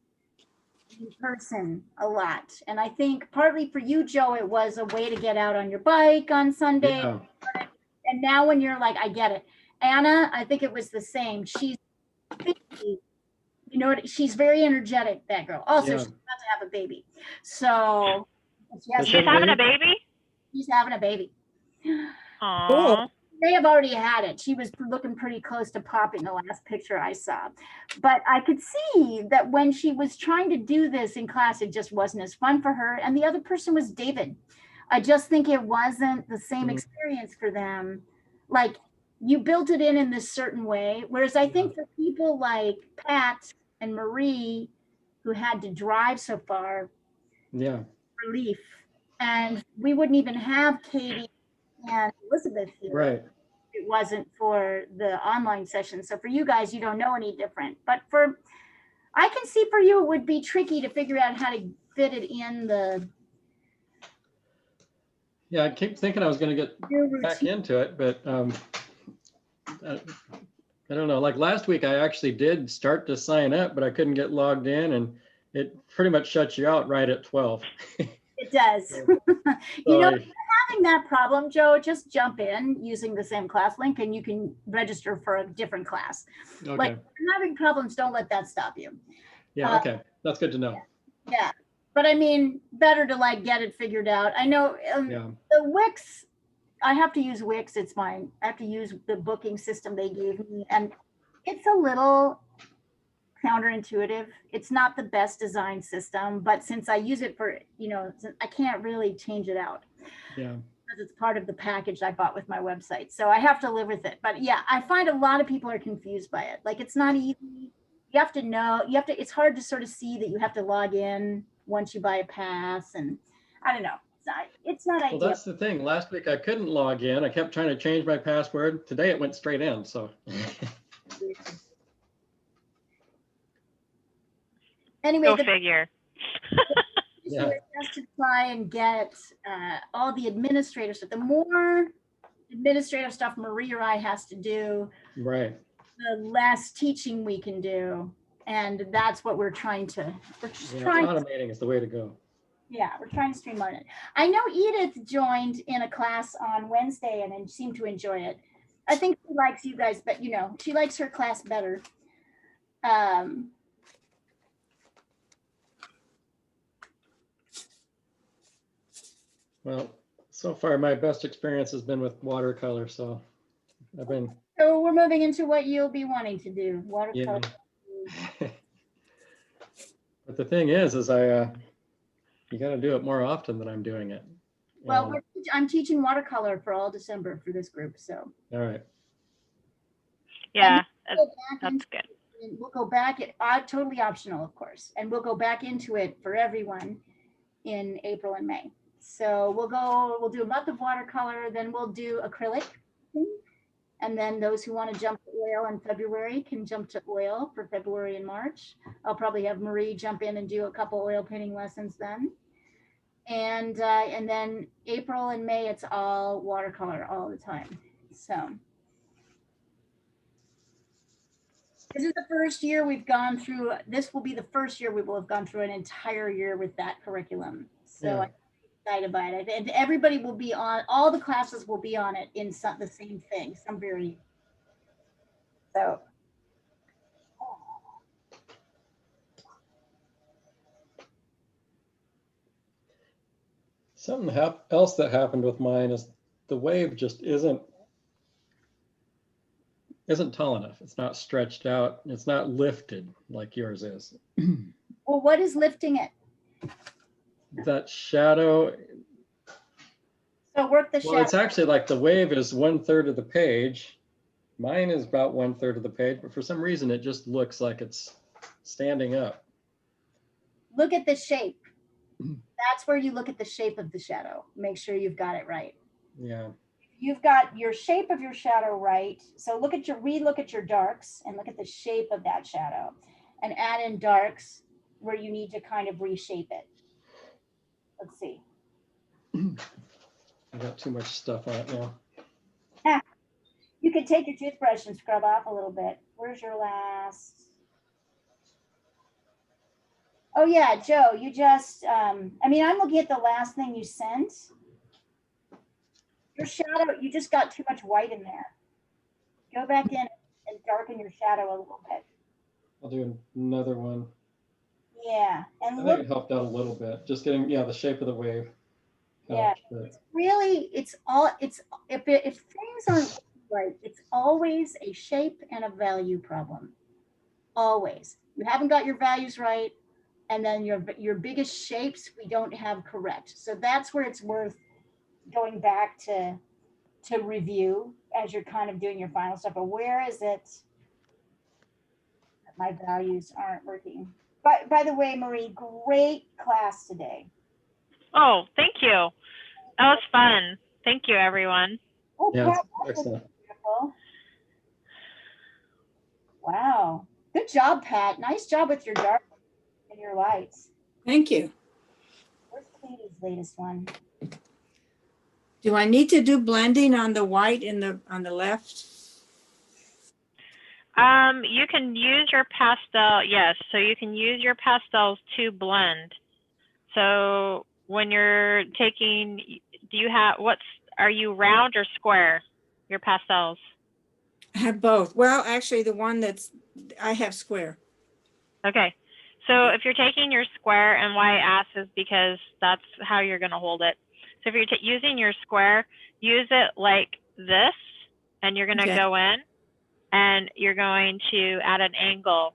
in person a lot. And I think partly for you, Joe, it was a way to get out on your bike on Sunday. Yeah, And now when you're like, I get it. Anna, I think it was the same. She's 50. You know what? She's very energetic, that girl. Also, Yeah. she's about to have a baby. So she has, Does she She's have a having a baby? baby? she's having a baby. Aw. They have already had it. She was looking pretty close to popping the last picture I saw. But I could see that when she was trying to do this in class, it just wasn't as fun for her. And the other person was David. I just think it wasn't the same Mhm. experience for them. Like you built it in this certain way. Whereas I think for people like Pat and Marie, who had to drive so far, Yeah, relief. And we wouldn't even have Katie and Elizabeth here. right. It wasn't for the online session. So for you guys, you don't know any different. But for, I can see for you, it would be tricky to figure out how to fit it in the Yeah, I keep thinking I was going to get new back routine. into it, but I, I don't know. Like last week, I actually did start to sign up, but I couldn't get logged in, and it pretty much shuts you out right at 12. It does. So You know, I- if you're having that problem, Joe, just jump in using the same class link and you can register for a different class. Like okay. if you're having problems, don't let that stop you. Yeah, okay. That's good to know. Yeah. But I mean, better to like get it figured out. I know Yeah, the Wix, I have to use Wix. It's mine. I have to use the booking system they gave me. And it's a little counterintuitive. It's not the best design system, but since I use it for, you know, I can't really change it out yeah. because it's part of the package I bought with my website. So I have to live with it. But yeah, I find a lot of people are confused by it. Like it's not easy. You have to know, it's hard to sort of see that you have to log in once you buy a pass. And I don't know. It's not Well, ideal. that's the thing. Last week, I couldn't log in. I kept trying to change my password. Today, it went straight in, so. Anyway, Go the figure. Yeah. just to try and get all the administrative stuff. The more administrative stuff Marie or I has to do, Right. the less teaching we can do. And that's what we're trying to, we're just Yeah, trying, automating is the way to go. yeah, we're trying to streamline it. I know Edith joined in a class on Wednesday and seemed to enjoy it. I think she likes you guys, but you know, she likes her class better. Well, so far, my best experience has been with watercolor, so I've been, So we're moving into what you'll be wanting to do, watercolor. yeah. But the thing is you got to do it more often than I'm doing it. Well, And- I'm teaching watercolor for all December for this group, so. all right. Yeah, Go back that's into good. it. We'll go back, totally optional, of course, and we'll go back into it for everyone in April and May. So we'll do a month of watercolor, then we'll do acrylic. And then those who want to jump to oil in February can jump to oil for February and March. I'll probably have Marie jump in and do a couple oil painting lessons then. And then April and May, it's all watercolor all the time. So. This is the first year we've gone through, this will be the first year we will have gone through an entire year with that curriculum. So Yeah. I'm excited by it. And everybody will be on, all the classes will be on it in some, the same thing, some very, so. Something else that happened with mine is the wave just isn't tall enough. It's not stretched out. It's not lifted like yours is. Well, what is lifting it? That shadow, So work the well, it's shadow. actually like the wave is 1/3 of the page. Mine is about 1/3 of the page, but for some reason it just looks like it's standing up. Look at the shape. That's where you look at the shape of the shadow. Make sure you've got it right. Yeah. You've got your shape of your shadow right. So look at your, relook at your darks and look at the shape of that shadow and add in darks where you need to kind of reshape it. Let's see. I got too much stuff on it now. You could take your toothbrush and scrub off a little bit. Where's your last? Oh yeah, Joe, you just, I mean, I'm looking at the last thing you sent. Your shadow, you just got too much white in there. Go back in and darken your shadow a little bit. I'll do another one. Yeah, I and think look, it helped out a little bit. Just getting, yeah, the shape of the wave yeah, helped. But it's really, it's all, it's, if things aren't right, it's always a shape and a value problem. Always. You haven't got your values right, and then your biggest shapes we don't have correct. So that's where it's worth going back to review as you're kind of doing your final stuff. But where is it that my values aren't working? By the way, Marie, great class today. Oh, thank you. That was fun. Thank you, everyone. Oh, yeah, Pat, it's that was excellent. beautiful. Wow. Good job, Pat. Nice job with your dark and your lights. Thank you. Where's Katie's latest one? Do I need to do blending on the white on the left? You can use your pastel. Yes, so you can use your pastels to blend. So when you're taking, do you have, are you round or square, your pastels? I have both. Well, actually the one I have square. Okay. So if you're taking your square, and why I ask is because that's how you're going to hold it. So if you're using your square, use it like this, and you're going to Okay. go in and you're going to add an angle,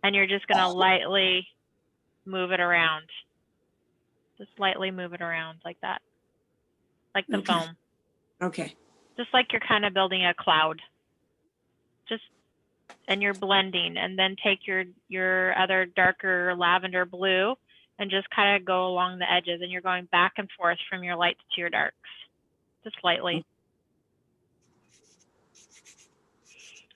and you're just going to lightly move it around. Just lightly move it around like that, like the Okay. foam. Okay. Just like you're kind of building a cloud. And you're blending, and then take your other darker lavender blue and just kind of go along the edges, and you're going back and forth from your lights to your darks, just lightly.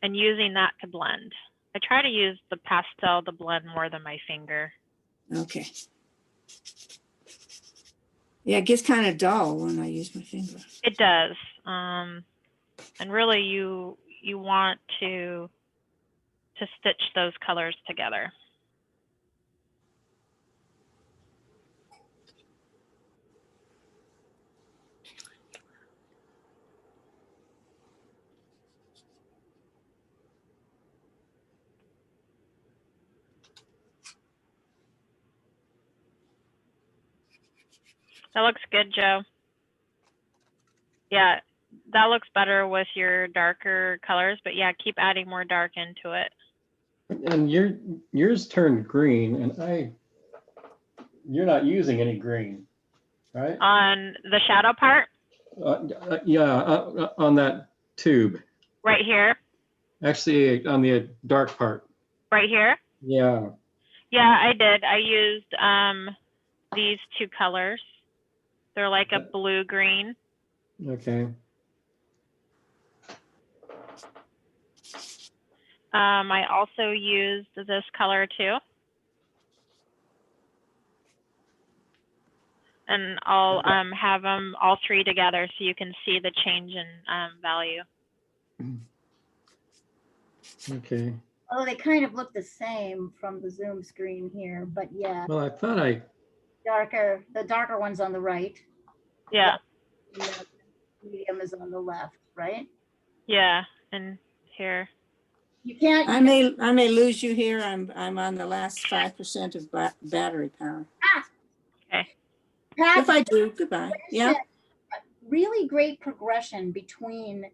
And using that to blend. I try to use the pastel to blend more than my finger. Okay. Yeah, it gets kind of dull when I use my finger. It does. And really you want to stitch those colors together. That looks good, Joe. Yeah, that looks better with your darker colors, but yeah, keep adding more dark into it. And yours turned green, and you're not using any green, right? On the shadow part? Yeah, on that tube. Right here? Actually, on the dark part. Right here? Yeah. Yeah, I did. I used these two colors. They're like a blue-green. Okay. I also used this color too. And I'll have them all three together so you can see the change in value. Okay. Although they kind of look the same from the Zoom screen here, but yeah, Well, I thought I, the darker one's on the right. Yeah, And the medium is on the left, right? yeah, and here. You can't. I may lose you here. I'm on the last 5% of battery power. Pat, If I do, goodbye. Yeah. really great progression between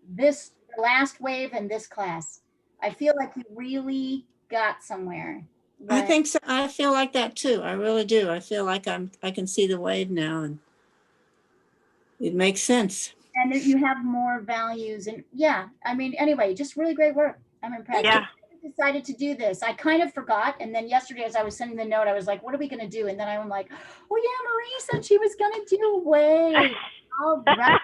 this last wave and this class. I feel like you really got somewhere. I Like, think so. I feel like that too. I really do. I feel like I can see the wave now and it makes sense. and that you have more values. And yeah, I mean, anyway, just really great work. I'm impressed. Yeah. I decided to do this. I kind of forgot. And then yesterday, as I was sending the note, I was like, what are we going to do? And then I'm like, oh yeah, Marie said she was going to do wave. All right.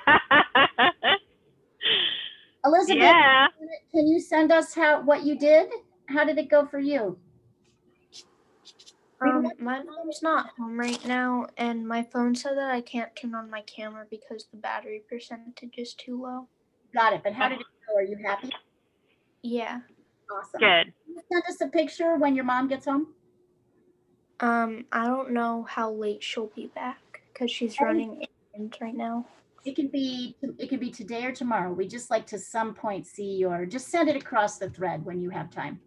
Elizabeth, Yeah. can you send us what you did? How did it go for you? My mom's not home right now, and my phone said that I can't turn on my camera because the battery percentage is too low. Got it. But how did it go? Are you happy? Yeah. Awesome. Good. Can you send us a picture when your mom gets home? I don't know how late she'll be back because she's running errands right now. It can be today or tomorrow. We just like to some point see your, just send it across the thread when you have time.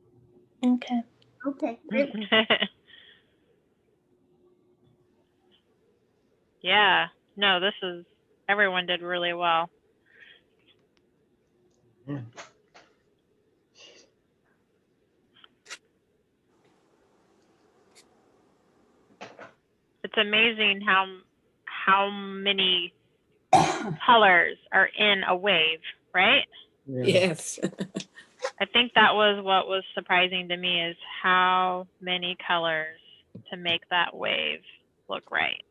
Okay. Okay, great. Yeah. No, everyone did really well. yeah. It's amazing how many colors are in a wave, right? Yes. I think that was what was surprising to me is how many colors to make that wave look right.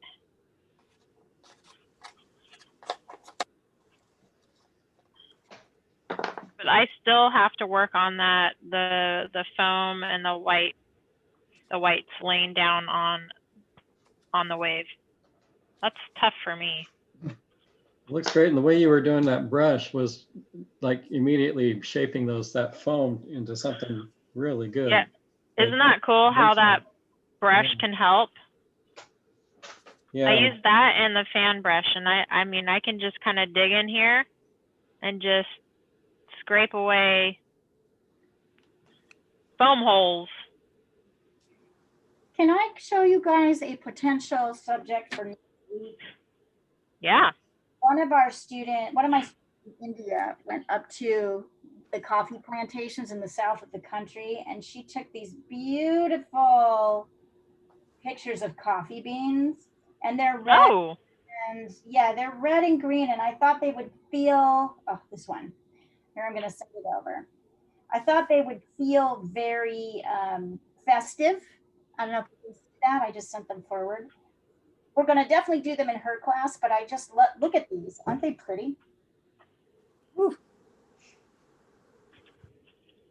But I still have to work on that, the foam and the whites laying down on the wave. That's tough for me. Looks great. And the way you were doing that brush was like immediately shaping that foam into something really good. Yeah. Isn't that cool how that brush Yeah. can help? Yeah. I use that and the fan brush, and I mean, I can just kind of dig in here and just scrape away foam holes. Can I show you guys a potential subject for next week? Yeah. One of my students in India went up to the coffee plantations in the south of the country, and she took these beautiful pictures of coffee beans, and they're red. Oh. And yeah, they're red and green, and I thought they would feel, this one. Here, I'm going to send it over. I thought they would feel very festive. I don't know if you can see that. I just sent them forward. We're going to definitely do them in her class, but I just look at these. Aren't they pretty? Whew.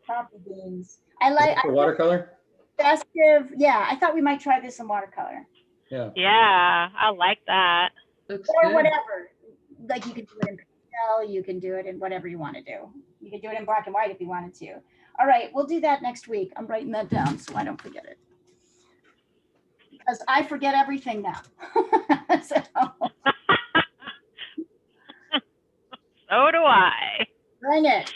Coffee beans. I like The watercolor? festive. Yeah, I thought we might try this in watercolor. Yeah. Yeah, I like that. Looks Or good. whatever. Like you can do it in pastel, you can do it in whatever you want to do. You can do it in black and white if you wanted to. All right, we'll do that next week. I'm writing that down so I don't forget it. Because I forget everything now. So, So do I. bring it.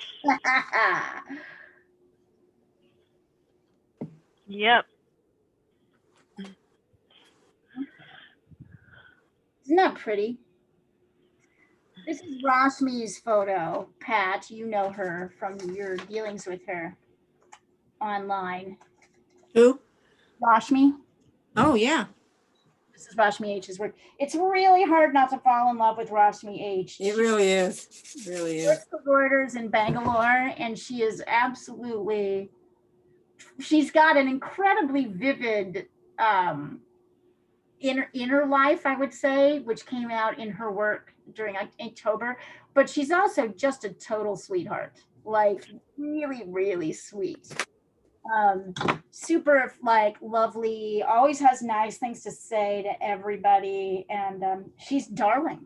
Yep. Isn't that pretty? This is Rashmi's photo. Pat, you know her from your dealings with her online. Who? Rashmi. Oh, yeah. This is Rashmi H's work. It's really hard not to fall in love with Rashmi H. It really is. It really She is. works for Reuters in Bangalore, and she is absolutely, she's got an incredibly vivid inner life, I would say, which came out in her work during October, but she's also just a total sweetheart, like really, really sweet. Super like lovely, always has nice things to say to everybody, and she's darling.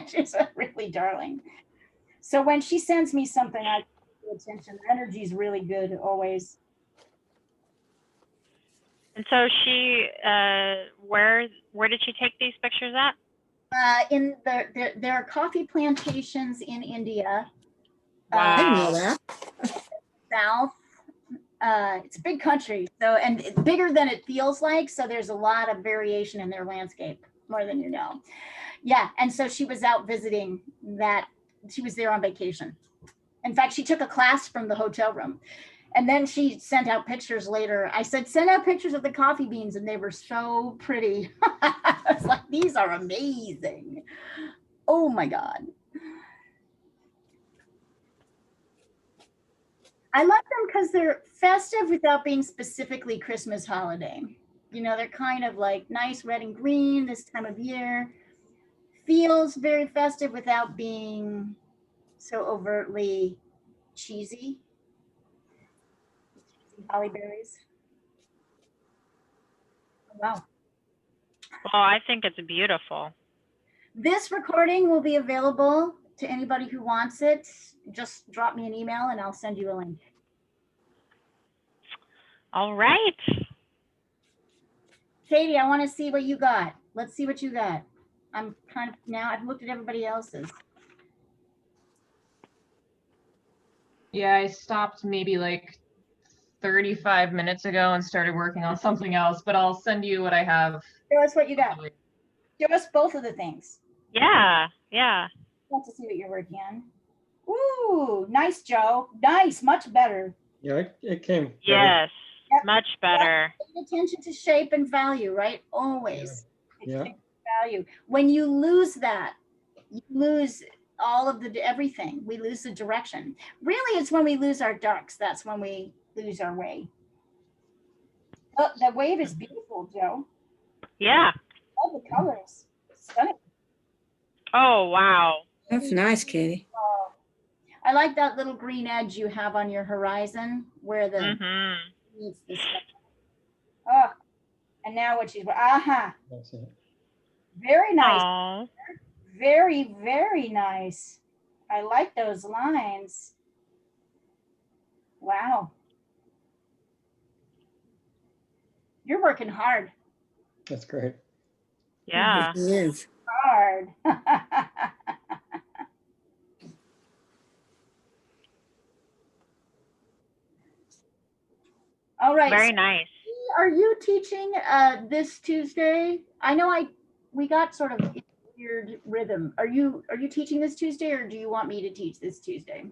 She's a really darling. So when she sends me something, I pay attention. The energy's really good always. And so she, where did she take these pictures at? In there are coffee plantations in India. I didn't know Wow. that. South. It's a big country, so, and it's bigger than it feels like. So there's a lot of variation in their landscape, more than you know. Yeah, and so she was out visiting that. She was there on vacation. In fact, she took a class from the hotel room. And then she sent out pictures later. I said, send out pictures of the coffee beans, and they were so pretty. I was like, these are amazing. Oh my God. I like them because they're festive without being specifically Christmas holiday. You know, they're kind of like nice red and green this time of year. Feels very festive without being so overtly cheesy. Holly berries. Wow. Well, I think it's beautiful. This recording will be available to anybody who wants it. Just drop me an email and I'll send you a link. All right. Katie, I want to see what you got. Let's see what you got. I'm kind of, now I've looked at everybody else's. Yeah, I stopped maybe like 35 minutes ago and started working on something else, but I'll send you what I have. Show us what you got. Show us both of the things. Yeah. Yeah. I want to see what you're working on. Ooh, nice, Joe. Nice, much better. Yeah, it came. better. Yes. Yep. Much better. Pay attention to shape and value, right? Always. Yeah. Shape and value. When you lose that, you lose all of the everything. We lose the direction. Really, it's when we lose our darks. That's when we lose our way. Oh, the wave is beautiful, Joe. Yeah. All the colors. Stunning. Oh, wow. That's nice, Katie. Oh, I like that little green edge you have on your horizon where the Mm-hmm. meets the sky. Oh, and now what she's, aha, That's it. very nice. Oh. Very, very nice. I like those lines. Wow. You're working hard. That's great. Yeah. It is. Hard. All right. Very so nice. are you teaching this Tuesday? I know we got sort of weird rhythm. Are you teaching this Tuesday, or do you want me to teach this Tuesday?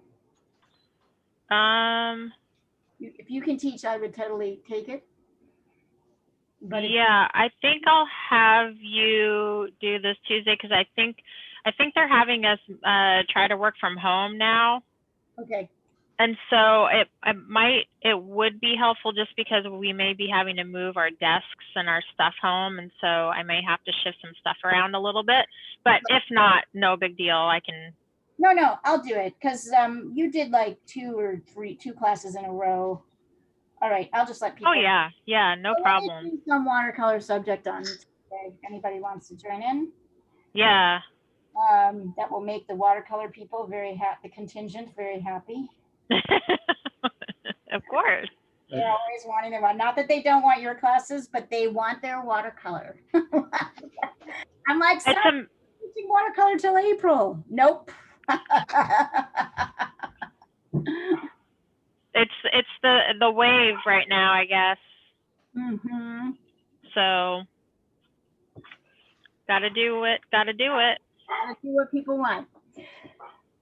If you can teach, I would totally take it. But Yeah, I think I'll have you do this Tuesday because I think they're having us try to work from home now. okay. And so it would be helpful just because we may be having to move our desks and our stuff home. And so I may have to shift some stuff around a little bit, but if not, no big deal. I can. No, I'll do it because you did like two classes in a row. All right, I'll just let people. Oh yeah, no problem. Do some watercolor subject on Tuesday. If anybody wants to join in. Yeah. That will make the watercolor people very happy, the contingent very happy. Of course. They're always wanting their one. Not that they don't want your classes, but they want their watercolor. I'm like, stop teaching watercolor till April. Nope. It's the wave right now, I guess. Mm-hmm. So gotta do it. Gotta do what people want.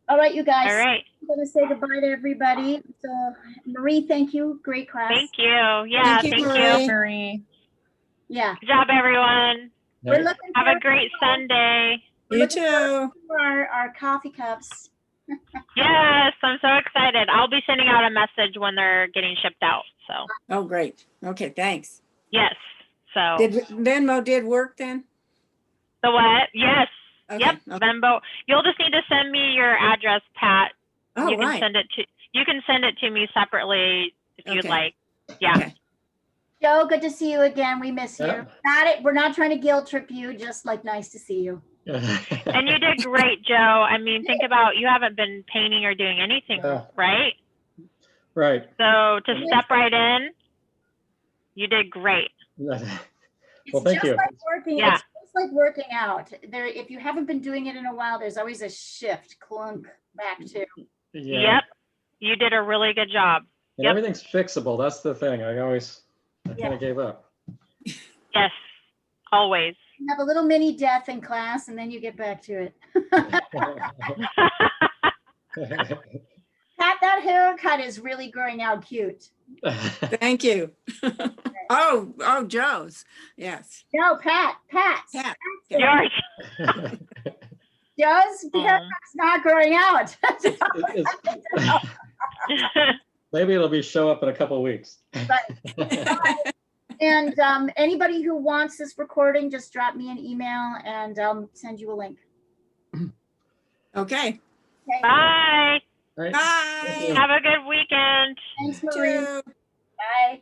All right, you guys. All right. I'm gonna say goodbye to everybody. So Marie, thank you. Great class. Thank you. Yeah, Thank you, thank Marie. you. Marie. Yeah. Good job, everyone. We're Yeah. looking Have a forward great Sunday. You too. to our coffee cups. Yes, I'm so excited. I'll be sending out a message when they're getting shipped out. So Oh, great. Okay, thanks. yes. So Did Venmo did work then? the what? Yes. Okay, Yep. okay. Venmo. You'll just need to send me your address, Pat. Oh, you can right. send it to me separately if you'd Okay. like. Yeah. Okay. Joe, good to see you again. We miss you. Yeah. We're not trying to guilt trip you. Just like nice to see you. And you did great, Joe. I mean, think about, you haven't been painting or doing anything, Yeah. right? Right. So to step right in, you did great. It's Well, thank just you. like working, Yeah. it's just like working out. There, if you haven't been doing it in a while, there's always a shift, clunk back to. Yeah. Yep. You did a really good job. And Yep. everything's fixable. That's the thing. I Yeah. kind of gave up. Yes. Always. You have a little mini death in class and then you get back to it. Pat, that haircut is really growing out cute. Thank you. Oh, Joe's. Yes. No, Pat's. Pat. Yours. Joe's haircut's not growing out. Maybe it'll be show up in a couple of weeks. And anybody who wants this recording, just drop me an email and I'll send you a link. Okay. Bye. All right. Bye. Have a good weekend. Thanks, Marie. You too. Bye.